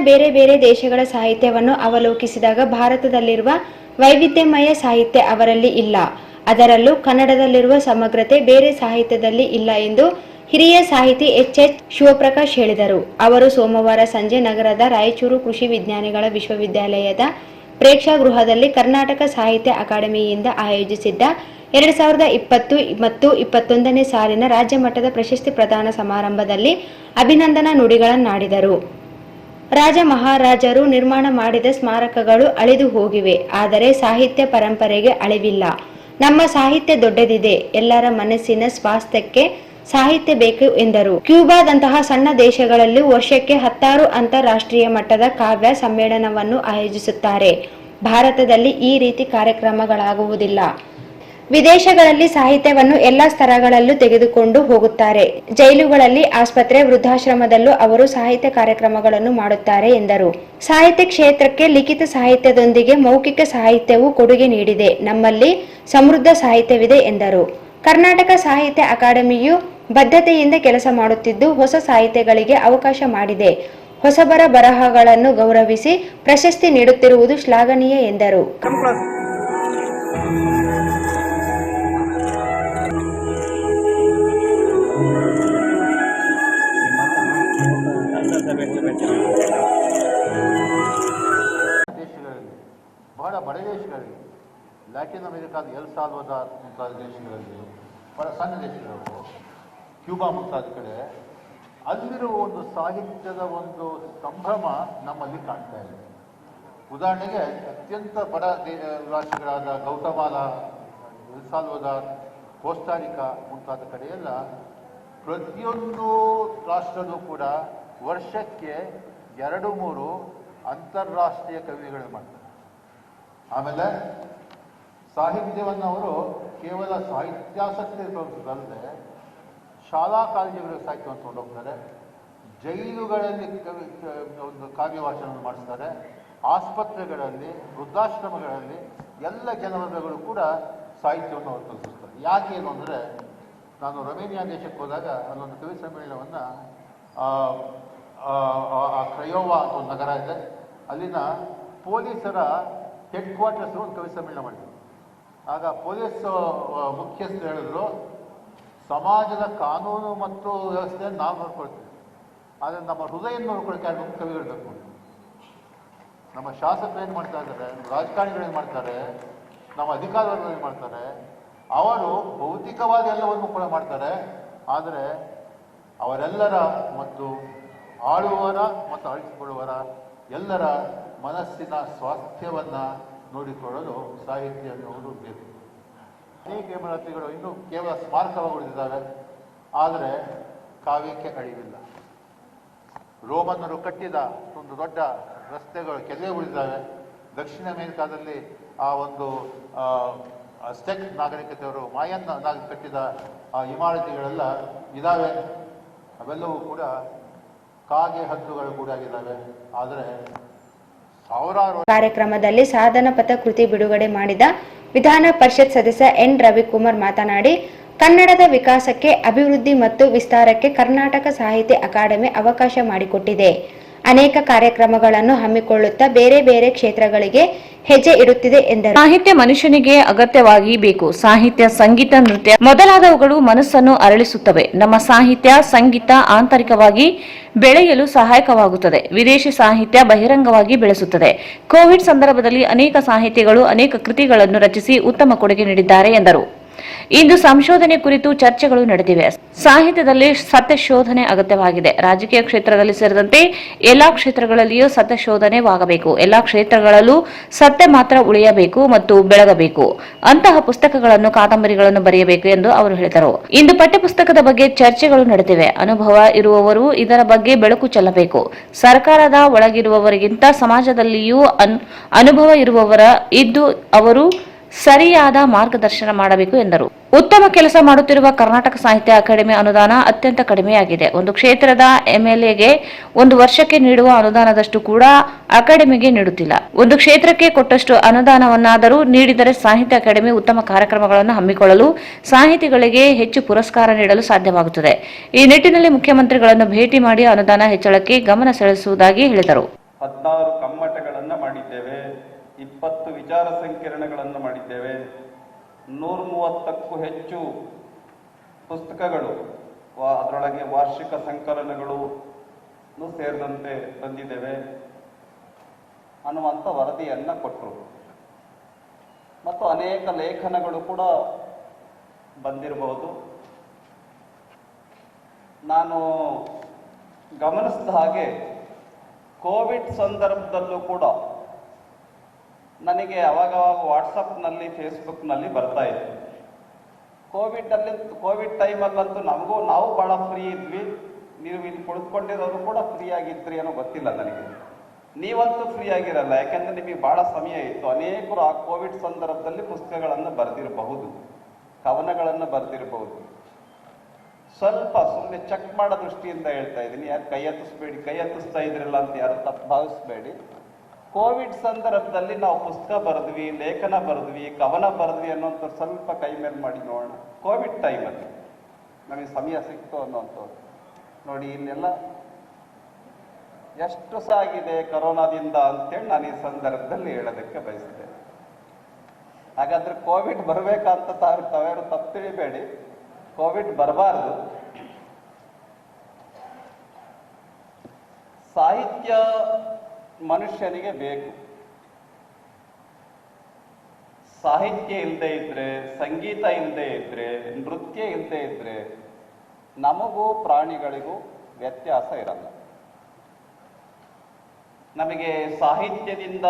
ಬೇರೆ ಬೇರೆ ದೇಶಗಳ ಸಾಹಿತ್ಯವನ್ನು ಅವಲೋಕಿಸಿದಾಗ ಭಾರತದಲ್ಲಿರುವ ವೈವಿಧ್ಯಮಯ ಸಾಹಿತ್ಯ ಅವರಲ್ಲಿ ಇಲ್ಲ. ಅದರಲ್ಲೂ ಕನ್ನಡದಲ್ಲಿರುವ ಸಮಗ್ರತೆ ಬೇರೆ ಸಾಹಿತ್ಯದಲ್ಲಿ ಇಲ್ಲ ಎಂದು ಹಿರಿಯ ಸಾಹಿತಿ ಎಚ್ ಶಿವಪ್ರಕಾಶ್ ಹೇಳಿದರು. ಅವರು ಸೋಮವಾರ ಸಂಜೆ ನಗರದ ರಾಯಚೂರು ಕೃಷಿ ವಿಜ್ಞಾನಗಳ ವಿಶ್ವವಿದ್ಯಾಲಯದ ಪ್ರೇಕ್ಷಾಗೃಹದಲ್ಲಿ ಕರ್ನಾಟಕ ಸಾಹಿತ್ಯ ಅಕಾಡೆಮಿಯಿಂದ ಆಯೋಜಿಸಿದ್ದ 2020 ಮತ್ತು 21ನೇ ಸಾಲಿನ ರಾಜ್ಯ ಮಟ್ಟದ ಪ್ರಶಸ್ತಿ ಪ್ರದಾನ ಸಮಾರಂಭದಲ್ಲಿ ಅಭಿನಂದನಾ ನುಡಿಗಳನ್ನಾಡಿದರು. ರಾಜ ಮಹಾರಾಜರು ನಿರ್ಮಾಣ ಮಾಡಿದ ಸ್ಮಾರಕಗಳು ಅಳಿದು ಹೋಗಿವೆ, ಆದರೆ ಸಾಹಿತ್ಯ ಪರಂಪರೆಗೆ ಅಳಿವಿಲ್ಲ. ನಮ್ಮ ಸಾಹಿತ್ಯ ದೊಡ್ಡದಿದೆ. ಎಲ್ಲರ ಮನಸ್ಸಿನ ಸ್ವಾಸ್ಥ್ಯಕ್ಕೆ ಸಾಹಿತ್ಯ ಬೇಕು ಎಂದರು. ಕ್ಯೂಬಾದಂತಹ ಸಣ್ಣ ದೇಶಗಳಲ್ಲಿ ವರ್ಷಕ್ಕೆ 10 ಅಂತಾರಾಷ್ಟ್ರೀಯ ಮಟ್ಟದ ಕಾವ್ಯ ಸಮ್ಮೇಳನವನ್ನು ಆಯೋಜಿಸುತ್ತಾರೆ. ಭಾರತದಲ್ಲಿ ಈ ರೀತಿ ಕಾರ್ಯಕ್ರಮಗಳಾಗುವುದಿಲ್ಲ. ವಿದೇಶಗಳಲ್ಲಿ ಸಾಹಿತ್ಯವನ್ನು ಎಲ್ಲ ಸ್ತರಗಳಲ್ಲೂ ತೆಗೆದುಕೊಂಡು ಹೋಗುತ್ತಾರೆ. ಜೈಲುಗಳಲ್ಲಿ, ಆಸ್ಪತ್ರೆ, ವೃದ್ಧಾಶ್ರಮದಲ್ಲೂ ಅವರು ಸಾಹಿತ್ಯ ಕಾರ್ಯಕ್ರಮಗಳನ್ನು ಮಾಡುತ್ತಾರೆ ಎಂದರು. ಸಾಹಿತ್ಯ ಕ್ಷೇತ್ರಕ್ಕೆ ಲಿಖಿತ ಸಾಹಿತ್ಯದೊಂದಿಗೆ ಮೌಖಿಕ ಸಾಹಿತ್ಯವು ಕೊಡುಗೆ ನೀಡಿದೆ. ನಮ್ಮಲ್ಲಿ ಸಮೃದ್ಧ ಸಾಹಿತ್ಯವಿದೆ ಎಂದರು. ಕರ್ನಾಟಕ ಸಾಹಿತ್ಯ ಅಕಾಡೆಮಿಯು ಬದ್ಧತೆಯಿಂದ ಕೆಲಸ ಮಾಡುತ್ತಿದ್ದು ಹೊಸ ಸಾಹಿತ್ಯಗಳಿಗೆ ಅವಕಾಶ ಮಾಡಿದೆ. ಹೊಸಬರ ಬರಹಗಳನ್ನು ಗೌರವಿಸಿ ಪ್ರಶಸ್ತಿ ನೀಡುತ್ತಿರುವುದು ಶ್ಲಾಘನೀಯ ಎಂದರು. ದೇಶಗಳಲ್ಲಿ, ಬಹಳ ಬಡ ದೇಶಗಳಲ್ಲಿ, ಲ್ಯಾಟಿನ್ ಅಮೆರಿಕಾದ ಎಲ್ ಸಾಲ್ವಡಾರ್ ಮುಂತಾದ ದೇಶಗಳಲ್ಲಿ, ಬಹಳ ಸಣ್ಣ ದೇಶಗಳು, ಕ್ಯೂಬಾ ಮುಂತಾದ ಕಡೆ ಅಲ್ಲಿರುವ ಒಂದು ಸಾಹಿತ್ಯದ ಒಂದು ಸಂಭ್ರಮ ನಮ್ಮಲ್ಲಿ ಕಾಣ್ತಾ ಇದೆ. ಉದಾಹರಣೆಗೆ ಅತ್ಯಂತ ಬಡ ರಾಷ್ಟ್ರಗಳಾದ ಗೌತಮಾಲ, ಎಲ್ ಸಾಲ್ವಡಾರ್, ಕೋಸ್ಟಾರಿಕಾ ಮುಂತಾದ ಕಡೆಯೆಲ್ಲ ಪ್ರತಿಯೊಂದು ರಾಷ್ಟ್ರದೂ ಕೂಡ ವರ್ಷಕ್ಕೆ 2-3 ಅಂತಾರಾಷ್ಟ್ರೀಯ ಕವಿಗಳು ಮಾಡ್ತಾರೆ. ಆಮೇಲೆ ಸಾಹಿತ್ಯವನ್ನು ಅವರು ಕೇವಲ ಸಾಹಿತ್ಯಾಸಕ್ತಿ ತೋರಿಸೋದಲ್ಲದೆ ಶಾಲಾ ಕಾಲೇಜುಗಳಿಗೆ ಸಾಹಿತ್ಯವನ್ನು ತೊಗೊಂಡೋಗ್ತಾರೆ. ಜೈಲುಗಳಲ್ಲಿ ಒಂದು ಕಾವ್ಯ ವಾಚನ ಮಾಡಿಸ್ತಾರೆ. ಆಸ್ಪತ್ರೆಗಳಲ್ಲಿ, ವೃದ್ಧಾಶ್ರಮಗಳಲ್ಲಿ ಎಲ್ಲ ಜನವರ್ಗಗಳು ಕೂಡ ಸಾಹಿತ್ಯವನ್ನು ಅವರು ತಲುಪಿಸ್ತಾರೆ. ಯಾಕೇನು ಅಂದರೆ, ನಾನು ರೊಮೇನಿಯಾ ದೇಶಕ್ಕೆ ಹೋದಾಗ ಅಲ್ಲೊಂದು ಕವಿ ಸಮ್ಮೇಳನವನ್ನು ಕ್ರಯೋವಾ ಅಂತ ಒಂದು ನಗರ ಇದೆ, ಅಲ್ಲಿನ ಪೊಲೀಸರ ಹೆಡ್ ಕ್ವಾರ್ಟರ್ಸ್ ಒಂದು ಕವಿ ಸಮ್ಮೇಳನ ಮಾಡಿದ್ರು. ಆಗ ಪೊಲೀಸ್ ಮುಖ್ಯಸ್ಥರು ಹೇಳಿದ್ರು, ಸಮಾಜದ ಕಾನೂನು ಮತ್ತು ವ್ಯವಸ್ಥೆಯನ್ನು ನಾವು ನೋಡ್ಕೊಳ್ತೀವಿ, ಆದರೆ ನಮ್ಮ ಹೃದಯ ನೋಡ್ಕೊಳ್ಳೋಕೆ ಯಾರು ಕವಿಗಳು ಬೇಕು. ನಮ್ಮ ಶಾಸಕರು ಏನು ಮಾಡ್ತಾ ಇದ್ದಾರೆ, ರಾಜಕಾರಣಿಗಳು ಏನು ಮಾಡ್ತಾರೆ, ನಮ್ಮ ಅಧಿಕಾರಿಗಳು ಏನು ಮಾಡ್ತಾರೆ, ಅವರು ಭೌತಿಕವಾದ ಎಲ್ಲವನ್ನು ಕೂಡ ಮಾಡ್ತಾರೆ. ಆದರೆ ಅವರೆಲ್ಲರ ಮತ್ತು ಆಳುವವರ ಮತ್ತು ಆಳಿಸಿಕೊಳ್ಳುವವರ ಎಲ್ಲರ ಮನಸ್ಸಿನ ಸ್ವಾಸ್ಥ್ಯವನ್ನು ನೋಡಿಕೊಳ್ಳಲು ಸಾಹಿತ್ಯ ಅನ್ನುವುದು ಬೇಕು. ಅನೇಕ ಹೇಮರತಿಗಳು ಇನ್ನೂ ಕೇವಲ ಸ್ಮಾರಕವಾಗುಳಿದಿದ್ದಾವೆ, ಆದರೆ ಕಾವ್ಯಕ್ಕೆ ಅಳಿವಿಲ್ಲ. ರೋಮನ್ನರು ಕಟ್ಟಿದ ಒಂದು ದೊಡ್ಡ ರಸ್ತೆಗಳು ಕೆಲವೇ ಉಳಿದಿದ್ದಾವೆ. ದಕ್ಷಿಣ ಅಮೆರಿಕಾದಲ್ಲಿ ಆ ಒಂದು ಅಸ್ಟೆಕ್ ನಾಗರಿಕತೆಯವರು ಮಾಯನ್ ಕಟ್ಟಿದ ಆ ಇಮಾರತಿಗಳೆಲ್ಲ ಇದ್ದಾವೆ. ಅವೆಲ್ಲವೂ ಕೂಡ ಕಾಗೆ ಹದ್ದುಗಳು ಕೂಡ ಆಗಿದ್ದಾವೆ. ಆದರೆ ಸಾವಿರಾರು ಕಾರ್ಯಕ್ರಮದಲ್ಲಿ ಸಾಧನ ಪಥ ಕೃತಿ ಬಿಡುಗಡೆ ಮಾಡಿದ ವಿಧಾನ ಪರಿಷತ್ ಸದಸ್ಯ ಎನ್ ರವಿಕುಮಾರ್ ಮಾತನಾಡಿ, ಕನ್ನಡದ ವಿಕಾಸಕ್ಕೆ, ಅಭಿವೃದ್ಧಿ ಮತ್ತು ವಿಸ್ತಾರಕ್ಕೆ ಕರ್ನಾಟಕ ಸಾಹಿತ್ಯ ಅಕಾಡೆಮಿ ಅವಕಾಶ ಮಾಡಿಕೊಟ್ಟಿದೆ. ಅನೇಕ ಕಾರ್ಯಕ್ರಮಗಳನ್ನು ಹಮ್ಮಿಕೊಳ್ಳುತ್ತಾ ಬೇರೆ ಬೇರೆ ಕ್ಷೇತ್ರಗಳಿಗೆ ಹೆಜ್ಜೆ ಇಡುತ್ತಿದೆ ಎಂದರು. ಸಾಹಿತ್ಯ ಮನುಷ್ಯನಿಗೆ ಅಗತ್ಯವಾಗಿ ಬೇಕು. ಸಾಹಿತ್ಯ, ಸಂಗೀತ, ನೃತ್ಯ ಮೊದಲಾದವುಗಳು ಮನಸ್ಸನ್ನು ಅರಳಿಸುತ್ತವೆ. ನಮ್ಮ ಸಾಹಿತ್ಯ, ಸಂಗೀತ ಆಂತರಿಕವಾಗಿ ಬೆಳೆಯಲು ಸಹಾಯಕವಾಗುತ್ತದೆ. ವಿದೇಶಿ ಸಾಹಿತ್ಯ ಬಹಿರಂಗವಾಗಿ ಬೆಳೆಸುತ್ತದೆ. ಕೋವಿಡ್ ಸಂದರ್ಭದಲ್ಲಿ ಅನೇಕ ಸಾಹಿತಿಗಳು ಅನೇಕ ಕೃತಿಗಳನ್ನು ರಚಿಸಿ ಉತ್ತಮ ಕೊಡುಗೆ ನೀಡಿದ್ದಾರೆ ಎಂದರು. ಇಂದು ಸಂಶೋಧನೆ ಕುರಿತು ಚರ್ಚೆಗಳು ನಡೆದಿವೆ. ಸಾಹಿತ್ಯದಲ್ಲಿ ಸತ್ಯ ಶೋಧನೆ ಅಗತ್ಯವಾಗಿದೆ. ರಾಜಕೀಯ ಕ್ಷೇತ್ರದಲ್ಲಿ ಸೇರಿದಂತೆ ಎಲ್ಲಾ ಕ್ಷೇತ್ರಗಳಲ್ಲಿಯೂ ಸತ್ಯ ಶೋಧನೆವಾಗಬೇಕು. ಎಲ್ಲಾ ಕ್ಷೇತ್ರಗಳಲ್ಲೂ ಸತ್ಯ ಮಾತ್ರ ಉಳಿಯಬೇಕು ಮತ್ತು ಬೆಳಗಬೇಕು. ಅಂತಹ ಪುಸ್ತಕಗಳನ್ನು, ಕಾದಂಬರಿಗಳನ್ನು ಬರೆಯಬೇಕು ಎಂದು ಅವರು ಹೇಳಿದರು. ಇಂದು ಪಠ್ಯಪುಸ್ತಕದ ಬಗ್ಗೆ ಚರ್ಚೆಗಳು ನಡೆದಿವೆ. ಅನುಭವ ಇರುವವರು ಇದರ ಬಗ್ಗೆ ಬೆಳಕು ಚೆಲ್ಲಬೇಕು. ಸರ್ಕಾರದ ಒಳಗಿರುವವರಿಗಿಂತ ಸಮಾಜದಲ್ಲಿಯೂ ಅನುಭವ ಇರುವವರ ಇದ್ದು ಅವರು ಸರಿಯಾದ ಮಾರ್ಗದರ್ಶನ ಮಾಡಬೇಕು ಎಂದರು. ಉತ್ತಮ ಕೆಲಸ ಮಾಡುತ್ತಿರುವ ಕರ್ನಾಟಕ ಸಾಹಿತ್ಯ ಅಕಾಡೆಮಿ ಅನುದಾನ ಅತ್ಯಂತ ಕಡಿಮೆಯಾಗಿದೆ. ಒಂದು ಕ್ಷೇತ್ರದ ಎಂಎಲ್ಎಗೆ ಒಂದು ವರ್ಷಕ್ಕೆ ನೀಡುವ ಅನುದಾನದಷ್ಟು ಕೂಡ ಅಕಾಡೆಮಿಗೆ ನೀಡುತ್ತಿಲ್ಲ. ಒಂದು ಕ್ಷೇತ್ರಕ್ಕೆ ಕೊಟ್ಟಷ್ಟು ಅನುದಾನವನ್ನಾದರೂ ನೀಡಿದರೆ ಸಾಹಿತ್ಯ ಅಕಾಡೆಮಿ ಉತ್ತಮ ಕಾರ್ಯಕ್ರಮಗಳನ್ನು ಹಮ್ಮಿಕೊಳ್ಳಲು, ಸಾಹಿತಿಗಳಿಗೆ ಹೆಚ್ಚು ಪುರಸ್ಕಾರ ನೀಡಲು ಸಾಧ್ಯವಾಗುತ್ತದೆ. ಈ ನಿಟ್ಟಿನಲ್ಲಿ ಮುಖ್ಯಮಂತ್ರಿಗಳನ್ನು ಭೇಟಿ ಮಾಡಿ ಅನುದಾನ ಹೆಚ್ಚಳಕ್ಕೆ ಗಮನ ಸೆಳೆಸುವುದಾಗಿ ಹೇಳಿದರು. 16 ಕಮ್ಮಟಗಳನ್ನು ಮಾಡಿದ್ದೇವೆ, 20 ವಿಚಾರ ಸಂಕಿರಣಗಳನ್ನು ಮಾಡಿದ್ದೇವೆ, 130ಕ್ಕೂ ಹೆಚ್ಚು ಪುಸ್ತಕಗಳು ಅದರೊಳಗೆ ವಾರ್ಷಿಕ ಸಂಕಲನಗಳು ಸೇರಿದಂತೆ ತಂದಿದ್ದೇವೆ ಅನ್ನುವಂಥ ವರದಿಯನ್ನು ಕೊಟ್ಟರು. ಮತ್ತು ಅನೇಕ ಲೇಖನಗಳು ಕೂಡ ಬಂದಿರಬಹುದು. ನಾನು ಗಮನಿಸಿದ ಹಾಗೆ ಕೋವಿಡ್ ಸಂದರ್ಭದಲ್ಲೂ ಕೂಡ ನನಗೆ ಅವಾಗವಾಗ ವಾಟ್ಸಪ್ನಲ್ಲಿ ಫೇಸ್ಬುಕ್ನಲ್ಲಿ ಬರ್ತಾ ಇತ್ತು. ಕೋವಿಡ್ ಟೈಮಲ್ಲಂತೂ ನಾವು ಭಾಳ ಫ್ರೀ ಇದ್ವಿ, ನೀವು ಇಲ್ಲಿ ಕುಳಿತುಕೊಂಡಿರೋರು ಕೂಡ ಫ್ರೀ ಆಗಿದ್ರಿ ಅನ್ನೋ ಗೊತ್ತಿಲ್ಲ ನನಗೆ. ನೀವಂತೂ ಫ್ರೀ ಆಗಿರಲ್ಲ, ಯಾಕೆಂದರೆ ನಿಮಗೆ ಭಾಳ ಸಮಯ ಇತ್ತು. ಅನೇಕರು ಆ ಕೋವಿಡ್ ಸಂದರ್ಭದಲ್ಲಿ ಪುಸ್ತಕಗಳನ್ನು ಬರೆದಿರಬಹುದು, ಕವನಗಳನ್ನು ಬರೆದಿರಬಹುದು. ಸ್ವಲ್ಪ ಸುಮ್ಮನೆ ಚೆಕ್ ಮಾಡೋ ದೃಷ್ಟಿಯಿಂದ ಹೇಳ್ತಾ ಇದ್ದೀನಿ, ಯಾರು ಕೈ ಎತ್ತಿಸ್ಬೇಡಿ, ಕೈ ಎತ್ತಿಸ್ತಾ ಇದ್ರಲ್ಲ ಅಂತ ಯಾರು ತಪ್ಪು ಭಾವಿಸ್ಬೇಡಿ. ಕೋವಿಡ್ ಸಂದರ್ಭದಲ್ಲಿ ನಾವು ಪುಸ್ತಕ ಬರೆದ್ವಿ, ಲೇಖನ ಬರೆದ್ವಿ, ಕವನ ಬರೆದ್ವಿ ಅನ್ನೋಂಥ ಸ್ವಲ್ಪ ಕೈ ಮೇಲೆ ಮಾಡಿ ನೋಡೋಣ. ಕೋವಿಡ್ ಟೈಮಲ್ಲಿ ನಮಗೆ ಸಮಯ ಸಿಕ್ತು ಅನ್ನೋಂಥದ್ದು ನೋಡಿ, ಇಲ್ಲೆಲ್ಲ ಎಷ್ಟು ಸಾಗಿದೆ ಕರೋನಾದಿಂದ ಅಂತೇಳಿ ನಾನು ಈ ಸಂದರ್ಭದಲ್ಲಿ ಹೇಳೋದಕ್ಕೆ ಬಯಸ್ತೇನೆ. ಹಾಗಾದ್ರೆ ಕೋವಿಡ್ ಬರಬೇಕಂತ ತಾವ್ಯಾರು ತಪ್ಪು ತಿಳಿಬೇಡಿ, ಕೋವಿಡ್ ಬರಬಾರ್ದು. ಸಾಹಿತ್ಯ ಮನುಷ್ಯನಿಗೆ ಬೇಕು. ಸಾಹಿತ್ಯ ಇಲ್ಲದೆ ಇದ್ರೆ, ಸಂಗೀತ ಇಲ್ಲದೆ ಇದ್ರೆ, ನೃತ್ಯ ಇಲ್ಲದೆ ಇದ್ರೆ ನಮಗೂ ಪ್ರಾಣಿಗಳಿಗೂ ವ್ಯತ್ಯಾಸ ಇರಲ್ಲ. ನಮಗೆ ಸಾಹಿತ್ಯದಿಂದ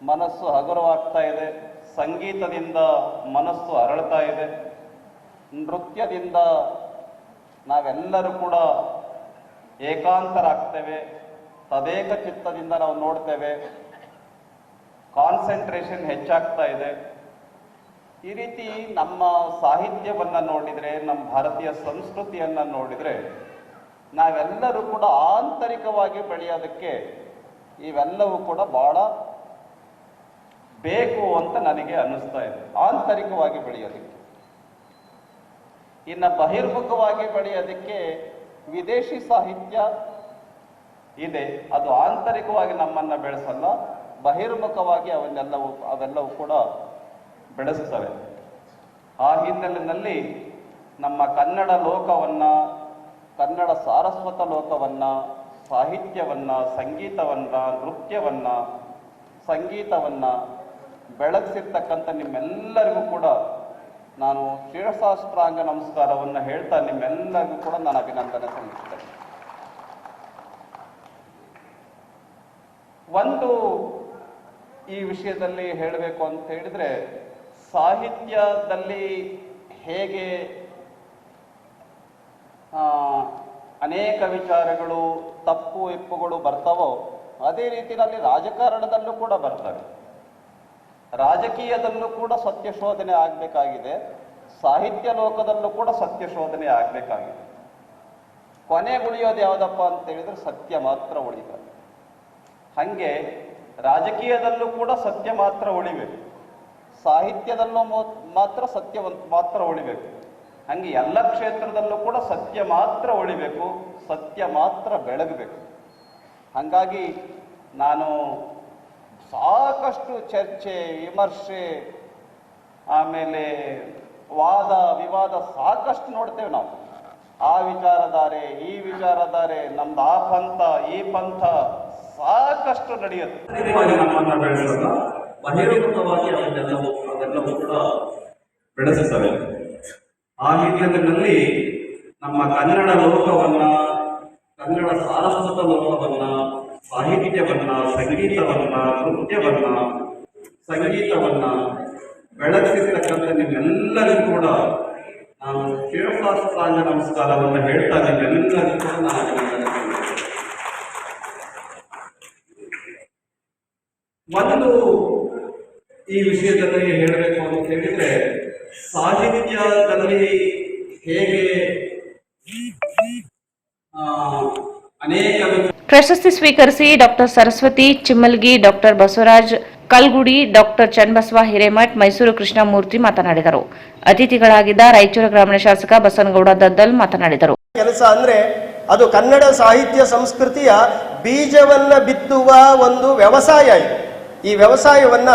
ಮನಸ್ಸು ಹಗುರವಾಗ್ತಾ ಇದೆ, ಸಂಗೀತದಿಂದ ಮನಸ್ಸು ಅರಳ್ತಾ ಇದೆ, ನೃತ್ಯದಿಂದ ನಾವೆಲ್ಲರೂ ಕೂಡ ಏಕಾಂತರಾಗ್ತೇವೆ, ತದೇಕ ಚಿತ್ತದಿಂದ ನಾವು ನೋಡ್ತೇವೆ, ಕಾನ್ಸಂಟ್ರೇಷನ್ ಹೆಚ್ಚಾಗ್ತಾ ಇದೆ. ಈ ರೀತಿ ನಮ್ಮ ಸಾಹಿತ್ಯವನ್ನು ನೋಡಿದರೆ, ನಮ್ಮ ಭಾರತೀಯ ಸಂಸ್ಕೃತಿಯನ್ನು ನೋಡಿದರೆ ನಾವೆಲ್ಲರೂ ಕೂಡ ಆಂತರಿಕವಾಗಿ ಬೆಳೆಯೋದಕ್ಕೆ ಇವೆಲ್ಲವೂ ಕೂಡ ಬಹಳ ಬೇಕು ಅಂತ ನನಗೆ ಅನ್ನಿಸ್ತಾ ಇದೆ. ಆಂತರಿಕವಾಗಿ ಬೆಳೆಯೋದಕ್ಕೆ. ಇನ್ನು ಬಹಿರ್ಮುಖವಾಗಿ ಬೆಳೆಯೋದಕ್ಕೆ ವಿದೇಶಿ ಸಾಹಿತ್ಯ ಇದೆ, ಅದು ಆಂತರಿಕವಾಗಿ ನಮ್ಮನ್ನ ಬೆಳೆಸಲ್ಲ, ಬಹಿರ್ಮುಖವಾಗಿ ಅವೆಲ್ಲವೂ ಕೂಡ ಬೆಳೆಸ್ತವೆ. ಆ ಹಿನ್ನೆಲೆಯಲ್ಲಿ ನಮ್ಮ ಕನ್ನಡ ಲೋಕವನ್ನ, ಕನ್ನಡ ಸಾರಸ್ವತ ಲೋಕವನ್ನ, ಸಾಹಿತ್ಯವನ್ನ, ಸಂಗೀತವನ್ನ, ನೃತ್ಯವನ್ನ, ಸಂಗೀತವನ್ನ ಬೆಳಗಿಸಿರ್ತಕ್ಕಂಥ ನಿಮ್ಮೆಲ್ಲರಿಗೂ ಕೂಡ ನಾನು ಶಿರಸಾಷ್ಟಾಂಗ ನಮಸ್ಕಾರವನ್ನು ಹೇಳ್ತಾ ನಿಮ್ಮೆಲ್ಲರಿಗೂ ಕೂಡ ನಾನು ಅಭಿನಂದನೆ ಸಲ್ಲಿಸ್ತೇನೆ. ಒಂದು ಈ ವಿಷಯದಲ್ಲಿ ಹೇಳಬೇಕು ಅಂತ ಹೇಳಿದ್ರೆ, ಸಾಹಿತ್ಯದಲ್ಲಿ ಹೇಗೆ ಅನೇಕ ವಿಚಾರಗಳು ತಪ್ಪು ಎಪ್ಪುಗಳು ಬರ್ತಾವೋ ಅದೇ ರೀತಿಯಲ್ಲಿ ರಾಜಕಾರಣದಲ್ಲೂ ಕೂಡ ಬರ್ತವೆ. ರಾಜಕೀಯದಲ್ಲೂ ಕೂಡ ಸತ್ಯ ಶೋಧನೆ ಆಗಬೇಕಾಗಿದೆ, ಸಾಹಿತ್ಯ ಲೋಕದಲ್ಲೂ ಕೂಡ ಸತ್ಯ ಶೋಧನೆ ಆಗಬೇಕಾಗಿದೆ. ಕೊನೆಗುಳಿಯೋದು ಯಾವುದಪ್ಪ ಅಂತ ಹೇಳಿದ್ರೆ ಸತ್ಯ ಮಾತ್ರ ಉಳಿತದೆ. ಹಾಗೆ ರಾಜಕೀಯದಲ್ಲೂ ಕೂಡ ಸತ್ಯ ಮಾತ್ರ ಉಳಿಬೇಕು, ಸಾಹಿತ್ಯದಲ್ಲೂ ಮಾತ್ರ ಸತ್ಯ ಮಾತ್ರ ಉಳಿಬೇಕು. ಹಂಗೆ ಎಲ್ಲ ಕ್ಷೇತ್ರದಲ್ಲೂ ಕೂಡ ಸತ್ಯ ಮಾತ್ರ ಉಳಿಬೇಕು, ಸತ್ಯ ಮಾತ್ರ ಬೆಳಗಬೇಕು. ಹಾಗಾಗಿ ನಾನು ಸಾಕಷ್ಟು ಚರ್ಚೆ, ವಿಮರ್ಶೆ, ಆಮೇಲೆ ವಾದ ವಿವಾದ ಸಾಕಷ್ಟು ನೋಡ್ತೇವೆ ನಾವು. ಆ ವಿಚಾರಧಾರೆ, ಈ ವಿಚಾರಧಾರೆ, ನಮ್ದು ಆ ಪಂಥ, ಈ ಪಂಥ ಸಾಕಷ್ಟು ನಡೆಯುತ್ತೆ. ನಮ್ಮನ್ನ ಬೆಳೆಸೋದ ಬಹಿರಂಗವಾಗಿ ಅವೆಲ್ಲವೂ ಕೂಡ ಬೆಳೆಸುತ್ತವೆ. ಆ ಹಿನ್ನೆಲೆಯಲ್ಲಿ ನಮ್ಮ ಕನ್ನಡ ಲೋಕವನ್ನ, ಕನ್ನಡ ಸಾರಸ್ವತ ಲೋಕವನ್ನ, ಸಾಹಿತ್ಯವನ್ನ, ಸಂಗೀತವನ್ನ, ನೃತ್ಯವನ್ನ, ಸಂಗೀತವನ್ನ ಬೆಳಗಿಸಿರ್ತಕ್ಕಂಥ ನಿಮ್ಮೆಲ್ಲರಿಗೂ ಕೂಡ ನಾನು ಶಿರಸಾಷ್ಟಾಂಗ ನಮಸ್ಕಾರವನ್ನು ಹೇಳ್ತಾ ನಿಮ್ಮೆಲ್ಲರಿಗೂ ಕೂಡ ನಾನು ಅಭಿನಂದನೆ ಸಲ್ಲಿಸ್ತೇನೆ. ಒಂದು ಈ ವಿಷಯದಲ್ಲಿ ಹೇಳಬೇಕು ಅಂತ ಹೇಳಿದ್ರೆ, ಸಾಹಿತ್ಯದಲ್ಲಿ ಹೇಗೆ ಅನೇಕ ಪ್ರಶಸ್ತಿ ಸ್ವೀಕರಿಸಿ doctor Saraswati Chimmalgi, doctor Basavaraj Kalgudi, doctor Channabasava Hiremath, Mysuru Krishnamurthy ಮಾತನಾಡಿದರು. ಅತಿಥಿಗಳಾಗಿದ್ದ ರಾಯಚೂರು ಗ್ರಾಮೀಣ ಶಾಸಕ ಬಸನಗೌಡ ದದ್ದಲ್ ಮಾತನಾಡಿದರು. ಕೆಲಸ ಅಂದ್ರೆ ಅದು ಕನ್ನಡ ಸಾಹಿತ್ಯ ಸಂಸ್ಕೃತಿಯ ಬೀಜವನ್ನ ಬಿತ್ತುವ ಒಂದು ವ್ಯವಸಾಯ ಇದು. ಈ ವ್ಯವಸಾಯವನ್ನ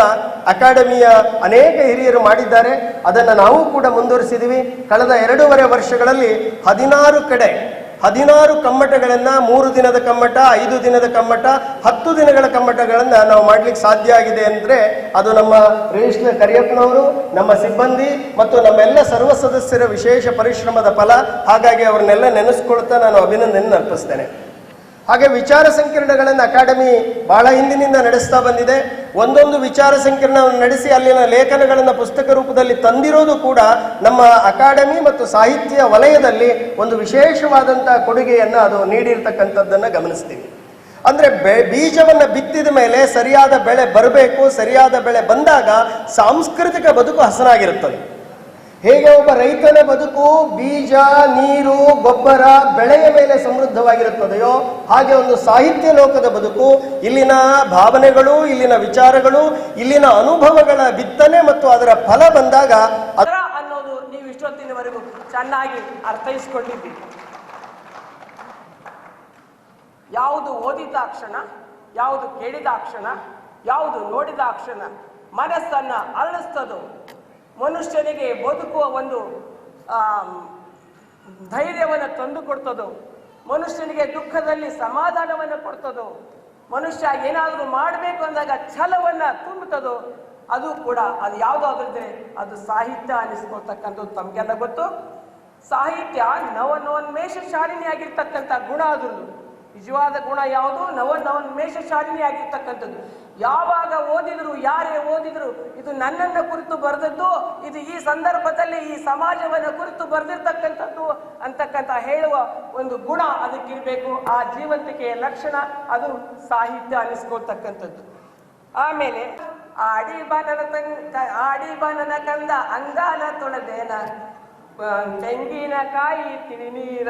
ಅಕಾಡೆಮಿಯ ಅನೇಕ ಹಿರಿಯರು ಮಾಡಿದ್ದಾರೆ. ಅದನ್ನು ನಾವು ಕೂಡ ಮುಂದುವರಿಸಿದ್ದೀವಿ. ಕಳೆದ 2.5 ವರ್ಷಗಳಲ್ಲಿ 16 ಕಡೆ 16 ಕಮ್ಮಟಗಳನ್ನು 3 ದಿನದ ಕಮ್ಮಟ, 5 ದಿನದ ಕಮ್ಮಟ, 10 ದಿನಗಳ ಕಮ್ಮಟಗಳನ್ನು ನಾವು ಮಾಡ್ಲಿಕ್ಕೆ ಸಾಧ್ಯ ಆಗಿದೆ ಅಂದರೆ ಅದು ನಮ್ಮ ರಿಜಿಸ್ಟ್ರಾರ್ ಕರಿಯಪ್ಪನವರು, ನಮ್ಮ ಸಿಬ್ಬಂದಿ ಮತ್ತು ನಮ್ಮೆಲ್ಲ ಸರ್ವ ಸದಸ್ಯರ ವಿಶೇಷ ಪರಿಶ್ರಮದ ಫಲ. ಹಾಗಾಗಿ ಅವ್ರನ್ನೆಲ್ಲ ನೆನೆಸ್ಕೊಳ್ತಾ ನಾನು ಅಭಿನಂದನೆ ಅರ್ಪಿಸ್ತೇನೆ. ಹಾಗೆ ವಿಚಾರ ಸಂಕಿರಣಗಳನ್ನು ಅಕಾಡೆಮಿ ಬಹಳ ಹಿಂದಿನಿಂದ ನಡೆಸ್ತಾ ಬಂದಿದೆ. ಒಂದೊಂದು ವಿಚಾರ ಸಂಕಿರಣವನ್ನು ನಡೆಸಿ ಅಲ್ಲಿನ ಲೇಖನಗಳನ್ನು ಪುಸ್ತಕ ರೂಪದಲ್ಲಿ ತಂದಿರೋದು ಕೂಡ ನಮ್ಮ ಅಕಾಡೆಮಿ ಮತ್ತು ಸಾಹಿತ್ಯ ವಲಯದಲ್ಲಿ ಒಂದು ವಿಶೇಷವಾದಂತಹ ಕೊಡುಗೆಯನ್ನು ಅದು ನೀಡಿರ್ತಕ್ಕಂಥದ್ದನ್ನು ಗಮನಿಸ್ತೀವಿ. ಅಂದ್ರೆ ಬೀಜವನ್ನು ಬಿತ್ತಿದ ಮೇಲೆ ಸರಿಯಾದ ಬೆಳೆ ಬರಬೇಕು. ಸರಿಯಾದ ಬೆಳೆ ಬಂದಾಗ ಸಾಂಸ್ಕೃತಿಕ ಬದುಕು ಹಸನಾಗಿರುತ್ತದೆ. ಹೇಗೆ ಒಬ್ಬ ರೈತನ ಬದುಕು ಬೀಜ, ನೀರು, ಗೊಬ್ಬರ, ಬೆಳೆಯ ಮೇಲೆ ಸಮೃದ್ಧವಾಗಿರುತ್ತದೆಯೋ ಹಾಗೆ ಒಂದು ಸಾಹಿತ್ಯ ಲೋಕದ ಬದುಕು ಇಲ್ಲಿನ ಭಾವನೆಗಳು, ಇಲ್ಲಿನ ವಿಚಾರಗಳು, ಇಲ್ಲಿನ ಅನುಭವಗಳ ಬಿತ್ತನೆ ಮತ್ತು ಅದರ ಫಲ ಬಂದಾಗ ಅದರ ಅನ್ನೋದು ನೀವು ಇಷ್ಟೊತ್ತಿನವರೆಗೂ ಚೆನ್ನಾಗಿ ಅರ್ಥೈಸಿಕೊಂಡಿದ್ದೀರಿ. ಯಾವುದು ಓದಿದ ಕ್ಷಣ, ಯಾವುದು ಕೇಳಿದ ಕ್ಷಣ, ಯಾವುದು ನೋಡಿದ ಕ್ಷಣ ಮನಸ್ಸನ್ನ ಅರಳಿಸ್ತದೋ, ಮನುಷ್ಯನಿಗೆ ಬದುಕುವ ಒಂದು ಧೈರ್ಯವನ್ನು ತಂದು ಕೊಡ್ತದೋ, ಮನುಷ್ಯನಿಗೆ ದುಃಖದಲ್ಲಿ ಸಮಾಧಾನವನ್ನು ಕೊಡ್ತದೋ, ಮನುಷ್ಯ ಏನಾದರೂ ಮಾಡಬೇಕು ಅಂದಾಗ ಛಲವನ್ನು ತುಂಬುತ್ತದೋ, ಅದು ಕೂಡ ಅದು ಯಾವುದಾದ್ರೆ ಅದು ಸಾಹಿತ್ಯ ಅನ್ನಿಸ್ಕೊಳ್ತಕ್ಕಂಥದ್ದು ತಮಗೆಲ್ಲ ಗೊತ್ತು. ಸಾಹಿತ್ಯ ನವೋನ್ಮೇಷಶಾಲಿನಿಯಾಗಿರ್ತಕ್ಕಂಥ ಗುಣ ಅದ್ರದ್ದು. ನಿಜವಾದ ಗುಣ ಯಾವುದು? ನವೋನ್ಮೇಷಶಾಲಿನಿಯಾಗಿರ್ತಕ್ಕಂಥದ್ದು. ಯಾವಾಗ ಓದಿದ್ರು, ಯಾರೇ ಓದಿದ್ರು ಇದು ನನ್ನನ್ನು ಕುರಿತು ಬರೆದದ್ದು, ಇದು ಈ ಸಂದರ್ಭದಲ್ಲಿ ಈ ಸಮಾಜವನ್ನು ಕುರಿತು ಬರೆದಿರ್ತಕ್ಕಂಥದ್ದು ಅಂತಕ್ಕಂಥ ಹೇಳುವ ಒಂದು ಗುಣ ಅದಕ್ಕಿರಬೇಕು. ಆ ಜೀವಂತಿಕೆಯ ಲಕ್ಷಣ ಅದು ಸಾಹಿತ್ಯ ಅನ್ನಿಸ್ಕೊಳ್ತಕ್ಕಂಥದ್ದು. ಆಮೇಲೆ ಆಡಿಬನನ ಕಂದ ಅಂಗಾಲ ತೊಳೆದೇನ, ತೆಂಗಿನಕಾಯಿ ತಿಳಿನೀರ,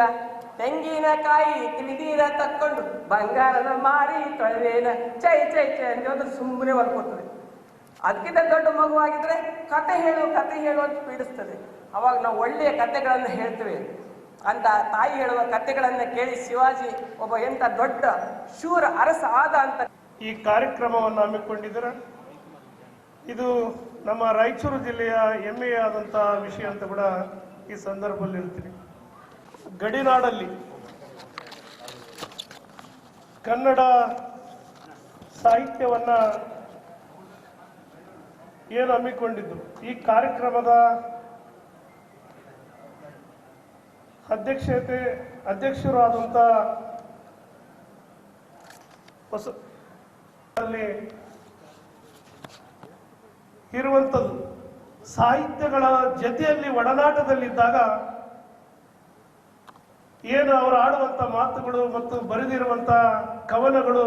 ತೆಂಗಿನಕಾಯಿ ತಿಳಿನೀರ ತಕ್ಕೊಂಡು ಬಂಗಾರದ ಮಾರಿ ತೊಳೆದೇನ, ಚೈ ಚೈ ಚೈ ಅಂತ ಸುಮ್ಮನೆ ಬರ್ಕೋತದೆ. ಅದಕ್ಕಿಂತ ದೊಡ್ಡ ಮಗುವಾಗಿದ್ರೆ ಕತೆ ಹೇಳು ಅಂತ ಪೀಡಿಸ್ತದೆ. ಅವಾಗ ನಾವು ಒಳ್ಳೆಯ ಕತೆಗಳನ್ನು ಹೇಳ್ತೇವೆ. ಅಂತ ತಾಯಿ ಹೇಳುವ ಕತೆಗಳನ್ನು ಕೇಳಿ ಶಿವಾಜಿ ಒಬ್ಬ ಎಂಥ ದೊಡ್ಡ ಶೂರ ಅರಸ ಆದ ಅಂತ ಈ ಕಾರ್ಯಕ್ರಮವನ್ನು ಹಮ್ಮಿಕೊಂಡಿದ್ದೀರ. ಇದು ನಮ್ಮ ರಾಯಚೂರು ಜಿಲ್ಲೆಯ ಹೆಮ್ಮೆಯಾದಂತಹ ವಿಷಯ ಅಂತ ಕೂಡ ಈ ಸಂದರ್ಭದಲ್ಲಿ ಹೇಳ್ತೀನಿ. ಗಡಿನಾಡಲ್ಲಿ ಕನ್ನಡ ಸಾಹಿತ್ಯವನ್ನ ಏನು ಹಮ್ಮಿಕೊಂಡಿದ್ದು, ಈ ಕಾರ್ಯಕ್ರಮದ ಅಧ್ಯಕ್ಷರು ಆದಂತ ಇರುವಂಥದ್ದು ಸಾಹಿತ್ಯಗಳ ಜೊತೆಯಲ್ಲಿ ಒಡನಾಟದಲ್ಲಿದ್ದಾಗ ಏನು ಅವರು ಆಡುವಂತ ಮಾತುಗಳು ಮತ್ತು ಬರೆದಿರುವಂತ ಕವನಗಳು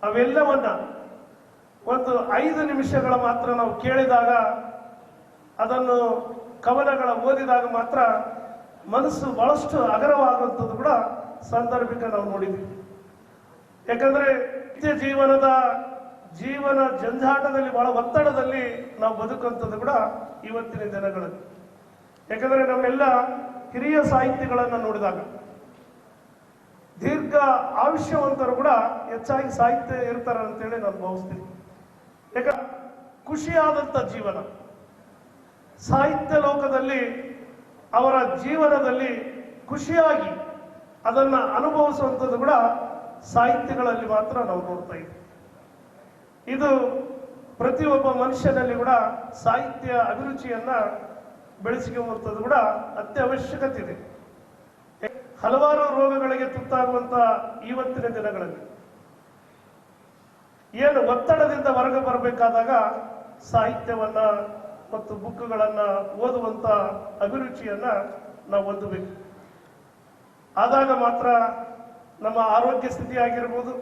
ಅವೆಲ್ಲವನ್ನ ಒಂದು 5 ನಿಮಿಷಗಳ ಮಾತ್ರ ನಾವು ಕೇಳಿದಾಗ, ಅದನ್ನು ಕವನಗಳ ಓದಿದಾಗ ಮಾತ್ರ ಮನಸ್ಸು ಬಹಳಷ್ಟು ಅಗರವಾಗುವಂಥದ್ದು ಕೂಡ ಸಾಂದರ್ಭಿಕ ನಾವು ನೋಡಿದ್ವಿ. ಯಾಕಂದ್ರೆ ನಿತ್ಯ ಜೀವನ ಜಂಜಾಟದಲ್ಲಿ ಬಹಳ ಒತ್ತಡದಲ್ಲಿ ನಾವು ಬದುಕುವಂಥದ್ದು ಕೂಡ ಇವತ್ತಿನ ದಿನಗಳಲ್ಲಿ. ಯಾಕಂದ್ರೆ ನಮ್ಮೆಲ್ಲ ಹಿರಿಯ ಸಾಹಿತಿಗಳನ್ನು ನೋಡಿದಾಗ ದೀರ್ಘ ಆಯುಷ್ಯವಂತರು ಕೂಡ ಹೆಚ್ಚಾಗಿ ಸಾಹಿತ್ಯ ಇರ್ತಾರೆ ಅಂತೇಳಿ ನಾನು ಭಾವಿಸ್ತೀನಿ. ಯಾಕಂದ್ರೆ ಖುಷಿಯಾದಂಥ ಜೀವನ ಸಾಹಿತ್ಯ ಲೋಕದಲ್ಲಿ ಅವರ ಜೀವನದಲ್ಲಿ ಖುಷಿಯಾಗಿ ಅದನ್ನು ಅನುಭವಿಸುವಂಥದ್ದು ಕೂಡ ಸಾಹಿತ್ಯಗಳಲ್ಲಿ ಮಾತ್ರ ನಾವು ನೋಡ್ತಾ ಇದ್ದೀವಿ. ಇದು ಪ್ರತಿಯೊಬ್ಬ ಮನುಷ್ಯನಲ್ಲಿ ಕೂಡ ಸಾಹಿತ್ಯ ಅಭಿರುಚಿಯನ್ನ ಬೆಳೆಸಿಕೊಳ್ಳುವಂಥದ್ದು ಕೂಡ ಅತ್ಯವಶ್ಯಕತೆ ಇದೆ. ಹಲವಾರು ರೋಗಗಳಿಗೆ ತುತ್ತಾಗುವಂತ ಇವತ್ತಿನ ದಿನಗಳಲ್ಲಿ ಏನು ಒತ್ತಡದಿಂದ ಹೊರಗೆ ಬರಬೇಕಾದಾಗ ಸಾಹಿತ್ಯವನ್ನ ಮತ್ತು ಬುಕ್ಗಳನ್ನ ಓದುವಂತ ಅಭಿರುಚಿಯನ್ನ ನಾವು ಹೊಂದಬೇಕು. ಆದಾಗ ಮಾತ್ರ ನಮ್ಮ ಆರೋಗ್ಯ ಸ್ಥಿತಿ ಆಗಿರ್ಬೋದು,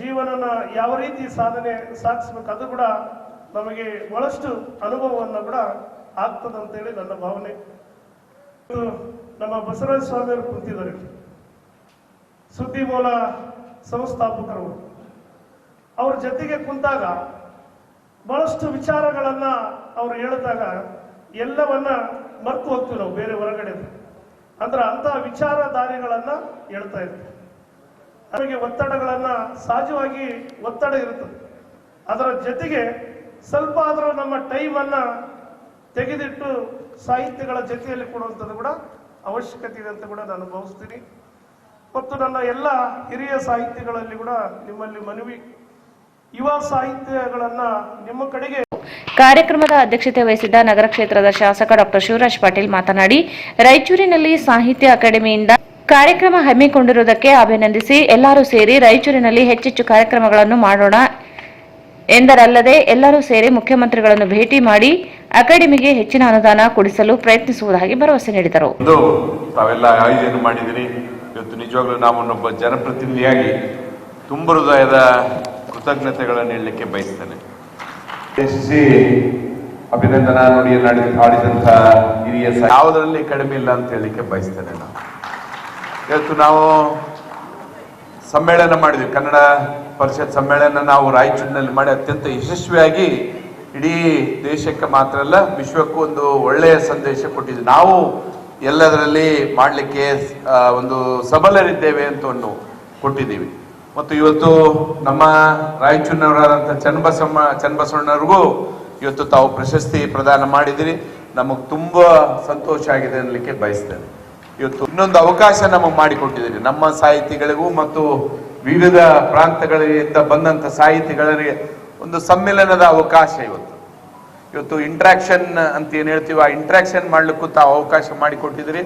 ಜೀವನನ ಯಾವ ರೀತಿ ಸಾಧಿಸಬೇಕು ಅದು ಕೂಡ ನಮಗೆ ಬಹಳಷ್ಟು ಅನುಭವವನ್ನು ಕೂಡ ಆಗ್ತದಂತೇಳಿ ನನ್ನ ಭಾವನೆ. ನಮ್ಮ ಬಸವರಾಜ ಸ್ವಾಮಿಯವರು ಕುಂತಿದ್ದಾರೆ, ಸುದ್ದಿ ಮೂಲ ಸಂಸ್ಥಾಪಕರು. ಅವ್ರ ಜೊತೆಗೆ ಕುಂತಾಗ ಬಹಳಷ್ಟು ವಿಚಾರಗಳನ್ನ ಅವ್ರು ಹೇಳಿದಾಗ ಎಲ್ಲವನ್ನ ಮರ್ತು ಹೋಗ್ತೀವಿ ನಾವು ಬೇರೆ ಹೊರಗಡೆ. ಅಂದ್ರೆ ಅಂತ ವಿಚಾರಧಾರೆಗಳನ್ನ ಹೇಳ್ತಾ ಇರ್ತಾರೆ. ನಮಗೆ ಒತ್ತಡಗಳನ್ನ ಸಹಜವಾಗಿ ಒತ್ತಡ ಇರುತ್ತದೆ. ಅದರ ಜೊತೆಗೆ ಸ್ವಲ್ಪ ಆದರೂ ನಮ್ಮ ಟೈಮನ್ನ ತೆಗೆದಿಟ್ಟು ಸಾಹಿತ್ಯಗಳ ಜೊತೆಯಲ್ಲಿ ಕೊಡುವಂಥದ್ದು ಕೂಡ ಅವಶ್ಯಕತೆ ಇದೆ ಅಂತ ಕೂಡ ನಾನು ಭಾವಿಸ್ತೀನಿ. ಮತ್ತು ನನ್ನ ಎಲ್ಲ ಹಿರಿಯ ಸಾಹಿತ್ಯಗಳಲ್ಲಿ ಕೂಡ ನಿಮ್ಮಲ್ಲಿ ಮನವಿ, ಯುವ ಸಾಹಿತ್ಯಗಳನ್ನ ನಿಮ್ಮ ಕಡೆಗೆ. ಕಾರ್ಯಕ್ರಮದ ಅಧ್ಯಕ್ಷತೆ ವಹಿಸಿದ್ದ ನಗರ ಕ್ಷೇತ್ರದ ಶಾಸಕ ಡಾಕ್ಟರ್ ಶಿವರಾಜ್ ಪಾಟೀಲ್ ಮಾತನಾಡಿ, ರಾಯಚೂರಿನಲ್ಲಿ ಸಾಹಿತ್ಯ ಅಕಾಡೆಮಿಯಿಂದ ಕಾರ್ಯಕ್ರಮ ಹಮ್ಮಿಕೊಂಡಿರುವುದಕ್ಕೆ ಅಭಿನಂದಿಸಿ ಎಲ್ಲರೂ ಸೇರಿ ರಾಯಚೂರಿನಲ್ಲಿ ಹೆಚ್ಚೆಚ್ಚು ಕಾರ್ಯಕ್ರಮಗಳನ್ನು ಮಾಡೋಣ ಎಂದರಲ್ಲದೆ ಎಲ್ಲರೂ ಸೇರಿ ಮುಖ್ಯಮಂತ್ರಿಗಳನ್ನು ಭೇಟಿ ಮಾಡಿ ಅಕಾಡೆಮಿಗೆ ಹೆಚ್ಚಿನ ಅನುದಾನ ಕೊಡಿಸಲು ಪ್ರಯತ್ನಿಸುವುದಾಗಿ ಭರವಸೆ ನೀಡಿದರು. ತಾವೆಲ್ಲ ಆಯೋಜನೆ ಮಾಡಿದಿರಿ. ಇವತ್ತು ನಿಜವಾಗ್ಲೂ ನಾವೊಬ್ಬ ಜನಪ್ರತಿನಿಧಿಯಾಗಿ ತುಂಬ ಹೃದಯದ ಕೃತಜ್ಞತೆಗಳನ್ನು ಹೇಳಲಿಕ್ಕೆ ಬಯಸ್ತೇನೆ. ಅಭಿನಂದನಾ ನುಡಿಯನ್ನು ಆಡಿದಂಥ ಹಿರಿಯ ಯಾವುದರಲ್ಲಿ ಕಡಿಮೆ ಇಲ್ಲ ಅಂತ ಹೇಳಲಿಕ್ಕೆ ಬಯಸ್ತೇನೆ. ಇವತ್ತು ನಾವು ಸಮ್ಮೇಳನ ಮಾಡಿದ್ವಿ, ಕನ್ನಡ ಪರಿಷತ್ ಸಮ್ಮೇಳನ ನಾವು ರಾಯಚೂರಿನಲ್ಲಿ ಮಾಡಿ ಅತ್ಯಂತ ಯಶಸ್ವಿಯಾಗಿ ಇಡೀ ದೇಶಕ್ಕೆ ಮಾತ್ರ ಅಲ್ಲ ವಿಶ್ವಕ್ಕೂ ಒಂದು ಒಳ್ಳೆಯ ಸಂದೇಶ ಕೊಟ್ಟಿದ್ವಿ. ನಾವು ಎಲ್ಲದರಲ್ಲಿ ಮಾಡಲಿಕ್ಕೆ ಒಂದು ಸಬಲರಿದ್ದೇವೆ ಅಂತ ಕೊಟ್ಟಿದ್ದೀವಿ. ಮತ್ತು ಇವತ್ತು ನಮ್ಮ ರಾಯಚೂರಿನವರಾದಂಥ ಚನ್ನಬಸವಣ್ಣವ್ರಿಗೂ ಇವತ್ತು ತಾವು ಪ್ರಶಸ್ತಿ ಪ್ರದಾನ ಮಾಡಿದಿರಿ. ನಮಗೆ ತುಂಬ ಸಂತೋಷ ಆಗಿದೆ ಅನ್ನಲಿಕ್ಕೆ ಬಯಸ್ತೇನೆ. ಇವತ್ತು ಇನ್ನೊಂದು ಅವಕಾಶ ನಮಗೆ ಮಾಡಿಕೊಟ್ಟಿದ್ದೀರಿ. ನಮ್ಮ ಸಾಹಿತಿಗಳಿಗೂ ಮತ್ತು ವಿವಿಧ ಪ್ರಾಂತಗಳಿಂದ ಬಂದಂಥ ಸಾಹಿತಿಗಳಿಗೆ ಒಂದು ಸಮ್ಮಿಲನದ ಅವಕಾಶ ಇವತ್ತು ಇಂಟ್ರಾಕ್ಷನ್ ಅಂತ ಏನು ಹೇಳ್ತೀವಿ, ಆ ಇಂಟ್ರಾಕ್ಷನ್ ಮಾಡ್ಲಿಕ್ಕೂ ತಾವು ಅವಕಾಶ ಮಾಡಿಕೊಟ್ಟಿದ್ದೀರಿ.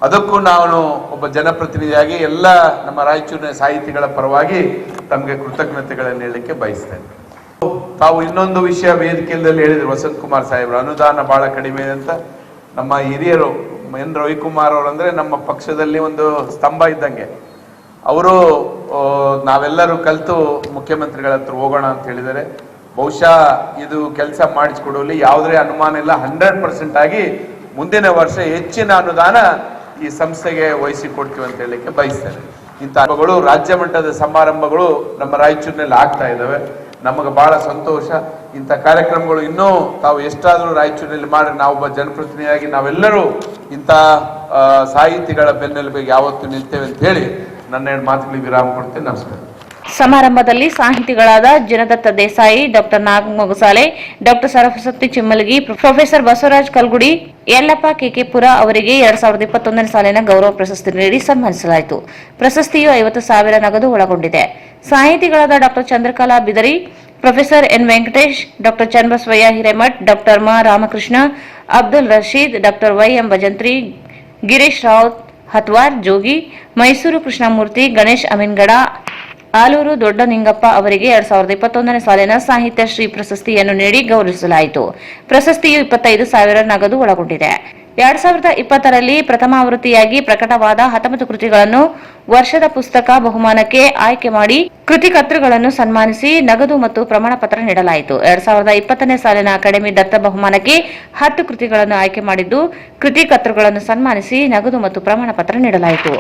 ಅದಕ್ಕೂ ನಾನು ಒಬ್ಬ ಜನಪ್ರತಿನಿಧಿಯಾಗಿ ಎಲ್ಲ ನಮ್ಮ ರಾಯಚೂರಿನ ಸಾಹಿತಿಗಳ ಪರವಾಗಿ ತಮಗೆ ಕೃತಜ್ಞತೆಗಳನ್ನು ಹೇಳಲಿಕ್ಕೆ ಬಯಸ್ತೇನೆ. ತಾವು ಇನ್ನೊಂದು ವಿಷಯ ವೇದಿಕೆಯಲ್ಲಿ ಹೇಳಿದ್ರು, ವಸಂತ್ ಕುಮಾರ್ ಸಾಹೇಬ್ರು ಅನುದಾನ ಬಹಳ ಕಡಿಮೆ ಅಂತ. ನಮ್ಮ ಹಿರಿಯರು ಎನ್ ರವಿಕುಮಾರ್ ಅವರಂದ್ರೆ ನಮ್ಮ ಪಕ್ಷದಲ್ಲಿ ಒಂದು ಸ್ತಂಭ ಇದ್ದಂಗೆ. ಅವರು ನಾವೆಲ್ಲರೂ ಕಲಿತು ಮುಖ್ಯಮಂತ್ರಿಗಳ ಹತ್ರ ಹೋಗೋಣ ಅಂತ ಹೇಳಿದ್ದಾರೆ. ಬಹುಶಃ ಇದು ಕೆಲಸ ಮಾಡಿಸಿಕೊಡುವಲ್ಲಿ ಯಾವುದೇ ಅನುಮಾನ ಇಲ್ಲ. 100% ಆಗಿ ಮುಂದಿನ ವರ್ಷ ಹೆಚ್ಚಿನ ಅನುದಾನ ಈ ಸಂಸ್ಥೆಗೆ ವಹಿಸಿಕೊಡ್ತೀವಿ ಅಂತ ಹೇಳಲಿಕ್ಕೆ ಬಯಸ್ತೇನೆ. ಇಂಥ ಹಬ್ಬಗಳು ರಾಜ್ಯ ಮಟ್ಟದ ಸಮಾರಂಭಗಳು ನಮ್ಮ ರಾಯಚೂರಿನಲ್ಲಿ ಆಗ್ತಾ ಇದ್ದಾವೆ. ನಮಗೆ ಬಹಳ ಸಂತೋಷ. ಇಂಥ ಕಾರ್ಯಕ್ರಮಗಳು ಇನ್ನೂ ತಾವು ಎಷ್ಟಾದರೂ ರಾಯಚೂರಿನಲ್ಲಿ ಮಾಡಿ ನಾವೊಬ್ಬ ಜನಪ್ರತಿನಿಧಿಯಾಗಿ ನಾವೆಲ್ಲರೂ ಇಂಥ ಸಾಹಿತಿಗಳ ಬೆನ್ನೆಲುಬಿಗೆ ಯಾವತ್ತೂ ನಿಲ್ತೇವೆ ಅಂತ ಹೇಳಿ ನನ್ನ ಮಾತುಗಳಿಗೆ ವಿರಾಮ ಕೊಡ್ತೇನೆ. ನಮಸ್ಕಾರ. ಸಮಾರಂಭದಲ್ಲಿ ಸಾಹಿತಿಗಳಾದ Janadatta Desai, doctor Nagamagusale, doctor Saraswati Chimmalagi, professor Basavaraj Kalgudi, Yallappa Kekepura ಅವರಿಗೆ 2021ನೇ ಸಾಲಿನ ಗೌರವ ಪ್ರಶಸ್ತಿ ನೀಡಿ ಸನ್ಮಾನಿಸಲಾಯಿತು. ಪ್ರಶಸ್ತಿಯು 50,000 ನಗದು ಒಳಗೊಂಡಿದೆ. ಸಾಹಿತಿಗಳಾದ doctor Chandrakala Bidari, professor N Venkatesh, doctor Channabasavayya Hiremath, doctor Ma Ramakrishna, Abdul Rashid, doctor Y M. Bhajantri, Girish Rao Hatwar Jogi, Mysuru Krishnamurthy, Ganesh Amingad, Alur Dodda Ningappa ಅವರಿಗೆ 2021ನೇ ಸಾಲಿನ ಸಾಹಿತ್ಯ ಶ್ರೀ ಪ್ರಶಸ್ತಿಯನ್ನು ನೀಡಿ ಗೌರವಿಸಲಾಯಿತು. ಪ್ರಶಸ್ತಿಯು 25,000 ನಗದು ಒಳಗೊಂಡಿದೆ. 2020ರಲ್ಲಿ ಪ್ರಥಮಾವೃತ್ತಿಯಾಗಿ ಪ್ರಕಟವಾದ 19 ಕೃತಿಗಳನ್ನು ವರ್ಷದ ಪುಸ್ತಕ ಬಹುಮಾನಕ್ಕೆ ಆಯ್ಕೆ ಮಾಡಿ ಕೃತಿಕರ್ತೃಗಳನ್ನು ಸನ್ಮಾನಿಸಿ ನಗದು ಮತ್ತು ಪ್ರಮಾಣ ಪತ್ರ ನೀಡಲಾಯಿತು. 2020ನೇ ಸಾಲಿನ ಅಕಾಡೆಮಿ ದತ್ತ ಬಹುಮಾನಕ್ಕೆ 10 ಕೃತಿಗಳನ್ನು ಆಯ್ಕೆ ಮಾಡಿದ್ದು ಕೃತಿಕರ್ತೃಗಳನ್ನು ಸನ್ಮಾನಿಸಿ ನಗದು ಮತ್ತು ಪ್ರಮಾಣ ಪತ್ರ ನೀಡಲಾಯಿತು.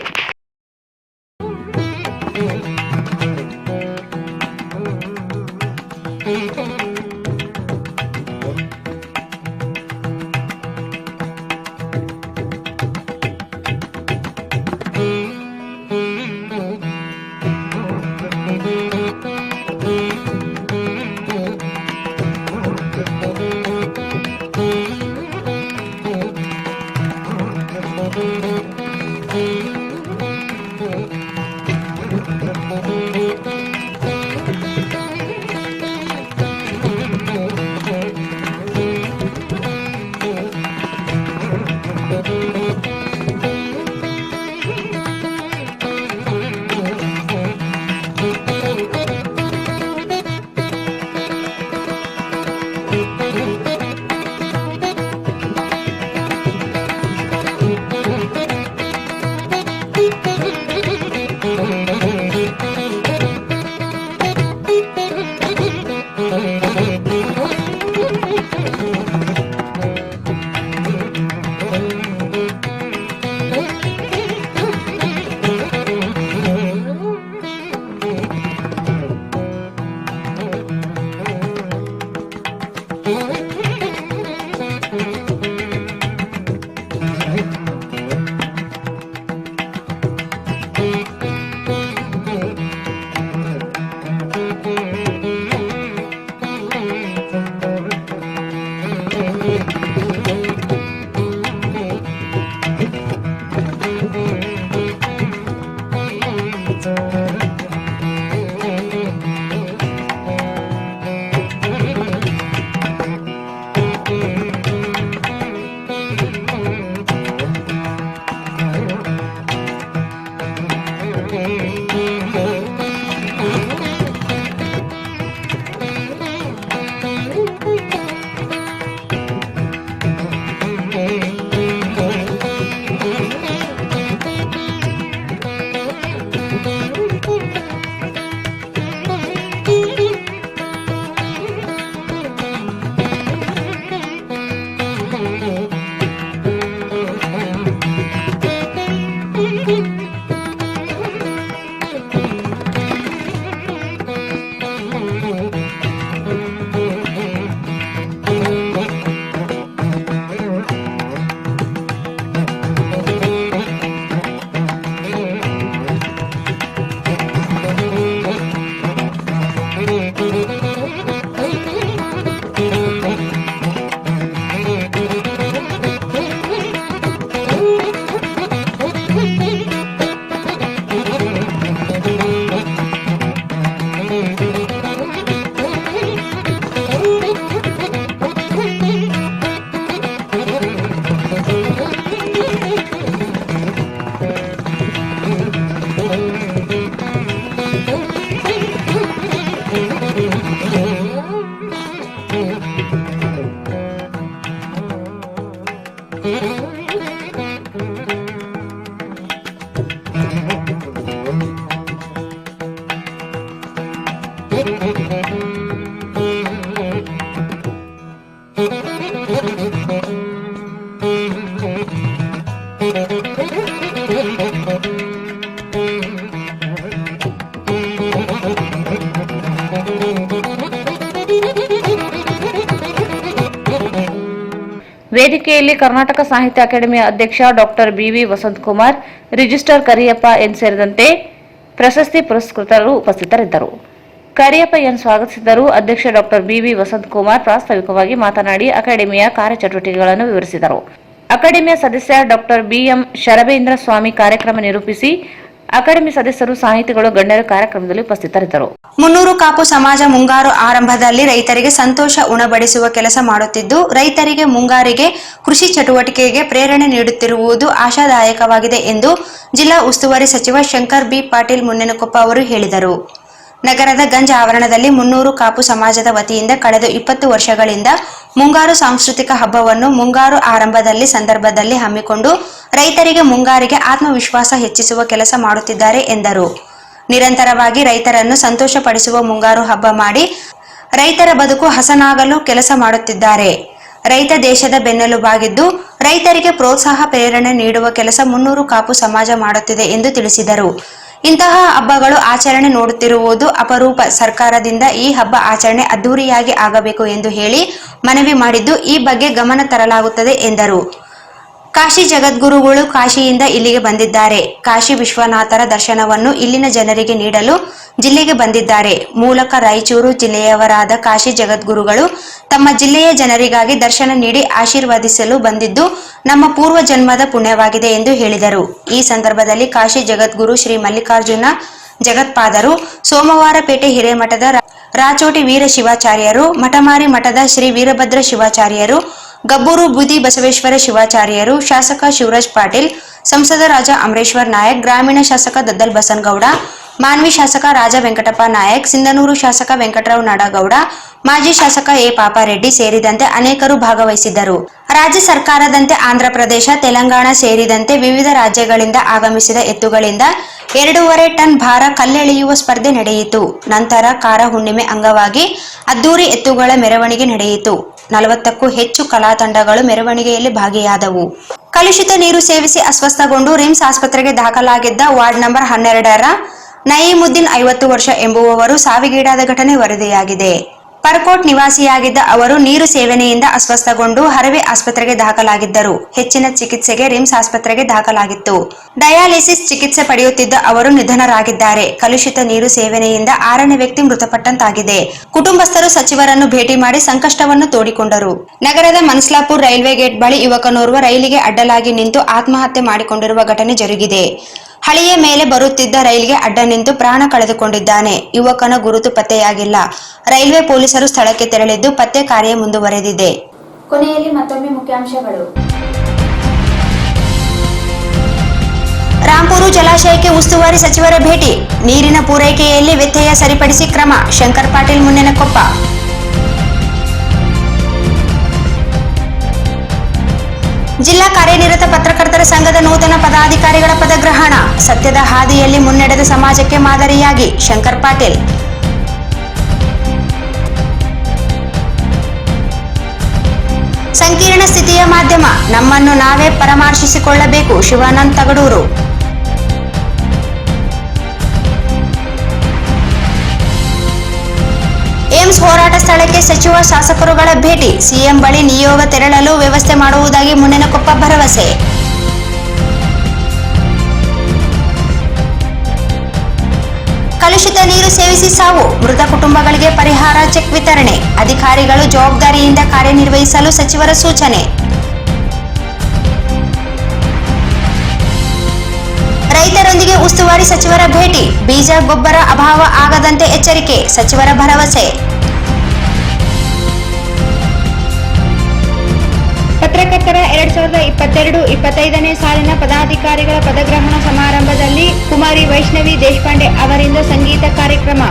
ವೇದಿಕೆಯಲ್ಲಿ ಕರ್ನಾಟಕ ಸಾಹಿತ್ಯ ಅಕಾಡೆಮಿಯ ಅಧ್ಯಕ್ಷ doctor BV Vasanthakumar, registrar Kariyappa N ಸೇರಿದಂತೆ ಪ್ರಶಸ್ತಿ ಪುರಸ್ಕೃತರು ಉಪಸ್ಥಿತರಿದ್ದರು. ಕರಿಯಪ್ಪ ಎನ್ ಸ್ವಾಗತಿಸಿದರು. ಅಧ್ಯಕ್ಷ ಡಾಕ್ಟರ್ ಬಿವಿ ವಸಂತಕುಮಾರ್ ಪ್ರಾಸ್ತಾವಿಕವಾಗಿ ಮಾತನಾಡಿ ಅಕಾಡೆಮಿಯ ಕಾರ್ಯಚಟುವಟಿಕೆಗಳನ್ನು ವಿವರಿಸಿದರು. ಅಕಾಡೆಮಿಯ ಸದಸ್ಯ ಡಾಕ್ಟರ್ ಬಿಎಂ ಶರಬೇಂದ್ರ ಸ್ವಾಮಿ ಕಾರ್ಯಕ್ರಮ ನಿರೂಪಿಸಿ ಅಕಾಡೆಮಿ ಸದಸ್ಯರು, ಸಾಹಿತಿಗಳು, ಗಣ್ಯರು ಕಾರ್ಯಕ್ರಮದಲ್ಲಿ ಉಪಸ್ಥಿತರಿದ್ದರು. ಮುನ್ನೂರು ಕಾಪು ಸಮಾಜ ಮುಂಗಾರು ಆರಂಭದಲ್ಲಿ ರೈತರಿಗೆ ಸಂತೋಷ ಉಣಬಡಿಸುವ ಕೆಲಸ ಮಾಡುತ್ತಿದ್ದು, ರೈತರಿಗೆ ಮುಂಗಾರಿಗೆ ಕೃಷಿ ಚಟುವಟಿಕೆಗೆ ಪ್ರೇರಣೆ ನೀಡುತ್ತಿರುವುದು ಆಶಾದಾಯಕವಾಗಿದೆ ಎಂದು ಜಿಲ್ಲಾ ಉಸ್ತುವಾರಿ ಸಚಿವ ಶಂಕರ್ ಬಿ ಪಾಟೀಲ್ ಮುನ್ನೆನಕೊಪ್ಪ ಅವರು ಹೇಳಿದರು. ನಗರದ ಗಂಜ್ ಆವರಣದಲ್ಲಿ ಮುನ್ನೂರು ಕಾಪು ಸಮಾಜದ ವತಿಯಿಂದ ಕಳೆದ 20 ವರ್ಷಗಳಿಂದ ಮುಂಗಾರು ಸಾಂಸ್ಕೃತಿಕ ಹಬ್ಬವನ್ನು ಮುಂಗಾರು ಆರಂಭದಲ್ಲಿ ಸಂದರ್ಭದಲ್ಲಿ ಹಮ್ಮಿಕೊಂಡು ರೈತರಿಗೆ ಮುಂಗಾರಿಗೆ ಆತ್ಮವಿಶ್ವಾಸ ಹೆಚ್ಚಿಸುವ ಕೆಲಸ ಮಾಡುತ್ತಿದ್ದಾರೆ ಎಂದರು. ನಿರಂತರವಾಗಿ ರೈತರನ್ನು ಸಂತೋಷಪಡಿಸುವ ಮುಂಗಾರು ಹಬ್ಬ ಮಾಡಿ ರೈತರ ಬದುಕು ಹಸನಾಗಲು ಕೆಲಸ ಮಾಡುತ್ತಿದ್ದಾರೆ. ರೈತ ದೇಶದ ಬೆನ್ನೆಲುಬಾಗಿದ್ದು ರೈತರಿಗೆ ಪ್ರೋತ್ಸಾಹ ಪ್ರೇರಣೆ ನೀಡುವ ಕೆಲಸ ಮುನ್ನೂರು ಕಾಪು ಸಮಾಜ ಮಾಡುತ್ತಿದೆ ಎಂದು ತಿಳಿಸಿದರು. ಇಂತಹ ಹಬ್ಬಗಳು ಆಚರಣೆ ನೋಡುತ್ತಿರುವುದು ಅಪರೂಪ. ಸರ್ಕಾರದಿಂದ ಈ ಹಬ್ಬ ಆಚರಣೆ ಅದ್ದೂರಿಯಾಗಿ ಆಗಬೇಕು ಎಂದು ಹೇಳಿ ಮನವಿ ಮಾಡಿದ್ದು, ಈ ಬಗ್ಗೆ ಗಮನ ತರಲಾಗುತ್ತದೆ ಎಂದರು. ಕಾಶಿ ಜಗದ್ಗುರುಗಳು ಕಾಶಿಯಿಂದ ಇಲ್ಲಿಗೆ ಬಂದಿದ್ದಾರೆ. ಕಾಶಿ ವಿಶ್ವನಾಥರ ದರ್ಶನವನ್ನು ಇಲ್ಲಿನ ಜನರಿಗೆ ನೀಡಲು ಜಿಲ್ಲೆಗೆ ಬಂದಿದ್ದಾರೆ. ಮೂಲಕ ರಾಯಚೂರು ಜಿಲ್ಲೆಯವರಾದ ಕಾಶಿ ಜಗದ್ಗುರುಗಳು ತಮ್ಮ ಜಿಲ್ಲೆಯ ಜನರಿಗಾಗಿ ದರ್ಶನ ನೀಡಿ ಆಶೀರ್ವದಿಸಲು ಬಂದಿದ್ದು ನಮ್ಮ ಪೂರ್ವ ಜನ್ಮದ ಪುಣ್ಯವಾಗಿದೆ ಎಂದು ಹೇಳಿದರು. ಈ ಸಂದರ್ಭದಲ್ಲಿ ಕಾಶಿ ಜಗದ್ಗುರು ಶ್ರೀ ಮಲ್ಲಿಕಾರ್ಜುನ ಜಗತ್ಪಾದರು, ಸೋಮವಾರಪೇಟೆ ಹಿರೇಮಠದ ರಾಚೋಟಿ ವೀರ ಶಿವಾಚಾರ್ಯರು, ಮಠಮಾರಿ ಮಠದ ಶ್ರೀ ವೀರಭದ್ರ ಶಿವಾಚಾರ್ಯರು, ಗಬ್ಬೂರು ಬೂದಿ ಬಸವೇಶ್ವರ ಶಿವಾಚಾರ್ಯರು, ಶಾಸಕ ಶಿವರಾಜ್ ಪಾಟೀಲ್, ಸಂಸದ ರಾಜ ಅಮರೇಶ್ವರ್ ನಾಯಕ್, ಗ್ರಾಮೀಣ ಶಾಸಕ ದದ್ದಲ್ ಬಸನಗೌಡ, ಮಾನ್ವಿ ಶಾಸಕ ರಾಜ ವೆಂಕಟಪ್ಪ ನಾಯಕ್, ಸಿಂಧನೂರು ಶಾಸಕ ವೆಂಕಟರಾವ್ ನಾಡಗೌಡ, ಮಾಜಿ ಶಾಸಕ ಎ ಪಾಪಾರೆಡ್ಡಿ ಸೇರಿದಂತೆ ಅನೇಕರು ಭಾಗವಹಿಸಿದ್ದರು. ರಾಜ್ಯ ಸರ್ಕಾರದಂತೆ ಆಂಧ್ರಪ್ರದೇಶ, ತೆಲಂಗಾಣ ಸೇರಿದಂತೆ ವಿವಿಧ ರಾಜ್ಯಗಳಿಂದ ಆಗಮಿಸಿದ ಎತ್ತುಗಳಿಂದ 2.5 ಟನ್ ಭಾರ ಕಲ್ಲೆಳೆಯುವ ಸ್ಪರ್ಧೆ ನಡೆಯಿತು. ನಂತರ ಕಾರ ಹುಣ್ಣಿಮೆ ಅಂಗವಾಗಿ ಅದ್ದೂರಿ ಎತ್ತುಗಳ ಮೆರವಣಿಗೆ ನಡೆಯಿತು. 40ಕ್ಕೂ ಹೆಚ್ಚು ಕಲಾ ತಂಡಗಳು ಮೆರವಣಿಗೆಯಲ್ಲಿ ಭಾಗಿಯಾದವು. ಕಲುಷಿತ ನೀರು ಸೇವಿಸಿ ಅಸ್ವಸ್ಥಗೊಂಡು ರಿಮ್ಸ್ ಆಸ್ಪತ್ರೆಗೆ ದಾಖಲಾಗಿದ್ದ ವಾರ್ಡ್ ನಂಬರ್ 12ರ ನಯೀಮುದ್ದೀನ್ 50 ವರ್ಷ ಎಂಬುವವರು ಸಾವಿಗೀಡಾದ ಘಟನೆ ವರದಿಯಾಗಿದೆ. ಪರ್ಕೋಟ್ ನಿವಾಸಿಯಾಗಿದ್ದ ಅವರು ನೀರು ಸೇವನೆಯಿಂದ ಅಸ್ವಸ್ಥಗೊಂಡು ಹರವೆ ಆಸ್ಪತ್ರೆಗೆ ದಾಖಲಾಗಿದ್ದರು. ಹೆಚ್ಚಿನ ಚಿಕಿತ್ಸೆಗೆ ರಿಮ್ಸ್ ಆಸ್ಪತ್ರೆಗೆ ದಾಖಲಾಗಿತ್ತು. ಡಯಾಲಿಸಿಸ್ ಚಿಕಿತ್ಸೆ ಪಡೆಯುತ್ತಿದ್ದ ಅವರು ನಿಧನರಾಗಿದ್ದಾರೆ. ಕಲುಷಿತ ನೀರು ಸೇವನೆಯಿಂದ 6ನೇ ವ್ಯಕ್ತಿ ಮೃತಪಟ್ಟಂತಾಗಿದೆ. ಕುಟುಂಬಸ್ಥರು ಸಚಿವರನ್ನು ಭೇಟಿ ಮಾಡಿ ಸಂಕಷ್ಟವನ್ನು ತೋಡಿಕೊಂಡರು. ನಗರದ ಮನ್ಸ್ಲಾಪುರ್ ರೈಲ್ವೆ ಗೇಟ್ ಬಳಿ ಯುವಕನೋರ್ವ ರೈಲಿಗೆ ಅಡ್ಡಲಾಗಿ ನಿಂತು ಆತ್ಮಹತ್ಯೆ ಮಾಡಿಕೊಂಡಿರುವ ಘಟನೆ ಜರುಗಿದೆ. ಹಳಿಯ ಮೇಲೆ ಬರುತ್ತಿದ್ದ ರೈಲ್ಗೆ ಅಡ್ಡ ನಿಂತು ಪ್ರಾಣ ಕಳೆದುಕೊಂಡಿದ್ದಾನೆ. ಯುವಕನ ಗುರುತು ಪತ್ತೆಯಾಗಿಲ್ಲ. ರೈಲ್ವೆ ಪೊಲೀಸರು ಸ್ಥಳಕ್ಕೆ ತೆರಳಿದ್ದು ಪತ್ತೆ ಕಾರ್ಯ ಮುಂದುವರೆದಿದೆ. ಕೊನೆಯಲ್ಲಿ ಮತ್ತೊಮ್ಮೆ ಮುಖ್ಯಾಂಶಗಳು. ರಾಂಪುರ ಜಲಾಶಯಕ್ಕೆ ಉಸ್ತುವಾರಿ ಸಚಿವರ ಭೇಟಿ. ನೀರಿನ ಪೂರೈಕೆಯಲ್ಲಿ ವ್ಯತ್ಯಯ ಸರಿಪಡಿಸಿ ಕ್ರಮ. ಶಂಕರ್ ಪಾಟೀಲ್ ಮುನ್ನೆನಕೊಪ್ಪ. ಜಿಲ್ಲಾ ಕಾರ್ಯನಿರತ ಪತ್ರಕರ್ತರ ಸಂಘದ ನೂತನ ಪದಾಧಿಕಾರಿಗಳ ಪದಗ್ರಹಣ. ಸತ್ಯದ ಹಾದಿಯಲ್ಲಿ ಮುನ್ನಡೆದ ಸಮಾಜಕ್ಕೆ ಮಾದರಿಯಾಗಿ. ಶಂಕರ್ ಪಾಟೀಲ್. ಸಂಕೀರ್ಣ ಸ್ಥಿತಿಯ ಮಾಧ್ಯಮ, ನಮ್ಮನ್ನು ನಾವೇ ಪರಾಮರ್ಶಿಸಿಕೊಳ್ಳಬೇಕು. ಶಿವಾನಂದ್ ತಗಡೂರು. ಏಮ್ಸ್ ಹೋರಾಟ ಸ್ಥಳಕ್ಕೆ ಸಚಿವ ಶಾಸಕರುಗಳ ಭೇಟಿ. ಸಿಎಂ ಬಳಿ ನಿಯೋಗ ತೆರಳಲು ವ್ಯವಸ್ಥೆ ಮಾಡುವುದಾಗಿ ಮುನ್ನೆನಕೊಪ್ಪ ಭರವಸೆ. ಕಲುಷಿತ ನೀರು ಸೇವಿಸಿ ಸಾವು, ಮೃತ ಕುಟುಂಬಗಳಿಗೆ ಪರಿಹಾರ ಚೆಕ್ ವಿತರಣೆ. ಅಧಿಕಾರಿಗಳು ಜವಾಬ್ದಾರಿಯಿಂದ ಕಾರ್ಯನಿರ್ವಹಿಸಲು ಸಚಿವರ ಸೂಚನೆ. ರೈತರೊಂದಿಗೆ ಉಸ್ತುವಾರಿ ಸಚಿವರ ಭೇಟಿ. ಬೀಜ ಗೊಬ್ಬರ ಅಭಾವ ಆಗದಂತೆ ಎಚ್ಚರಿಕೆ. ಸಚಿವರ ಭರವಸೆ. ಪತ್ರಕರ್ತರ 2022-25ನೇ ಸಾಲಿನ ಪದಾಧಿಕಾರಿಗಳ ಪದಗ್ರಹಣ ಸಮಾರಂಭದಲ್ಲಿ ಕುಮಾರಿ ವೈಷ್ಣವಿ ದೇಶಪಾಂಡೆ ಅವರಿಂದ ಸಂಗೀತ ಕಾರ್ಯಕ್ರಮ.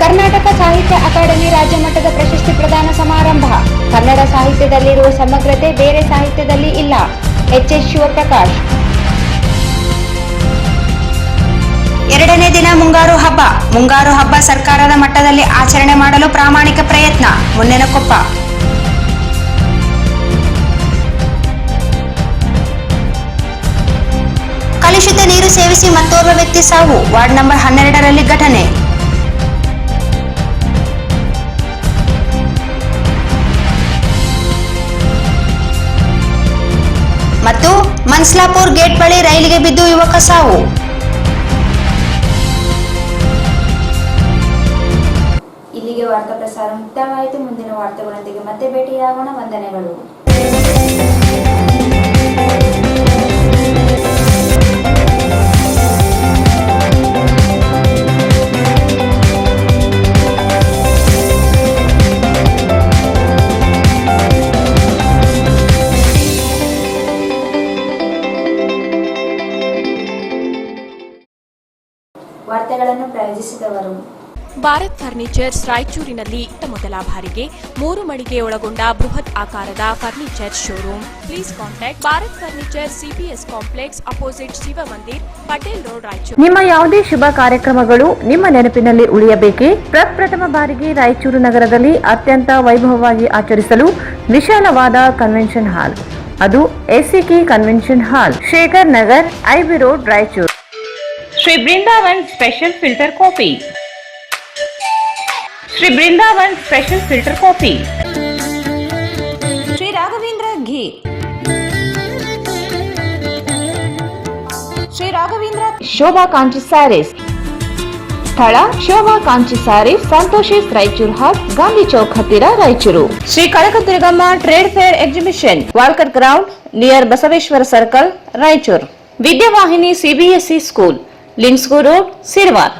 ಕರ್ನಾಟಕ ಸಾಹಿತ್ಯ ಅಕಾಡೆಮಿ ರಾಜ್ಯ ಮಟ್ಟದ ಪ್ರಶಸ್ತಿ ಪ್ರದಾನ ಸಮಾರಂಭ. ಕನ್ನಡ ಸಾಹಿತ್ಯದಲ್ಲಿರುವ ಸಮಗ್ರತೆ ಬೇರೆ ಸಾಹಿತ್ಯದಲ್ಲಿ ಇಲ್ಲ. ಎಚ್.ಎಸ್. ಶಿವಪ್ರಕಾಶ್. 2ನೇ ದಿನ ಮುಂಗಾರು ಹಬ್ಬ. ಮುಂಗಾರು ಹಬ್ಬ ಸರ್ಕಾರದ ಮಟ್ಟದಲ್ಲಿ ಆಚರಣೆ ಮಾಡಲು ಪ್ರಾಮಾಣಿಕ ಪ್ರಯತ್ನ. ಮುನ್ನೆನಕೊಪ್ಪ. ಕಲುಷಿತ ನೀರು ಸೇವಿಸಿ ಮತ್ತೋರ್ವ ವ್ಯಕ್ತಿ ಸಾವು. ವಾರ್ಡ್ ನಂಬರ್ 12ರಲ್ಲಿ ಘಟನೆ. ಮತ್ತು ಮನ್ಸ್ಲಾಪುರ್ ಗೇಟ್ ಬಳಿ ರೈಲಿಗೆ ಬಿದ್ದು ಯುವಕ ಸಾವು. ಇಲ್ಲಿಗೆ ವಾರ್ತಾ ಪ್ರಸಾರ ಮುಕ್ತಾಯವಾಯಿತು. ಮುಂದಿನ ವಾರ್ತೆಗಳೊಂದಿಗೆ ಮತ್ತೆ ಭೇಟಿಯಾಗೋಣ. ವಂದನೆಗಳು. ವಾರ್ತೆಗಳನ್ನು ಪ್ರಾಯೋಜಿಸಿದವರು ಭಾರತ್ ಫರ್ನಿಚರ್ಸ್ ರಾಯಚೂರಿನಲ್ಲಿ ಮೊದಲ ಬಾರಿಗೆ 3 ಮಳಿಗೆ ಒಳಗೊಂಡ ಬೃಹತ್ ಆಕಾರದ furniture showroom. Please contact Bharat furniture CPS complex opposite Shiva Mandir, Patel road, Raichur. ನಿಮ್ಮ ಯಾವುದೇ ಶುಭ ಕಾರ್ಯಕ್ರಮಗಳು ನಿಮ್ಮ ನೆನಪಿನಲ್ಲಿ ಉಳಿಯಬೇಕೇ? ಪ್ರಪ್ರಥಮ ಬಾರಿಗೆ ರಾಯಚೂರು ನಗರದಲ್ಲಿ ಅತ್ಯಂತ ವೈಭವವಾಗಿ ಆಚರಿಸಲು ವಿಶಾಲವಾದ ಕನ್ವೆನ್ಷನ್ ಹಾಲ್, ಅದು ACK convention hall, Shekhar Nagar, IB road, Raichur. Shri Brindavan special filter coffee. Shri Brindavan special filter coffee. Shri Raghavendra ghee. Shri Raghavendra Shobha Kanchi sarees. ಸ್ಥಳ ಶೋಭಾ ಕಾಂಚಿ ಸ್ಯಾರೀಸ್, ಸಂತೋಷಿಸ್ ರಾಯಚೂರು ಹಾಟ್, ಗಾಂಧಿ ಚೌಕ್ ಹತ್ತಿರ, Raichur. Shri Kanakadurgamma trade fair exhibition, Walker ground near Basaveshwara circle, Raichur. Vidyavahini CBSE school, Lingsugur road, Sirwar.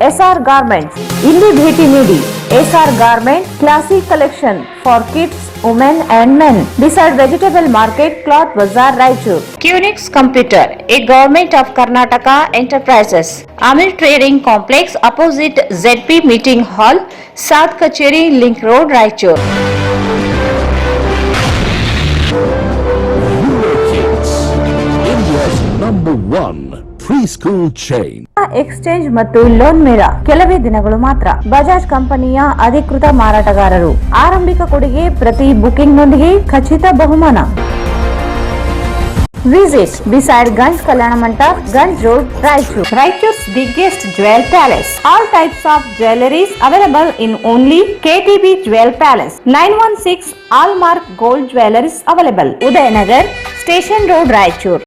SR garments, ಇಲ್ಲಿ ಭೇಟಿ ನೀಡಿ. SR garment classic collection for kids, women and men, beside vegetable market, cloth bazaar, Raichur. Qnix Computer, a government of Karnataka enterprises. Amir Trading Complex, opposite ZP Meeting Hall, South Kacheri Link Road, Raichur. India's #1 preschool chain. Exchange ಮತ್ತು loan ಮೇಳ ಕೆಲವೇ ದಿನಗಳು ಮಾತ್ರ. ಬಜಾಜ್ ಕಂಪನಿಯ ಅಧಿಕೃತ ಮಾರಾಟಗಾರರು. ಆರಂಭಿಕ ಕೊಡುಗೆ ಪ್ರತಿ ಬುಕಿಂಗ್ನೊಂದಿಗೆ ಖಚಿತ ಬಹುಮಾನ. Visit beside Ganj Kalyana Mandap, Ganj Road, Raichur. Raichur's biggest jewel palace. All types of jewelries available in only KTB Jewel Palace. 916 Allmark Gold Jewelries available. Udayanagar, Station Road, Raichur.